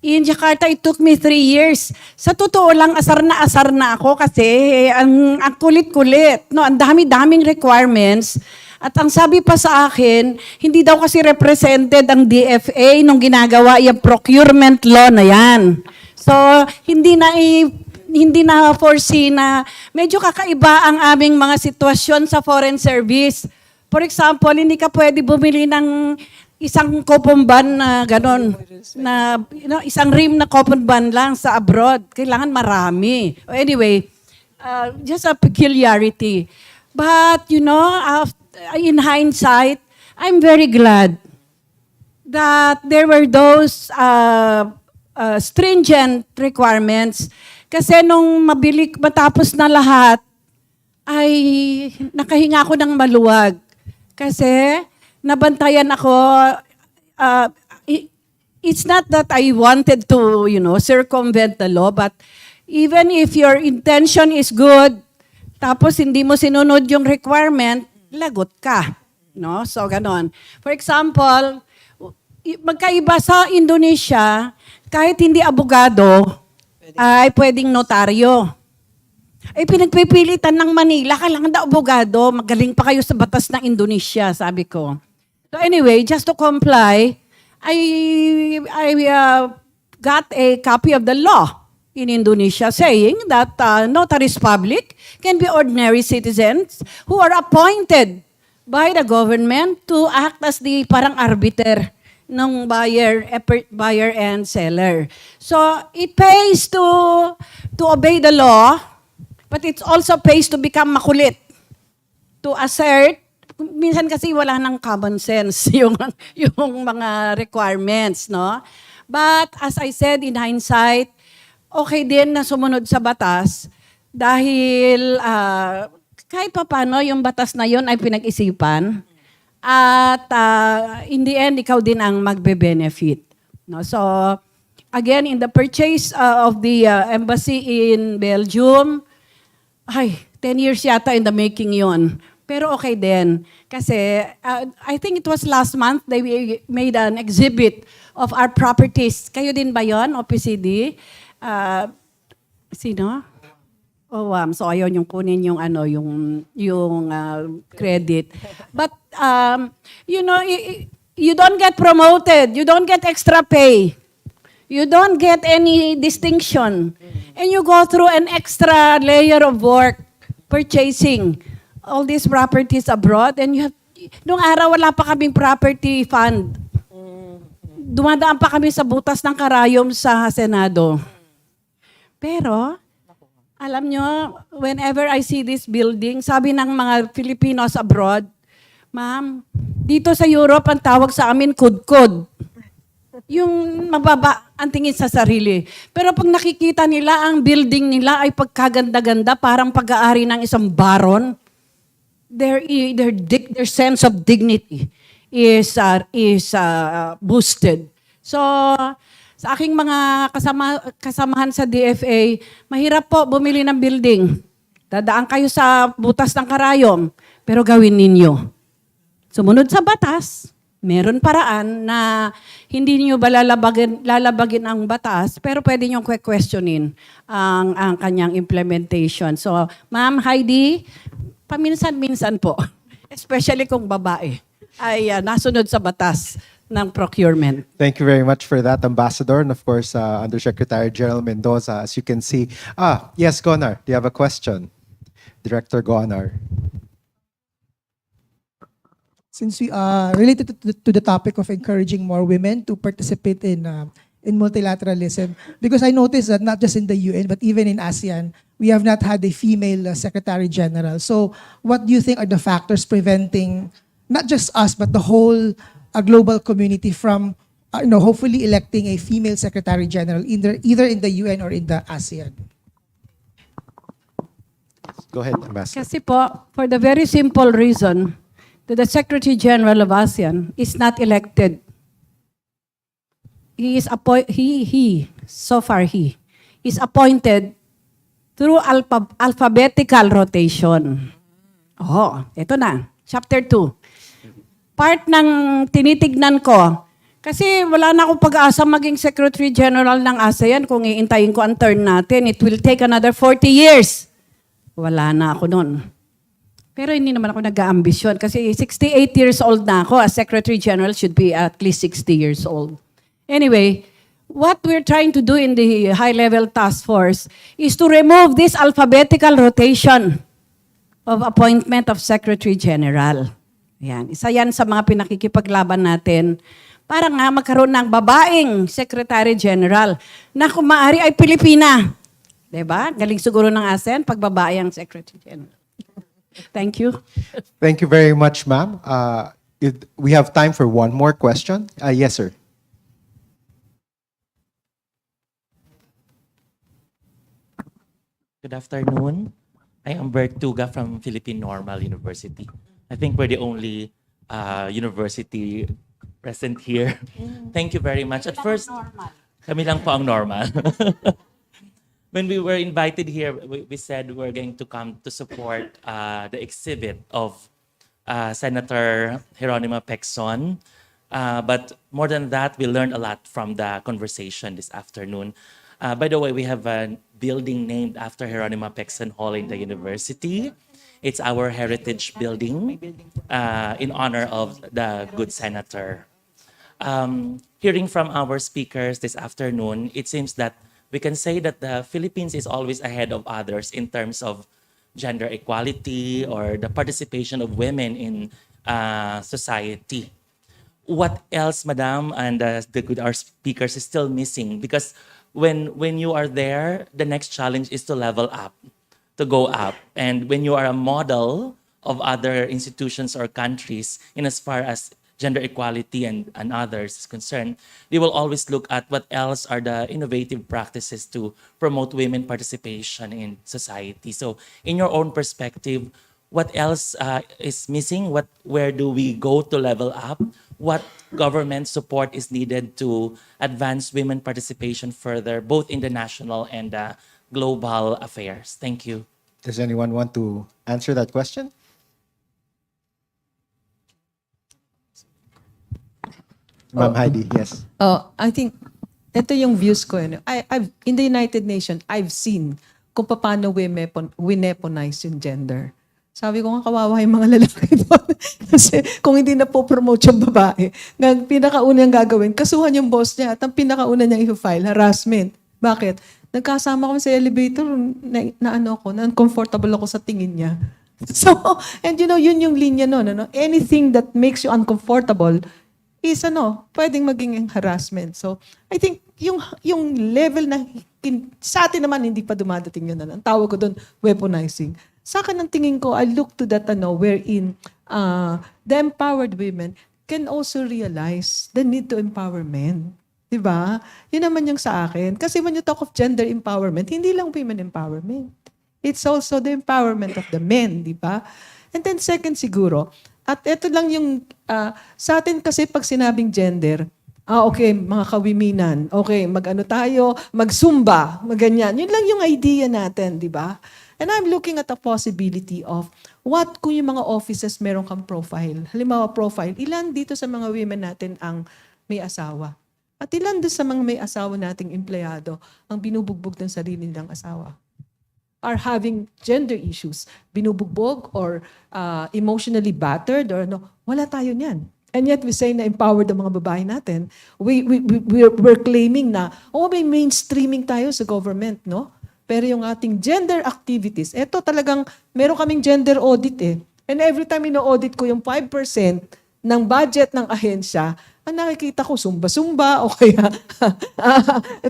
In Jakarta, it took me 3 years. Sa totoo lang, asar na ako kasi ang kulit-kulit. No, ang dami-daming requirements. At ang sabi pa sa akin, hindi daw kasi represented ang DFA nung ginagawa yung procurement law na yan. So, hindi na foresee na medyo kakaiba ang aming mga sitwasyon sa foreign service. For example, hindi ka pwede bumili ng isang kopomban na gano'n, na isang rim na kopomban lang sa abroad. Kailangan marami. Anyway, just a peculiarity. But, in hindsight, I'm very glad that there were those stringent requirements. Kasi nung matapos na lahat, ay nakahinga ako ng maluwag. Kasi nabantayan ako, it's not that I wanted to, circumvent the law, but even if your intention is good, tapos hindi mo sinunod yung requirement, lagot ka. No? So, ganon. For example, magkaiba sa Indonesia, kahit hindi abogado, ay pwedeng notaryo. Ay pinagpipilitan ng Manila, kailangan daw abogado, magaling pa kayo sa batas ng Indonesia, sabi ko. So anyway, just to comply, I got a copy of the law in Indonesia saying that notaries public can be ordinary citizens who are appointed by the government to act as the parang arbiter ng buyer and seller. So it pays to obey the law, but it also pays to become makulit, to assert. Minsan kasi wala ng common sense yung mga requirements, no? But as I said, in hindsight, okay din na sumunod sa batas dahil kahit pa paano yung batas na yon ay pinag-isipan at in the end, ikaw din ang magbe-benefit. No? So, again, in the purchase of the embassy in Belgium, 10 years yata in the making yon. Pero okay din. Kasi I think it was last month they made an exhibit of our properties. Kayo din ba yon, OPCD? Sino? Oh, so ayaw yung kunin yung credit. But you don't get promoted, you don't get extra pay. You don't get any distinction. And you go through an extra layer of work purchasing all these properties abroad, and nung araw wala pa kaming property fund. Dumadaan pa kami sa butas ng karayom sa Senado. Pero, alam nyo, whenever I see this building, sabi ng mga Filipinos abroad, ma'am, dito sa Europe, ang tawag sa amin, kudkod. Yung mababa ang tingin sa sarili. Pero pag nakikita nila, ang building nila ay pagkaganda-ganda, parang pag-aari ng isang baron, their sense of dignity is boosted. So, sa aking mga kasamahan sa DFA, mahirap po bumili ng building. Dadaan kayo sa butas ng karayom, pero gawin ninyo. Sumunod sa batas, meron paraan na hindi niyo ba lalabagin ang batas, pero pwede niyo questionin ang kanyang implementation. So, Ma'am Heidi, paminsan-minsan po, especially kung babae, ay nasunod sa batas ng procurement. Thank you very much for that, Ambassador, and of course, Undersecretary General Mendoza. As you can see, yes, Gonar, do you have a question? Director Gonar. Since we related to the topic of encouraging more women to participate in multilateralism, because I noticed that not just in the UN but even in ASEAN, we have not had a female Secretary General. So, what do you think are the factors preventing not just us but the whole global community from, hopefully electing a female Secretary General either in the UN or in the ASEAN? Go ahead, Ambassador. Kasi po, for the very simple reason that the Secretary General of ASEAN is not elected. He is appointed through alphabetical rotation. Oh, ito na. Chapter 2. Part ng tinitignan ko, kasi wala na akong pag-asa maging Secretary General ng ASEAN kung iintayin ko ang turn natin. It will take another 40 years. Wala na ako nun. Pero hindi naman ako nag-aambisyon kasi 68 years old na ako. As Secretary General should be at least 60 years old. Anyway, what we're trying to do in the high-level task force is to remove this alphabetical rotation of appointment of Secretary General. Yan. Isa yan sa mga pinakikipaglaban natin para nga magkaroon ng babaeng Secretary General na kung maaari ay Pilipina. Diba? Galing siguro ng ASEAN pag babae ang Secretary General. Thank you. Thank you very much, ma'am. If- We have time for one more question. Yes, sir. Since we, related to the topic of encouraging more women to participate in multilateralism, because I noticed that not just in the UN, but even in ASEAN, we have not had a female Secretary General na kung maaari ay Pilipina. Diba? Galing siguro ng ASEAN pag babae ang Secretary General. Thank you. Thank you very much, ma'am. We have time for one more question. Yes, sir. Good afternoon. I am Bert Tuga from Philippine Normal University. I think we're the only university present here. Thank you very much. At first, kami lang po ang normal. When we were invited here, we said we're going to come to support the exhibit of Senator Geronimo Pecson. But more than that, we learned a lot from the conversation this afternoon. By the way, we have a building named after Geronimo Pecson Hall in the university. It's our heritage building in honor of the good senator. Hearing from our speakers this afternoon, it seems that we can say that the Philippines is always ahead of others in terms of gender equality or the participation of women in society. What else, Madam, and our speakers is still missing? Because when you are there, the next challenge is to level up, to go up. And when you are a model of other institutions or countries in as far as gender equality and others is concerned, they will always look at what else are the innovative practices to promote women participation in society. So in your own perspective, what else is missing? Where do we go to level up? What government support is needed to advance women participation further, both in the national and global affairs? Thank you. Does anyone want to answer that question? Ma'am Heidi, yes. I think ito yung views ko. I've, in the United Nations, I've seen kung paano we-weaponize yung gender. Sabi ko nga, kawawa yung mga lalaki doon. Kasi kung hindi na po promote yung babae, ang pinakaunang gagawin, kasuhan yung boss niya at ang pinakauna niyang i-file, harassment. Bakit? Nagkasama kami sa elevator, na uncomfortable ako sa tingin niya. So, and you know, yun yung linya nun. Anything that makes you uncomfortable is pwedeng maging harassment. So, I think yung level na sa atin naman hindi pa dumadating yun. Ang tawag ko doon, weaponizing. Sa akin ang tingin ko, I look to that wherein the empowered women can also realize the need to empower men. Diba? Yun naman yung sa akin. Kasi when you talk of gender empowerment, hindi lang women empowerment. It's also the empowerment of the men, diba? And then second siguro, at ito lang yung, sa atin kasi pag sinabing gender, okay, mga kawiminan, okay, tayo, mag-zumba, ganyan. Yun lang yung idea natin, di ba? And I'm looking at the possibility of what kung yung mga offices meron kang profile. Halimbawa profile, ilan dito sa mga women natin ang may asawa? At ilan doon sa mga may asawa nating empleyado ang binubugbog ng sarili nilang asawa? Are having gender issues, binubugbog or emotionally battered or wala tayo niyan. And yet we say na empowered ang mga babae natin. We're claiming na, may mainstreaming tayo sa government, no? Pero yung ating gender activities, eto talagang, meron kaming gender audit And every time ino-audit ko yung 5% ng budget ng ahensya, ang nakikita ko, sumba-sumba, o kaya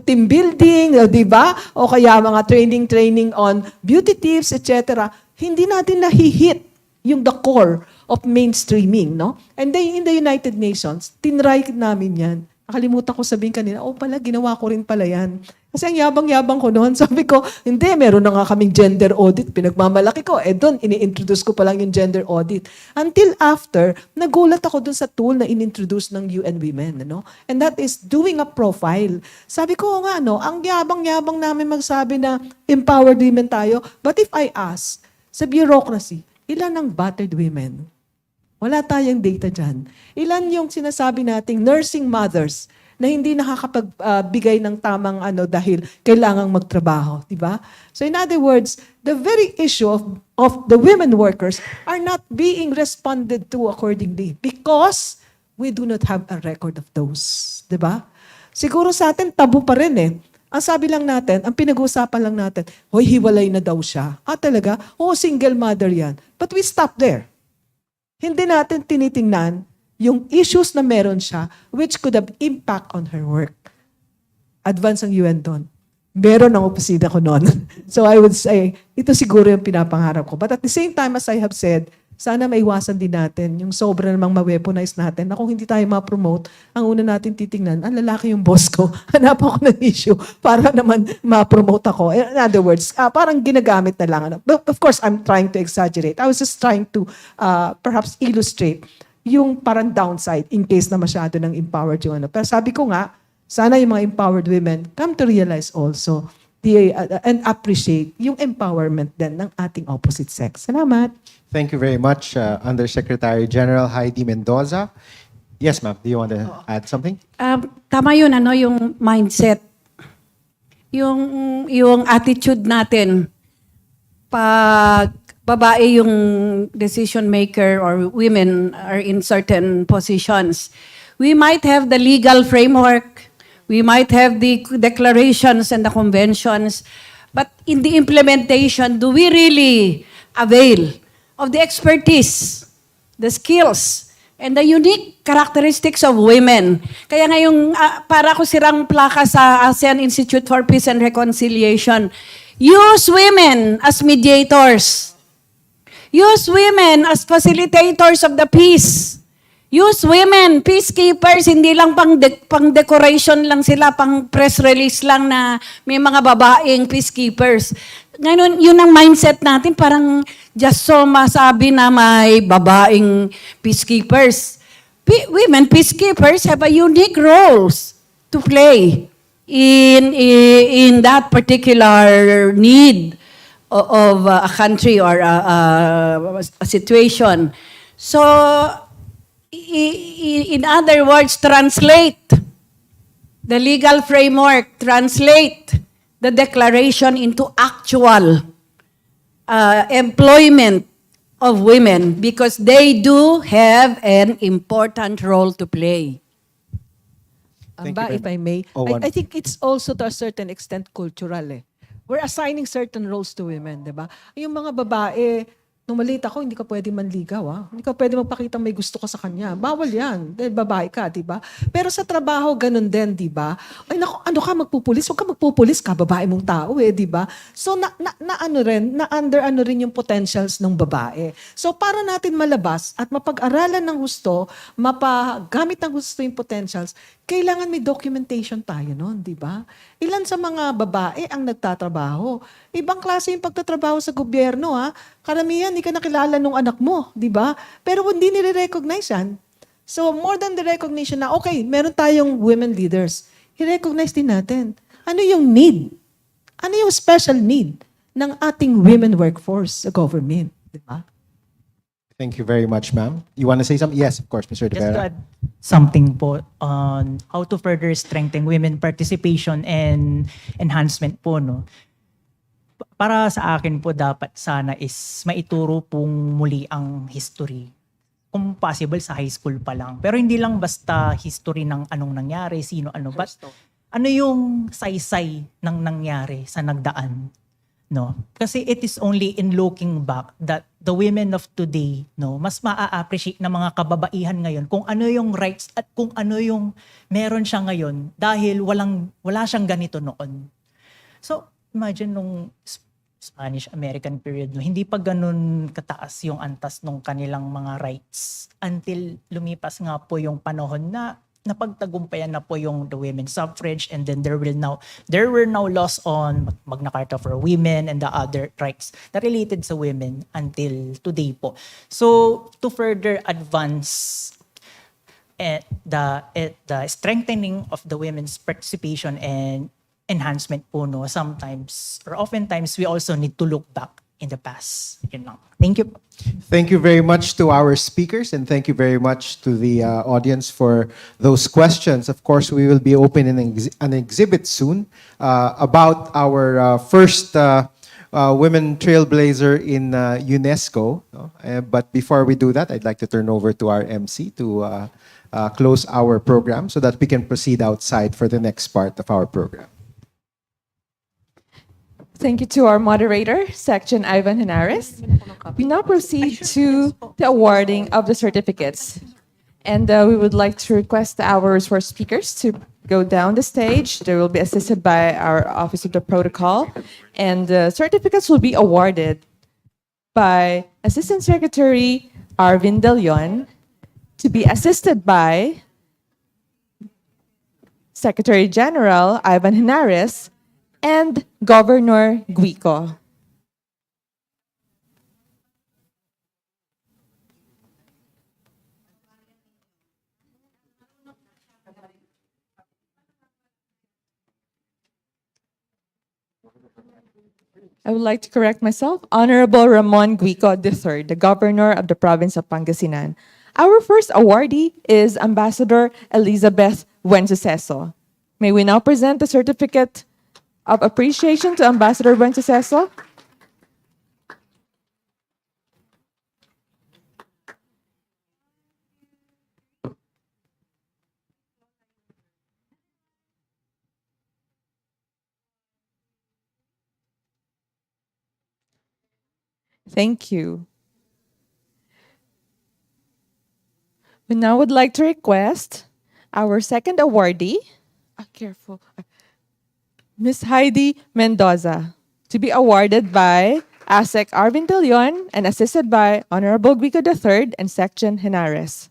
team building, di ba? O kaya mga training on beauty tips, etc. Hindi natin nahihit yung the core of mainstreaming, no? And then in the United Nations, tinry namin yan. Nakalimutan ko sabihin kanina, pala, ginawa ko rin pala yan. Kasi ang yabang-yabang ko noon, sabi ko, hindi, meron na nga kaming gender audit, pinagmamalaki ko. Doon, ini-introduce ko pa lang yung gender audit. Until after, nagulat ako doon sa tool na in-introduce ng UN Women. And that is doing a profile. Sabi ko nga, ang yabang-yabang namin magsabi na empowered women tayo. But if I ask, sa bureaucracy, ilan ang battered women? Wala tayong data dyan. Ilan yung sinasabi nating nursing mothers na hindi nakakapagbigay ng tamang dahil kailangang magtrabaho, di ba? So in other words, the very issue of the women workers are not being responded to accordingly because we do not have a record of those, di ba? Siguro sa atin tabu pa rin Ang sabi lang natin, ang pinag-uusapan lang natin, hiwalay na daw siya. Talaga? Single mother yan. But we stop there. Hindi natin tinitingnan yung issues na meron siya which could have impact on her work. Advance ang UN doon. Meron ang opisina ko noon. So I would say, ito siguro yung pinapangarap ko. But at the same time, as I have said, sana maiwasan din natin yung sobra namang ma-weaponize natin na kung hindi tayo ma-promote, ang una natin titingnan, ang lalaki yung boss ko, hanap ako ng issue para naman ma-promote ako. In other words, parang ginagamit na lang. But of course, I'm trying to exaggerate. I was just trying to perhaps illustrate yung parang downside in case na masyado ng empowered yung ano. Pero sabi ko nga, sana yung mga empowered women come to realize also and appreciate yung empowerment din ng ating opposite sex. Salamat. Thank you very much, Undersecretary General Heidi Mendoza. Yes, ma'am. Do you want to add something? Tama yun, yung mindset. Yung attitude natin pag babae yung decision maker or women are in certain positions. We might have the legal framework, we might have the declarations and the conventions, but in the implementation, do we really avail of the expertise, the skills, and the unique characteristics of women? Kaya ngayong para ko sirang plaka sa ASEAN Institute for Peace and Reconciliation, use women as mediators. Use women as facilitators of the peace. Use women, peacekeepers, hindi lang pang decoration lang sila, pang press release lang na may mga babaeng peacekeepers. Ngayon, yun ang mindset natin, parang just so masabi na may babaeng peacekeepers. Women peacekeepers have a unique roles to play in that particular need of a country or a situation. So, in other words, translate the legal framework, translate the declaration into actual employment of women because they do have an important role to play. Thank you very If I may, Oh, I think it's also to a certain extent cultural We're assigning certain roles to women, di ba? Yung mga babae, nung maliit ako, hindi ka pwede manligaw. Hindi ka pwede magpakita may gusto ka sa kanya. Bawal yan. Dahil babae ka, di ba? Pero sa trabaho, ganun din, di ba? Ay, naku, ano ka magpupulis? Huwag ka magpupulis ka, babae mong tao di ba? So, under rin yung potentials ng babae. So, para natin malabas at mapag-aralan ng gusto, mapagamit ng gusto yung potentials, kailangan may documentation tayo noon, di ba? Ilan sa mga babae ang nagtatrabaho? Ibang klase yung pagtatrabaho sa gobyerno, Karamihan, hindi ka nakilala nung anak mo, di ba? Pero hindi nire-recognize yan. So, more than the recognition na, okay, meron tayong women leaders. I-recognize din natin. Ano yung need? Ano yung special need ng ating women workforce sa government, di ba? Thank you very much, ma'am. You want to say something? Yes, of course, Mr. De Just to Vera. add something po on how to further strengthen women participation and enhancement po, no? Para sa akin po dapat sana is maituro pong muli ang history. Kung possible sa high school pa lang. Pero hindi lang basta history ng anong nangyari, sino ano. But ano yung saysay ng nangyari sa nagdaan. No? Kasi it is only in looking back that the women of today, no, mas maa-appreciate ng mga kababaihan ngayon kung ano yung rights at kung ano yung meron siya ngayon dahil wala siyang ganito noon. So, imagine nung Spanish-American period, no, hindi pa ganun kataas yung antas ng kanilang mga rights until lumipas nga po yung panahon na napagtagumpayan na po yung the women's suffrage, and then there were now laws on Magna Carta for women and the other rights that related sa women until today po. So to further advance the strengthening of the women's participation and enhancement po, no, sometimes or oftentimes we also need to look back in the past. Yun lang. Thank you. Thank you very much to our speakers, and thank you very much to the audience for those questions. Of course, we will be opening an exhibit soon about our first women trailblazer in UNESCO. But before we do that, I'd like to turn over to our MC to close our program so that we can proceed outside for the next part of our program. Thank you to our moderator, Section Ivan Henares. We now proceed to the awarding of the certificates. And we would like to request our resource speakers to go down the stage. They will be assisted by our Office of the Protocol. And certificates will be awarded by Assistant Secretary Arvin De Leon, to be assisted by Secretary General Ivan Henares and Governor Guico. I would like to correct myself. Honorable Ramon Guico III, the Governor of the Province of Pangasinan. Our first awardee is Ambassador Elizabeth Buensuceso. May we now present the certificate of appreciation to Ambassador Buensuceso? Thank you. We now would like to request our second awardee, careful, Miss Heidi Mendoza, to be awarded by ASEC Arvin De Leon and assisted by Honorable Guico III and Section Henares.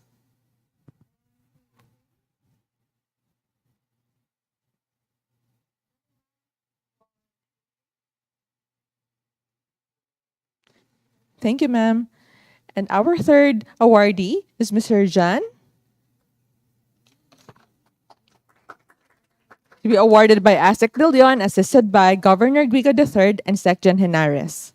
Thank you, ma'am. And our third awardee is Mr. Jan, to be awarded by ASEC De Leon, assisted by Governor Guico III and Section Henares.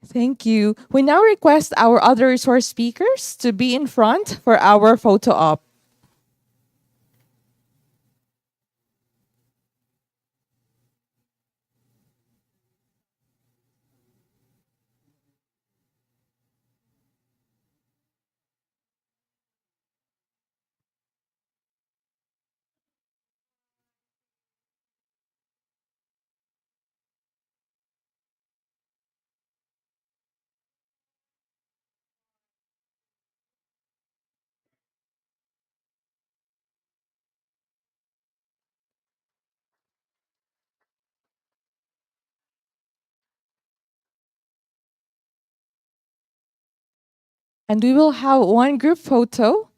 Thank you. We now request our other resource speakers to be in front for our photo op. And we will have one group photo.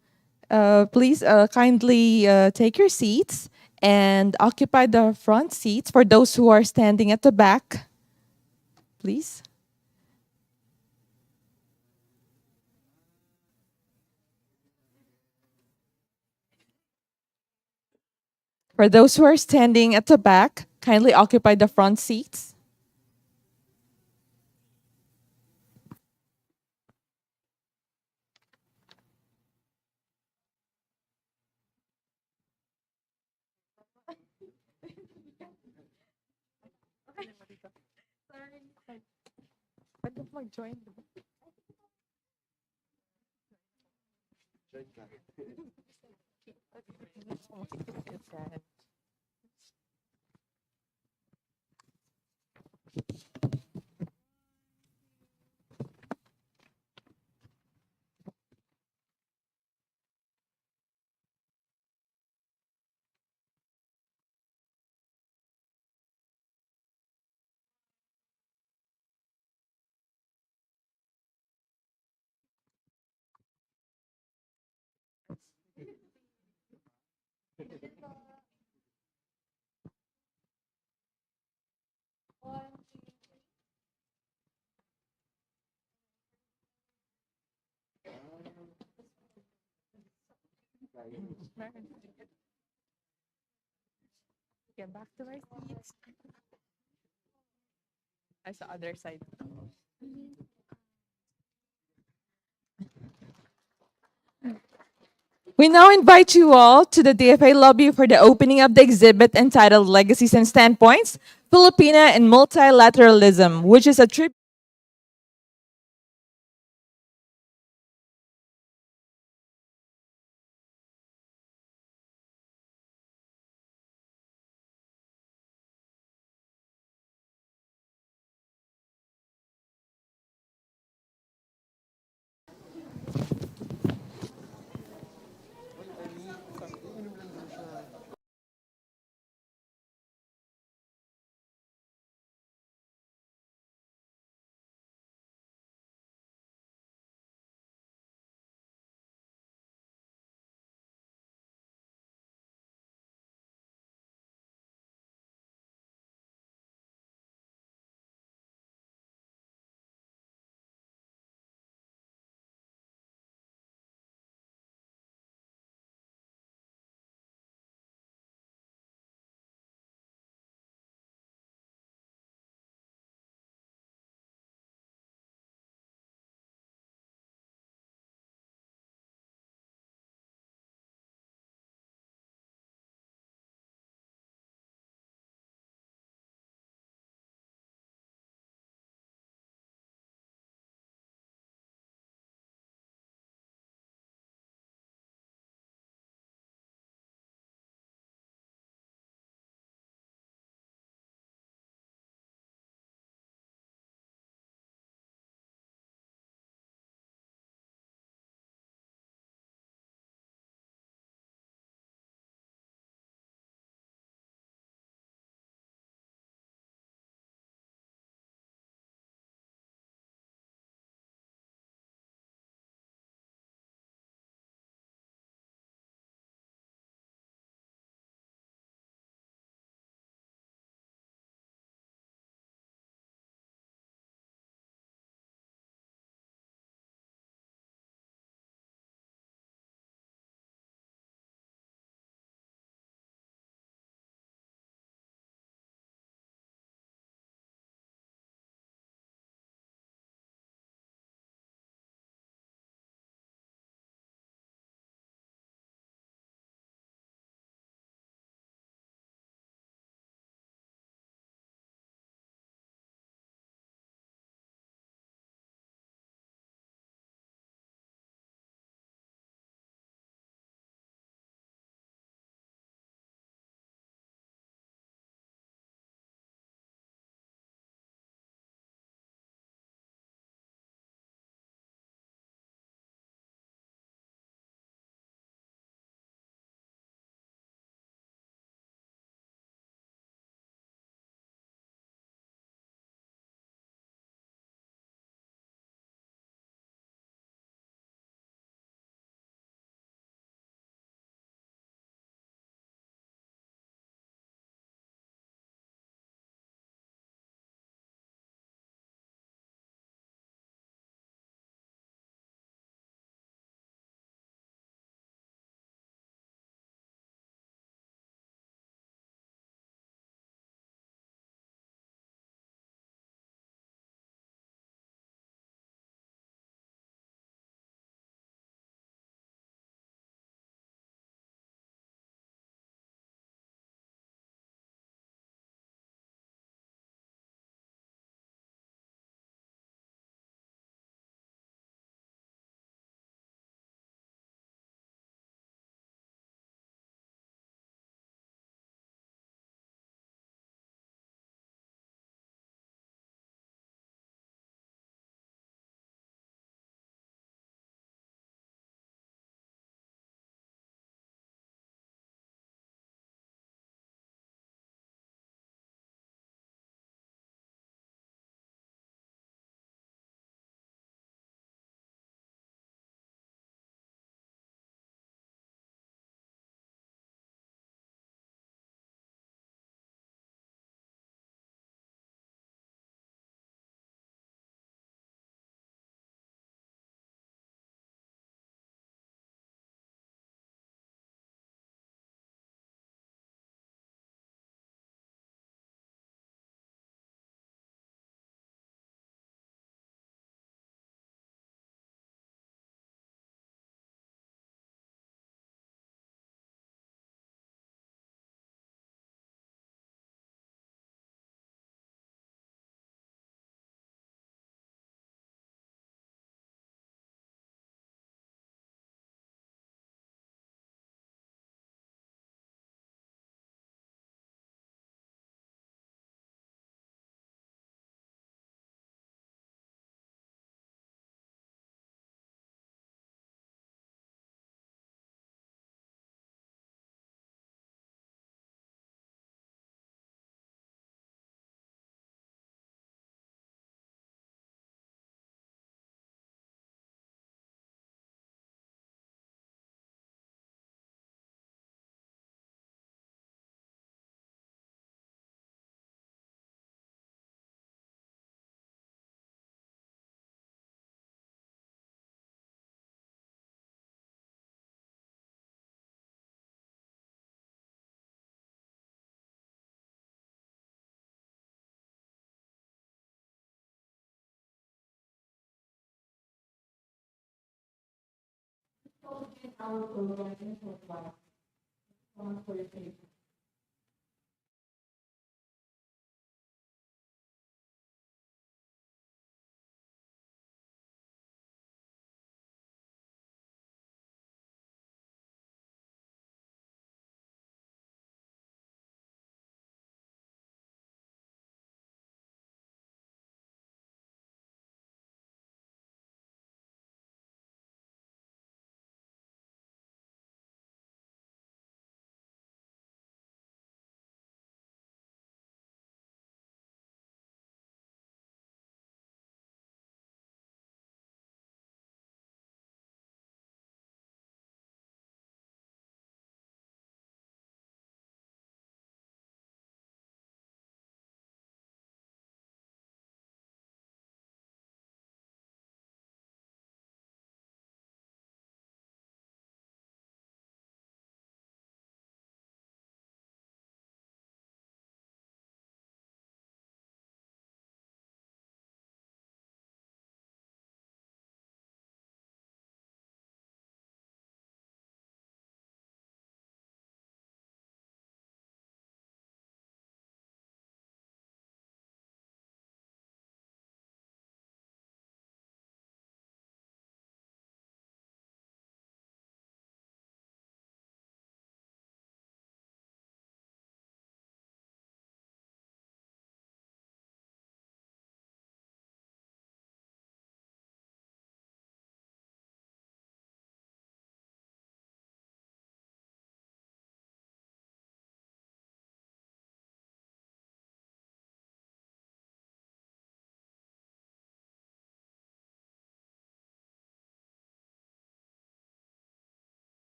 Please kindly take your seats and occupy the front seats for those who are standing at the back. Please. For those who are standing at the back, kindly occupy the front seats. Get back to my seats. I saw other side. We now invite you all to the DFA lobby for the opening of the exhibit entitled Legacies and Standpoints, Filipino and Multilateralism, which is a tribute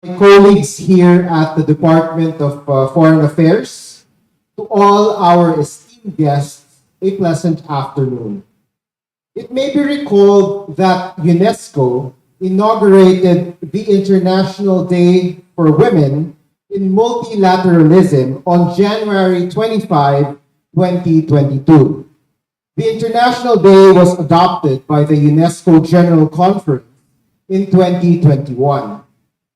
My colleagues here at the Department of Foreign Affairs, to all our esteemed guests, a pleasant afternoon. It may be recalled that UNESCO inaugurated the International Day for Women in Multilateralism on January 25, 2022. The International Day was adopted by the UNESCO General Conference in 2021.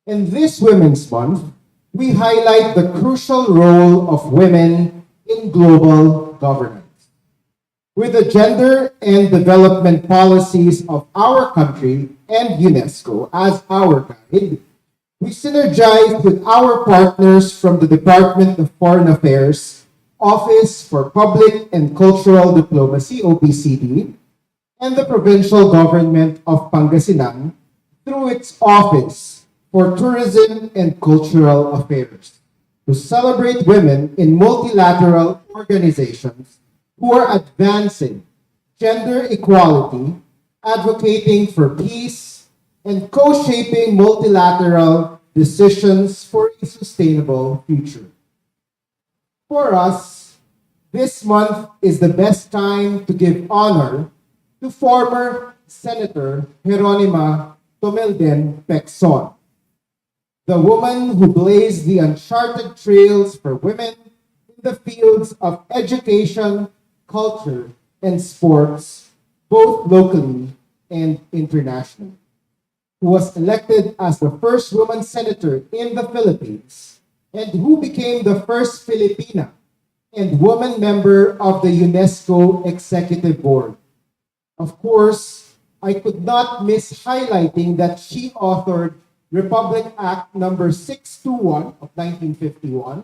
In this Women's Month, we highlight the crucial role of women in global governance. With the gender and development policies of our country and UNESCO as our guide, we synergize with our partners from the Department of Foreign Affairs, Office for Public and Cultural Diplomacy, OPCD, and the provincial government of Pangasinan through its Office for Tourism and Cultural Affairs to celebrate women in multilateral organizations who are advancing gender equality, advocating for peace, and co-shaping multilateral decisions for a sustainable future. For us, this month is the best time to give honor to former Senator Jeronima Tomelden Pecson, the woman who blazed the uncharted trails for women in the fields of education, culture, and sports, both locally and internationally, who was elected as the first woman senator in the Philippines and who became the first Filipina and woman member of the UNESCO Executive Board. Of course, I could not miss highlighting that she authored Republic Act number 621 of 1951,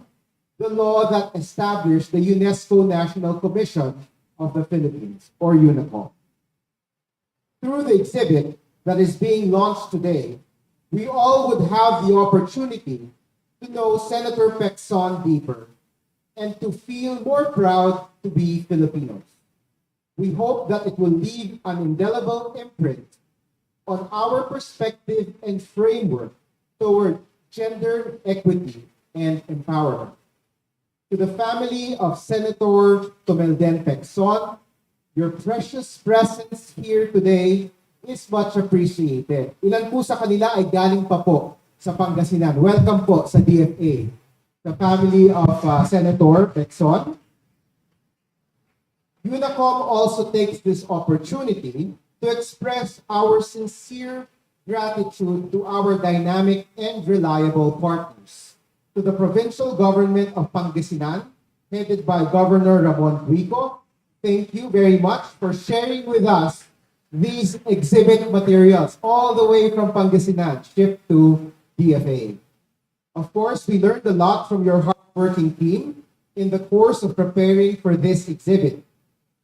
the law that established the UNESCO National Commission of the Philippines, or UNACOM. Through the exhibit that is being launched today, we all would have the opportunity to know Senator Pecson deeper and to feel more proud to be Filipinos. We hope that it will leave an indelible imprint on our perspective and framework toward gender equity and empowerment. To the family of Senator Tomelden Pecson, your precious presence here today is much appreciated. Ilan po sa kanila ay galing pa po sa Pangasinan. Welcome po sa DFA. The family of Senator Pecson. UNACOM also takes this opportunity to express our sincere gratitude to our dynamic and reliable partners. To the provincial government of Pangasinan, headed by Governor Ramon Rico, thank you very much for sharing with us these exhibit materials all the way from Pangasinan, shipped to DFA. Of course, we learned a lot from your hardworking team in the course of preparing for this exhibit.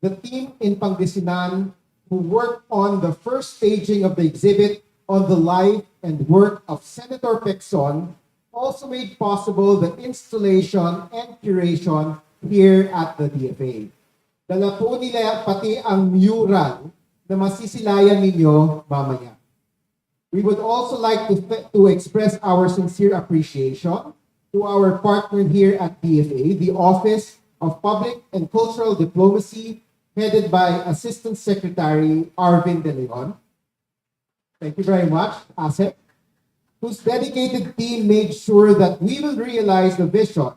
The team in Pangasinan who worked on the first staging of the exhibit on the life and work of Senator Pecson also made possible the installation and curation here at the DFA. Dala po nila pati ang mural na masisilayan ninyo mamaya. We would also like to express our sincere appreciation to our partner here at DFA, the Office of Public and Cultural Diplomacy, headed by Assistant Secretary Arvin De Leon. Thank you very much, ASEC, whose dedicated team made sure that we will realize the vision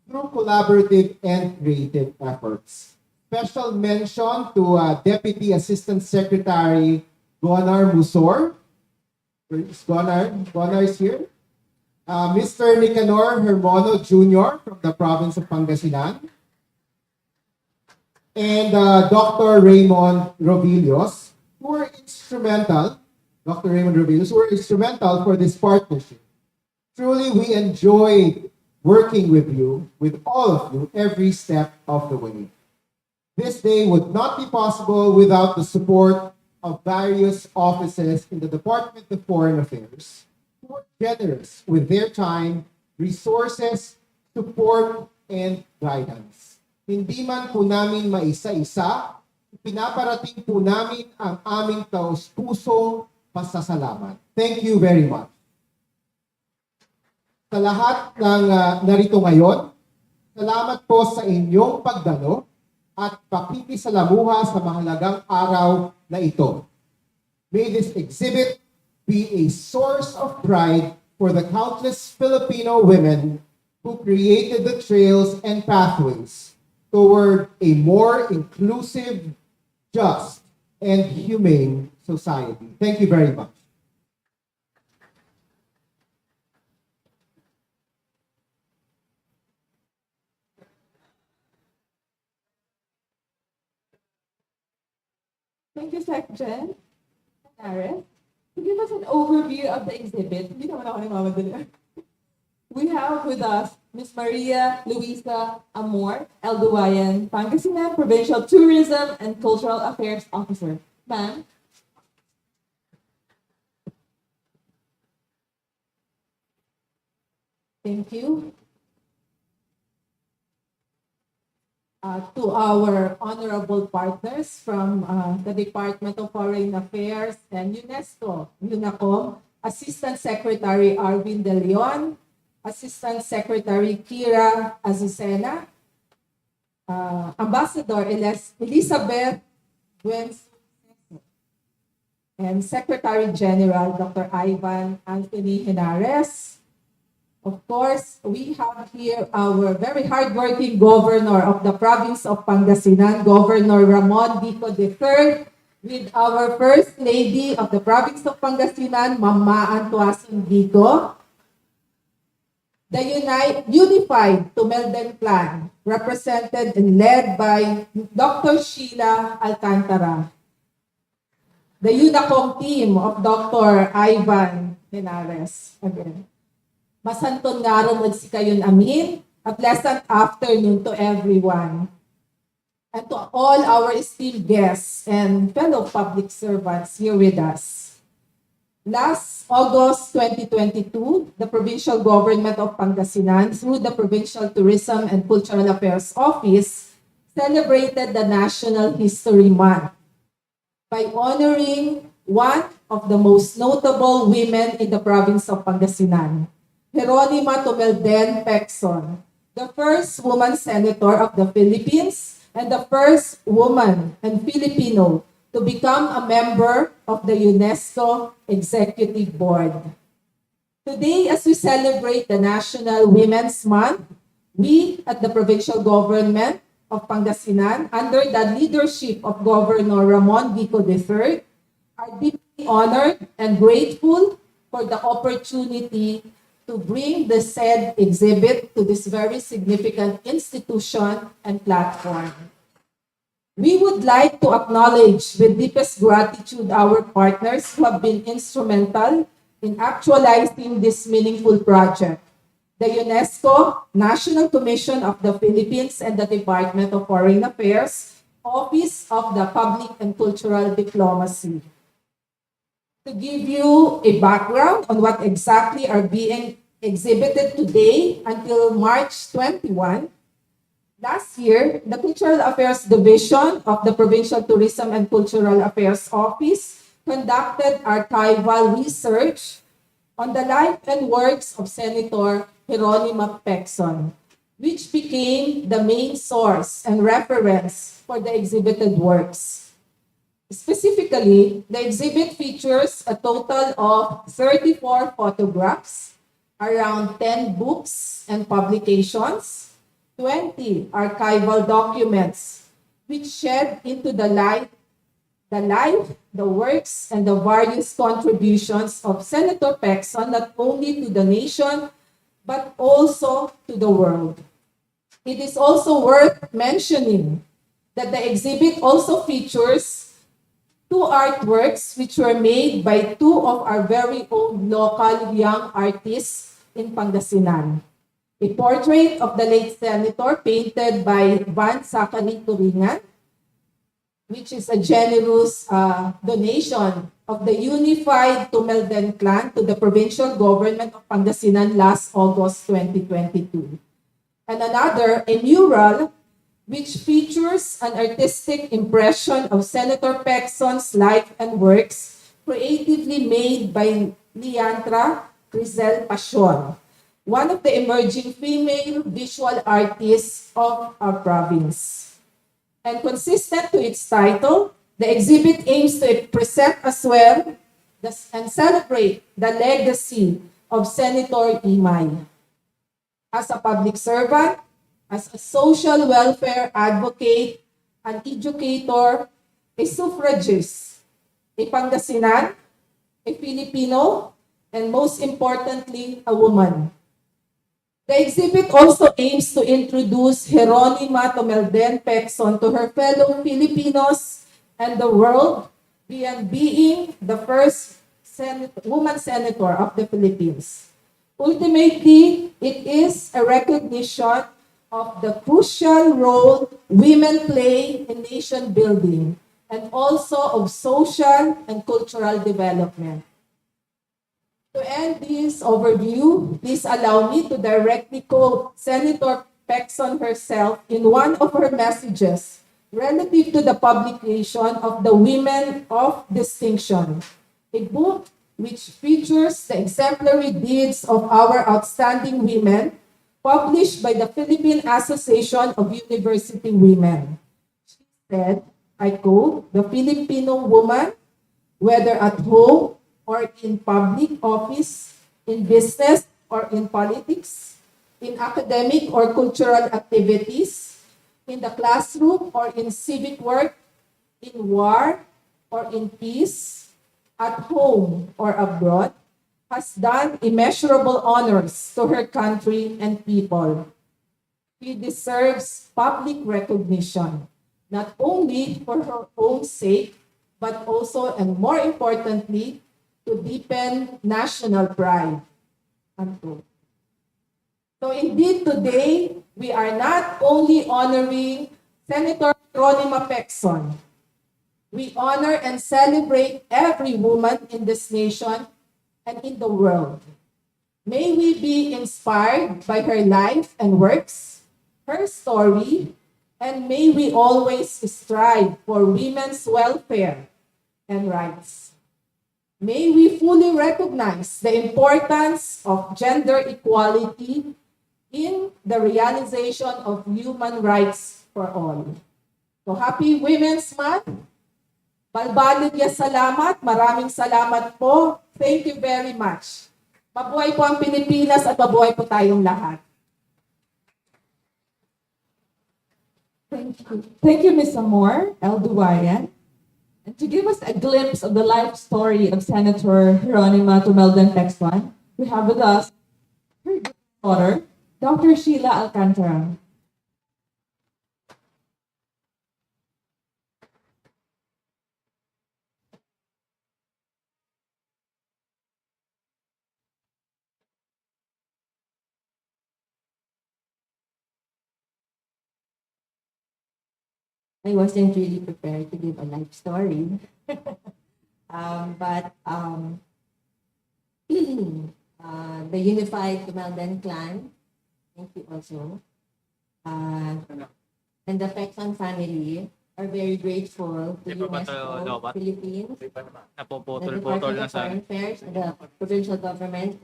through collaborative and creative efforts. Special mention to Deputy Assistant Secretary Gonar Musor. Where is Gonar? Gonar is here. Mr. Nicanor Hermono Jr. from the province of Pangasinan. And Dr. Raymond Rovillos, who were instrumental, Dr. Raymond Rovillos, who were instrumental for this partnership. Truly, we enjoyed working with you, with all of you, every step of the way. This day would not be possible without the support of various offices in the Department of Foreign Affairs, who were generous with their time, resources, support, and guidance. Hindi man po namin maisa-isa, pinaparating po namin ang aming taos-pusong pasasalamat. Thank you very much. Sa lahat ng narito ngayon, salamat po sa inyong pagdalo at pakikisalamuha sa mahalagang araw na ito. May this exhibit be a source of pride for the countless Filipino women who created the trails and pathways toward a more inclusive, just, and humane society. Thank you very much. Thank you, Sec Jen and Aaron. To give us an overview of the exhibit, hindi naman ako nagmamadali. We have with us Ms. Maria Luisa Amor, Elduayan, Pangasinan Provincial Tourism and Cultural Affairs Officer. Ma'am. Thank you. To our honorable partners from the Department of Foreign Affairs and UNESCO, UNACOM, Assistant Secretary Arvin De Leon, Assistant Secretary Kira Azucena, Ambassador Elizabeth Buenso, and Secretary General Dr. Ivan Anthony Henares. Of course, we have here our very hardworking governor of the province of Pangasinan, Governor Ramon Rico III, with our First Lady of the province of Pangasinan, Mama Antuasin Vigo. The Unified Tumelden Plan, represented and led by Dr. Sheila Alcantara. The UNACOM team of Dr. Ivan Henares. Again. Masanton nga ron kayon amin at pleasant afternoon to everyone. And to all our esteemed guests and fellow public servants here with us. Last August 2022, the provincial government of Pangasinan, through the Provincial Tourism and Cultural Affairs Office, celebrated the National History Month by honoring one of the most notable women in the province of Pangasinan, Jeronima Tumelden Pecson, the first woman senator of the Philippines and the first woman and Filipino to become a member of the UNESCO Executive Board. Today, as we celebrate the National Women's Month, we at the provincial government of Pangasinan, under the leadership of Governor Ramon Vico III, are deeply honored and grateful for the opportunity to bring the said exhibit to this very significant institution and platform. We would like to acknowledge with deepest gratitude our partners who have been instrumental in actualizing this meaningful project. The UNESCO National Commission of the Philippines and the Department of Foreign Affairs, Office of the Public and Cultural Diplomacy. To give you a background on what exactly are being exhibited today until March 21, last year, the Cultural Affairs Division of the Provincial Tourism and Cultural Affairs Office conducted archival research on the life and works of Senator Jeronima Pecson, which became the main source and reference for the exhibited works. Specifically, the exhibit features a total of 34 photographs, around 10 books and publications, 20 archival documents, which shed into the light the life, the works, and the various contributions of Senator Pecson, not only to the nation, but also to the world. It is also worth mentioning that the exhibit also features two artworks which were made by two of our very own local young artists in Pangasinan. A portrait of the late senator painted by Van Sakali Turingan, which is a generous donation of the unified Tumelden clan to the provincial government of Pangasinan last August 2022. And another, a mural, which features an artistic impression of Senator Pecson's life and works, creatively made by Leandra Crizel Pasion, one of the emerging female visual artists of our province. And consistent to its title, the exhibit aims to present as well and celebrate the legacy of Senator Imay. As a public servant, as a social welfare advocate, an educator, a suffragist, a Pangasinan, a Filipino, and most importantly, a woman. The exhibit also aims to introduce Jeronima Tumelden Pecson to her fellow Filipinos and the world beyond being the first woman senator of the Philippines. Ultimately, it is a recognition of the crucial role women play in nation building and also of social and cultural development. To end this overview, please allow me to directly quote Senator Pecson herself in one of her messages relative to the publication of the Women of Distinction, a book which features the exemplary deeds of our outstanding women, published by the Philippine Association of University Women. She said, I quote, "The Filipino woman, whether at home or in public office, in business or in politics, in academic or cultural activities, in the classroom or in civic work, in war or in peace, at home or abroad, has done immeasurable honors to her country and people. She deserves public recognition, not only for her own sake, but also, and more importantly, to deepen national pride." Unquote. So indeed, today, we are not only honoring Senator Jeronima Pecson. We honor and celebrate every woman in this nation and in the world. May we be inspired by her life and works, her story, and may we always strive for women's welfare and rights. May we fully recognize the importance of gender equality in the realization of human rights for all. So happy Women's Month. Balbalid ya salamat. Maraming salamat po. Thank you very much. Mabuhay po ang Pilipinas at mabuhay po tayong lahat. Thank you, Ms. Amor L. Duwayan. And to give us a glimpse of the life story of Senator Jeronima Tumelden Texwan, we have with us her daughter, Dr. Sheila Alcantara. I wasn't really prepared to give a life story. but the unified Tumelden clan, thank you also, and the Pecon family are very grateful to UNESCO, Philippines, the Department of Foreign Affairs, and the provincial government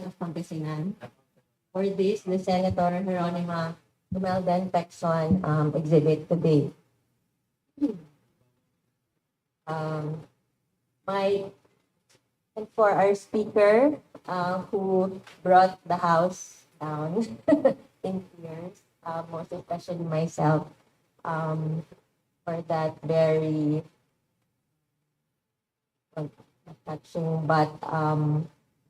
of Pangasinan. For this, the Senator Jeronima Tumelden Texwan exhibit today. And for our speaker, who brought the house down in tears, most especially myself, for that very touching but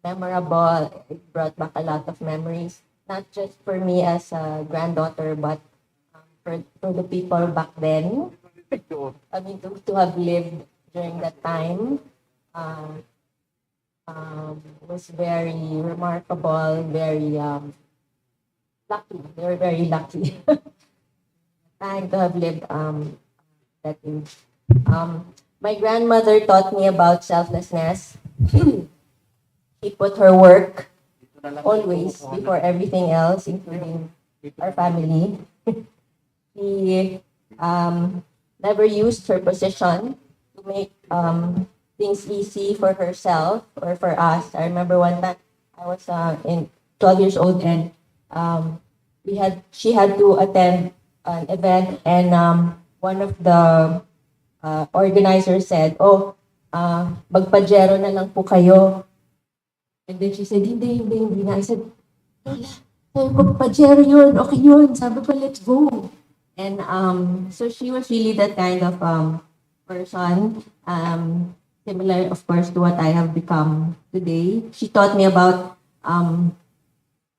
memorable. It brought back a lot of memories, not just for me as a granddaughter, but for the people back then. I mean, to have lived during that time was very remarkable, very lucky. They were very lucky. And to have lived that age. My grandmother taught me about selflessness. She put her work always before everything else, including our family. She never used her position to make things easy for herself or for us. I remember one time I was in 12 years old, and she had to attend an event, and one of the organizers said, "Oh, magpajero na lang po kayo." And then she said, hindi na. I said, "Lola, pajero yun, okay yun." Sabi ko, "Let's go." And so she was really that kind of person, similar, of course, to what I have become today. She taught me about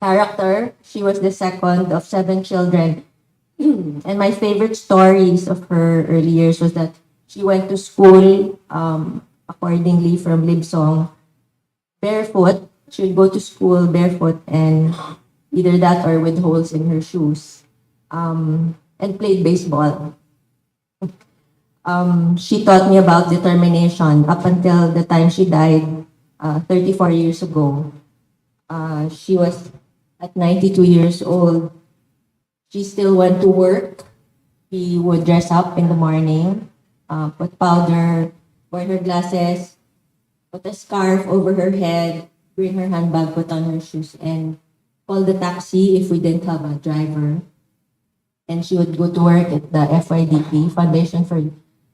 character. She was the second of 7 children. And my favorite stories of her early years was that she went to school, accordingly, from Libsong, barefoot. She would go to school barefoot, and either that or with holes in her shoes, and played baseball. She taught me about determination up until the time she died 34 years ago. She was at 92 years old. She still went to work. She would dress up in the morning, put powder, wear her glasses, put a scarf over her head, bring her handbag, put on her shoes, and call the taxi if we didn't have a driver. And she would go to work at the FYDP, Foundation for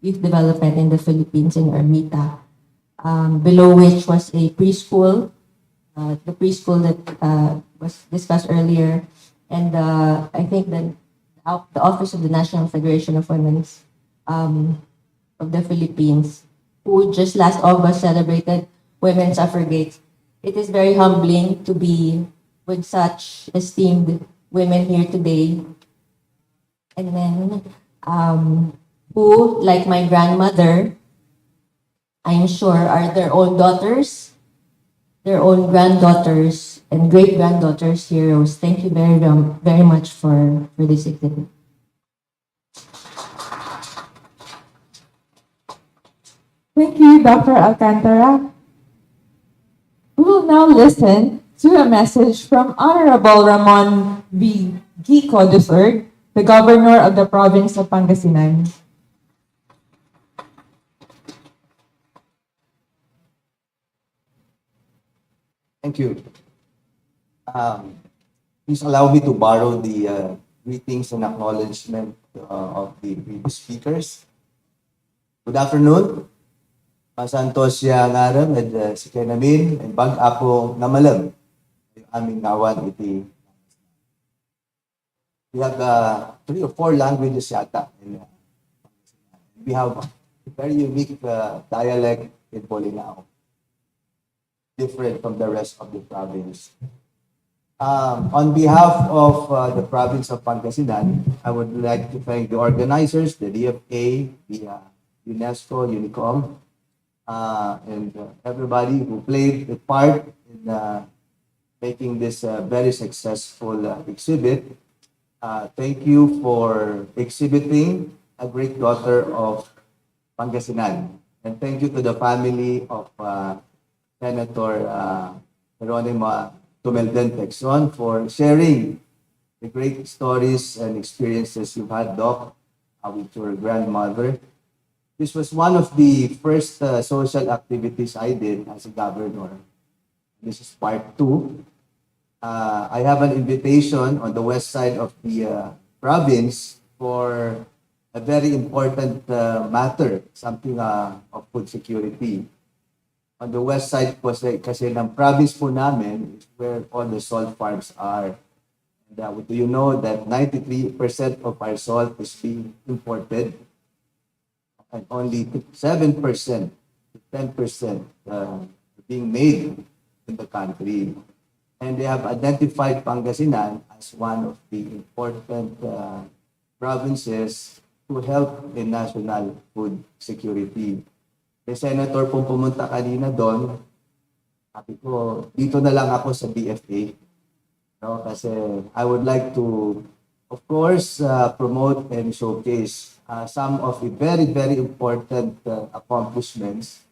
Youth Development in the Philippines, in Ermita, below which was a preschool, the preschool that was discussed earlier, and I think the Office of the National Federation of Women's of the Philippines, who just last August celebrated Women's Suffragettes. It is very humbling to be with such esteemed women here today. And then, who, like my grandmother, I'm sure are their own daughters, their own granddaughters, and great-granddaughters heroes. Thank you very, very much for this exhibit. Thank you, Dr. Alcantara. We will now listen to a message from Honorable Ramon V. Gico III, the Governor of the Province of Pangasinan. Thank you. Please allow me to borrow the greetings and acknowledgement of the previous speakers. Good afternoon. Masantos siya ngaran at si Kenamin and bag-apo namalam. Yung aming nawan iti. We have 3 or 4 languages yata. We have a very unique dialect in Bolinao. Different from the rest of the province. On behalf of the province of Pangasinan, I would like to thank the organizers, the DFA, the UNESCO, Unicom, and everybody who played a part in making this very successful exhibit. Thank you for exhibiting a great daughter of Pangasinan. And thank you to the family of Senator Geronimo Tumelden Texon for sharing the great stories and experiences you've had, Doc, with your grandmother. This was one of the first social activities I did as a governor. This is part 2. I have an invitation on the west side of the province for a very important matter, something of food security. On the west side kasi ng province po namin is where all the salt farms are. And do you know that 93% of our salt is being imported? And only 7% to 10% being made in the country. And they have identified Pangasinan as one of the important provinces to help in national food security. The senator pong pumunta kanina doon, sabi ko, dito na lang ako sa DFA. No? Kasi I would like to, of course, promote and showcase some of the very, very important accomplishments,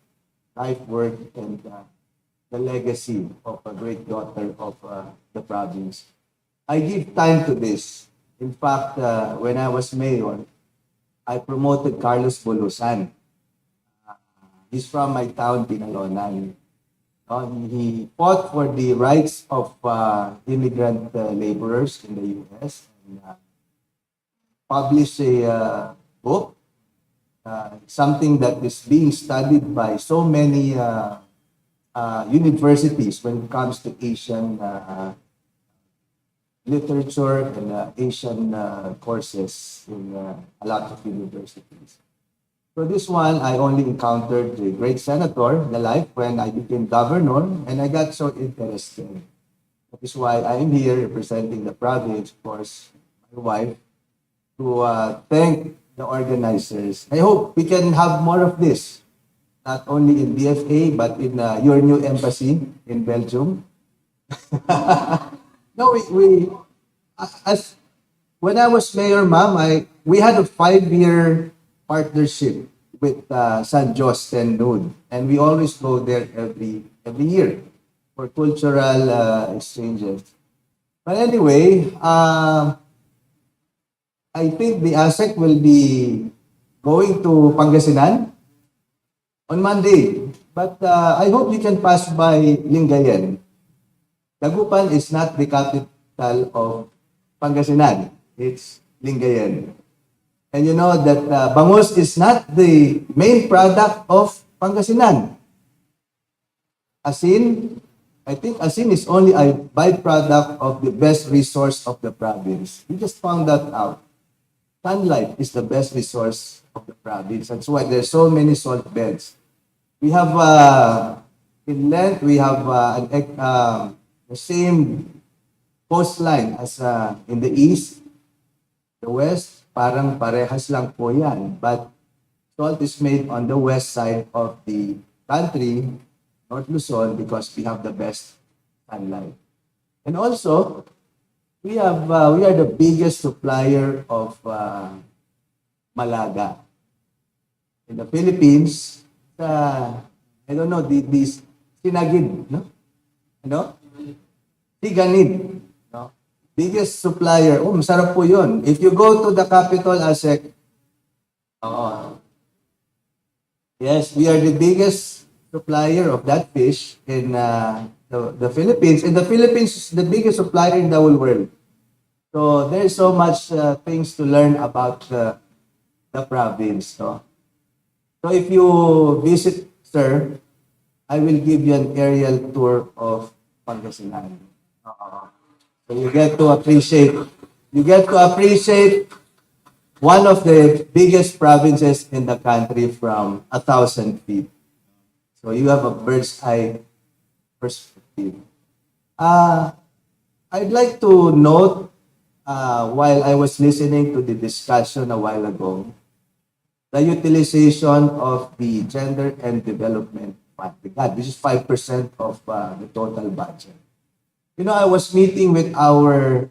life work, and the legacy of a great daughter of the province. I give time to this. In fact, when I was mayor, I promoted Carlos Bulusan. He's from my town, Pinalonan. He fought for the rights of immigrant laborers in the U.S. and published a book, something that is being studied by so many universities when it comes to Asian literature and Asian courses in a lot of universities. So this one, I only encountered the great senator in the life when I became governor, and I got so interested. That is why I'm here representing the province, of course, my wife, to thank the organizers. I hope we can have more of this, not only in DFA, but in your new embassy in Belgium. No, when I was mayor, ma'am, we had a 5-year partnership with San Jose and Nude, and we always go there every year for cultural exchanges. But anyway, I think the ASEC will be going to Pangasinan on Monday, but I hope you can pass by Lingayen. Dagupan is not the capital of Pangasinan, it's Lingayen. And you know that bangus is not the main product of Pangasinan. Asin, I think asin is only a byproduct of the best resource of the province. We just found that out. Sunlight is the best resource of the province. That's why there's so many salt beds. We have inland, we have the same coastline as in the east, the west, parang parehas lang po yan. But salt is made on the west side of the country, North Luzon, because we have the best sunlight. And also, we are the biggest supplier of Malaga. In the Philippines, I don't know, these sinagid, no? Ano? Tiganid. No? Biggest supplier. Oh, masarap po yun. If you go to the capital, ASEC, yes, we are the biggest supplier of that fish in the Philippines, and the Philippines is the biggest supplier in the whole world. So there's so much things to learn about the province. No? So if you visit, sir, I will give you an aerial tour of Pangasinan. So you get to appreciate one of the biggest provinces in the country from 1,000 feet. So you have a bird's eye perspective. I'd like to note, while I was listening to the discussion a while ago, the utilization of the Gender and Development Fund, which is 5% of the total budget. You know, I was meeting with our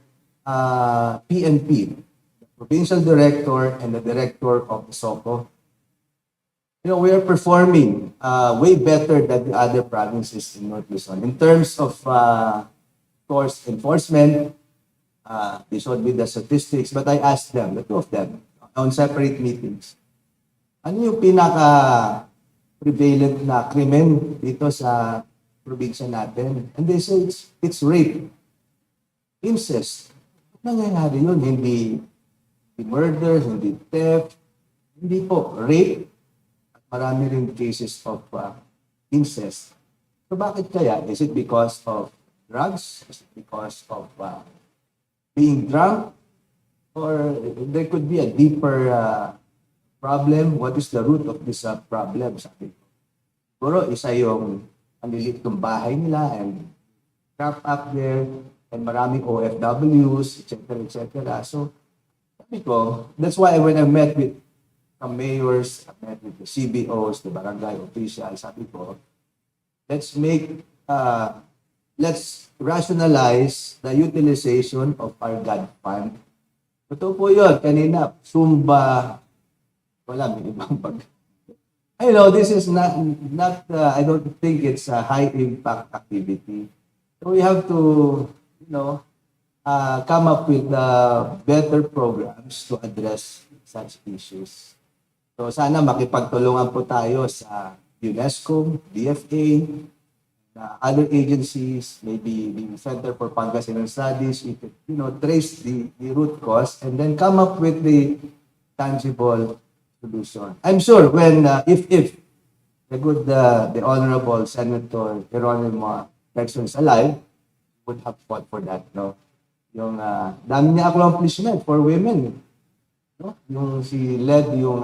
PNP, the provincial director and the director of the SOCO. You know, we are performing way better than the other provinces in North Luzon. In terms of course enforcement, they showed me the statistics, but I asked them, the two of them, on separate meetings, ano yung pinaka-prevalent na krimen dito sa probinsya natin? And they say it's rape, incest. Nangyayari yun, hindi murder, hindi theft, hindi po, rape. Marami rin cases of incest. So bakit kaya? Is it because of drugs? Is it because of being drunk? Or there could be a deeper problem? What is the root of this problem? Sabi ko. Siguro isa yung ang lilit ng bahay nila and crap up there and maraming OFWs, etc. etc. So sabi ko, that's why when I met with the mayors, I met with the CBOs, the barangay officials, sabi ko, let's rationalize the utilization of our God fund. Totoo po yun, kanina, Zumba, wala, may ibang pag... I know, this is not I don't think it's a high impact activity. So we have to, come up with better programs to address such issues. So sana makipagtulungan po tayo sa UNESCO, DFA, other agencies, maybe the Center for Pangasinan Studies, we could, trace the root cause and then come up with the tangible solution. I'm sure when, if the Honorable Senator Geronimo Lexon is alive, would have fought for that, no? Yung dami niya accomplishment for women, no? Yung si led yung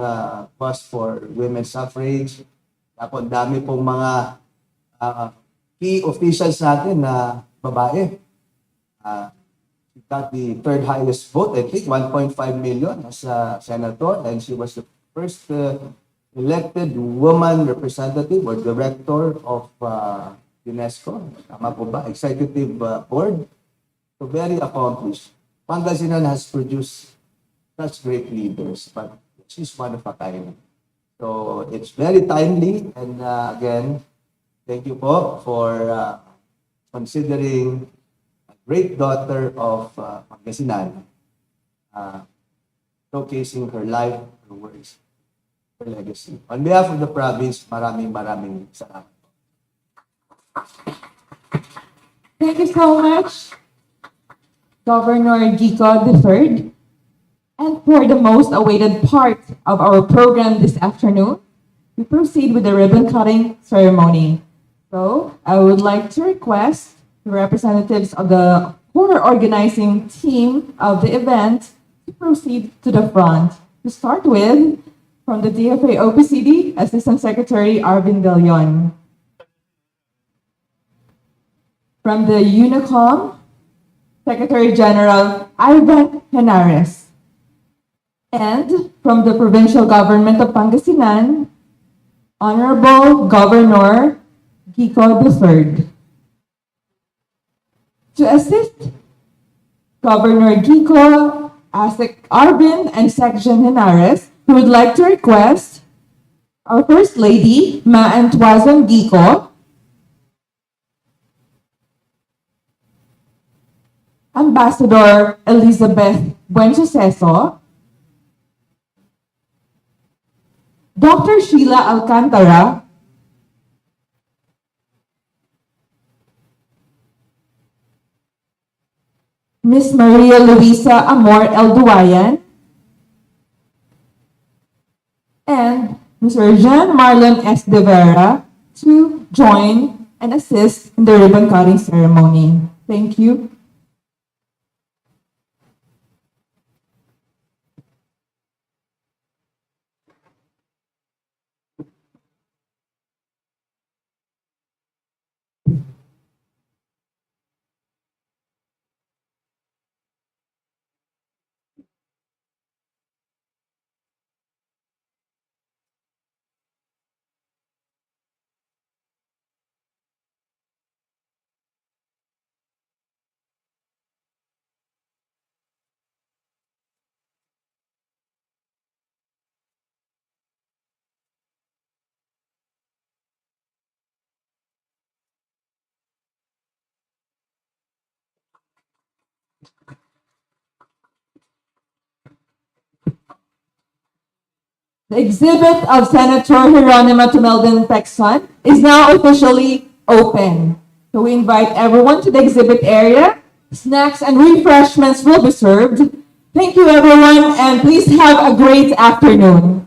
cause for women's suffrage. Tapos dami pong mga key officials natin na babae. She got the third highest vote, I think, 1.5 million as a senator, and she was the first elected woman representative or director of UNESCO. Tama po ba? Executive board. So very accomplished. Pangasinan has produced such great leaders, but she's one of a kind. So it's very timely, and again, thank you po for considering a great daughter of Pangasinan, showcasing her life, her works, her legacy. On behalf of the province, maraming salamat. Thank you so much, Governor Gico III. And for the most awaited part of our program this afternoon, we proceed with the ribbon cutting ceremony. So I would like to request the representatives of the core organizing team of the event to proceed to the front. To start with, from the DFA OPCD, Assistant Secretary Arvin De Leon. From the UNICOM, Secretary General Ivan Henares. And from the Provincial Government of Pangasinan, Honorable Governor Gico III. To assist Governor Gico, ASEC Arvin, and Section Henares, we would like to request our First Lady, Ma Antoazon Gico, Ambassador Elizabeth Buensuceso, Dr. Sheila Alcantara, Miss Maria Luisa Amor Elduayan, and Mr. Jean Marlon S. De Vera to join and assist in the ribbon cutting ceremony. Thank you. The exhibit of Senator Hieronima Tumelden Pecson is now officially open. So we invite everyone to the exhibit area. Snacks and refreshments will be served. Thank you, everyone, and please have a great afternoon.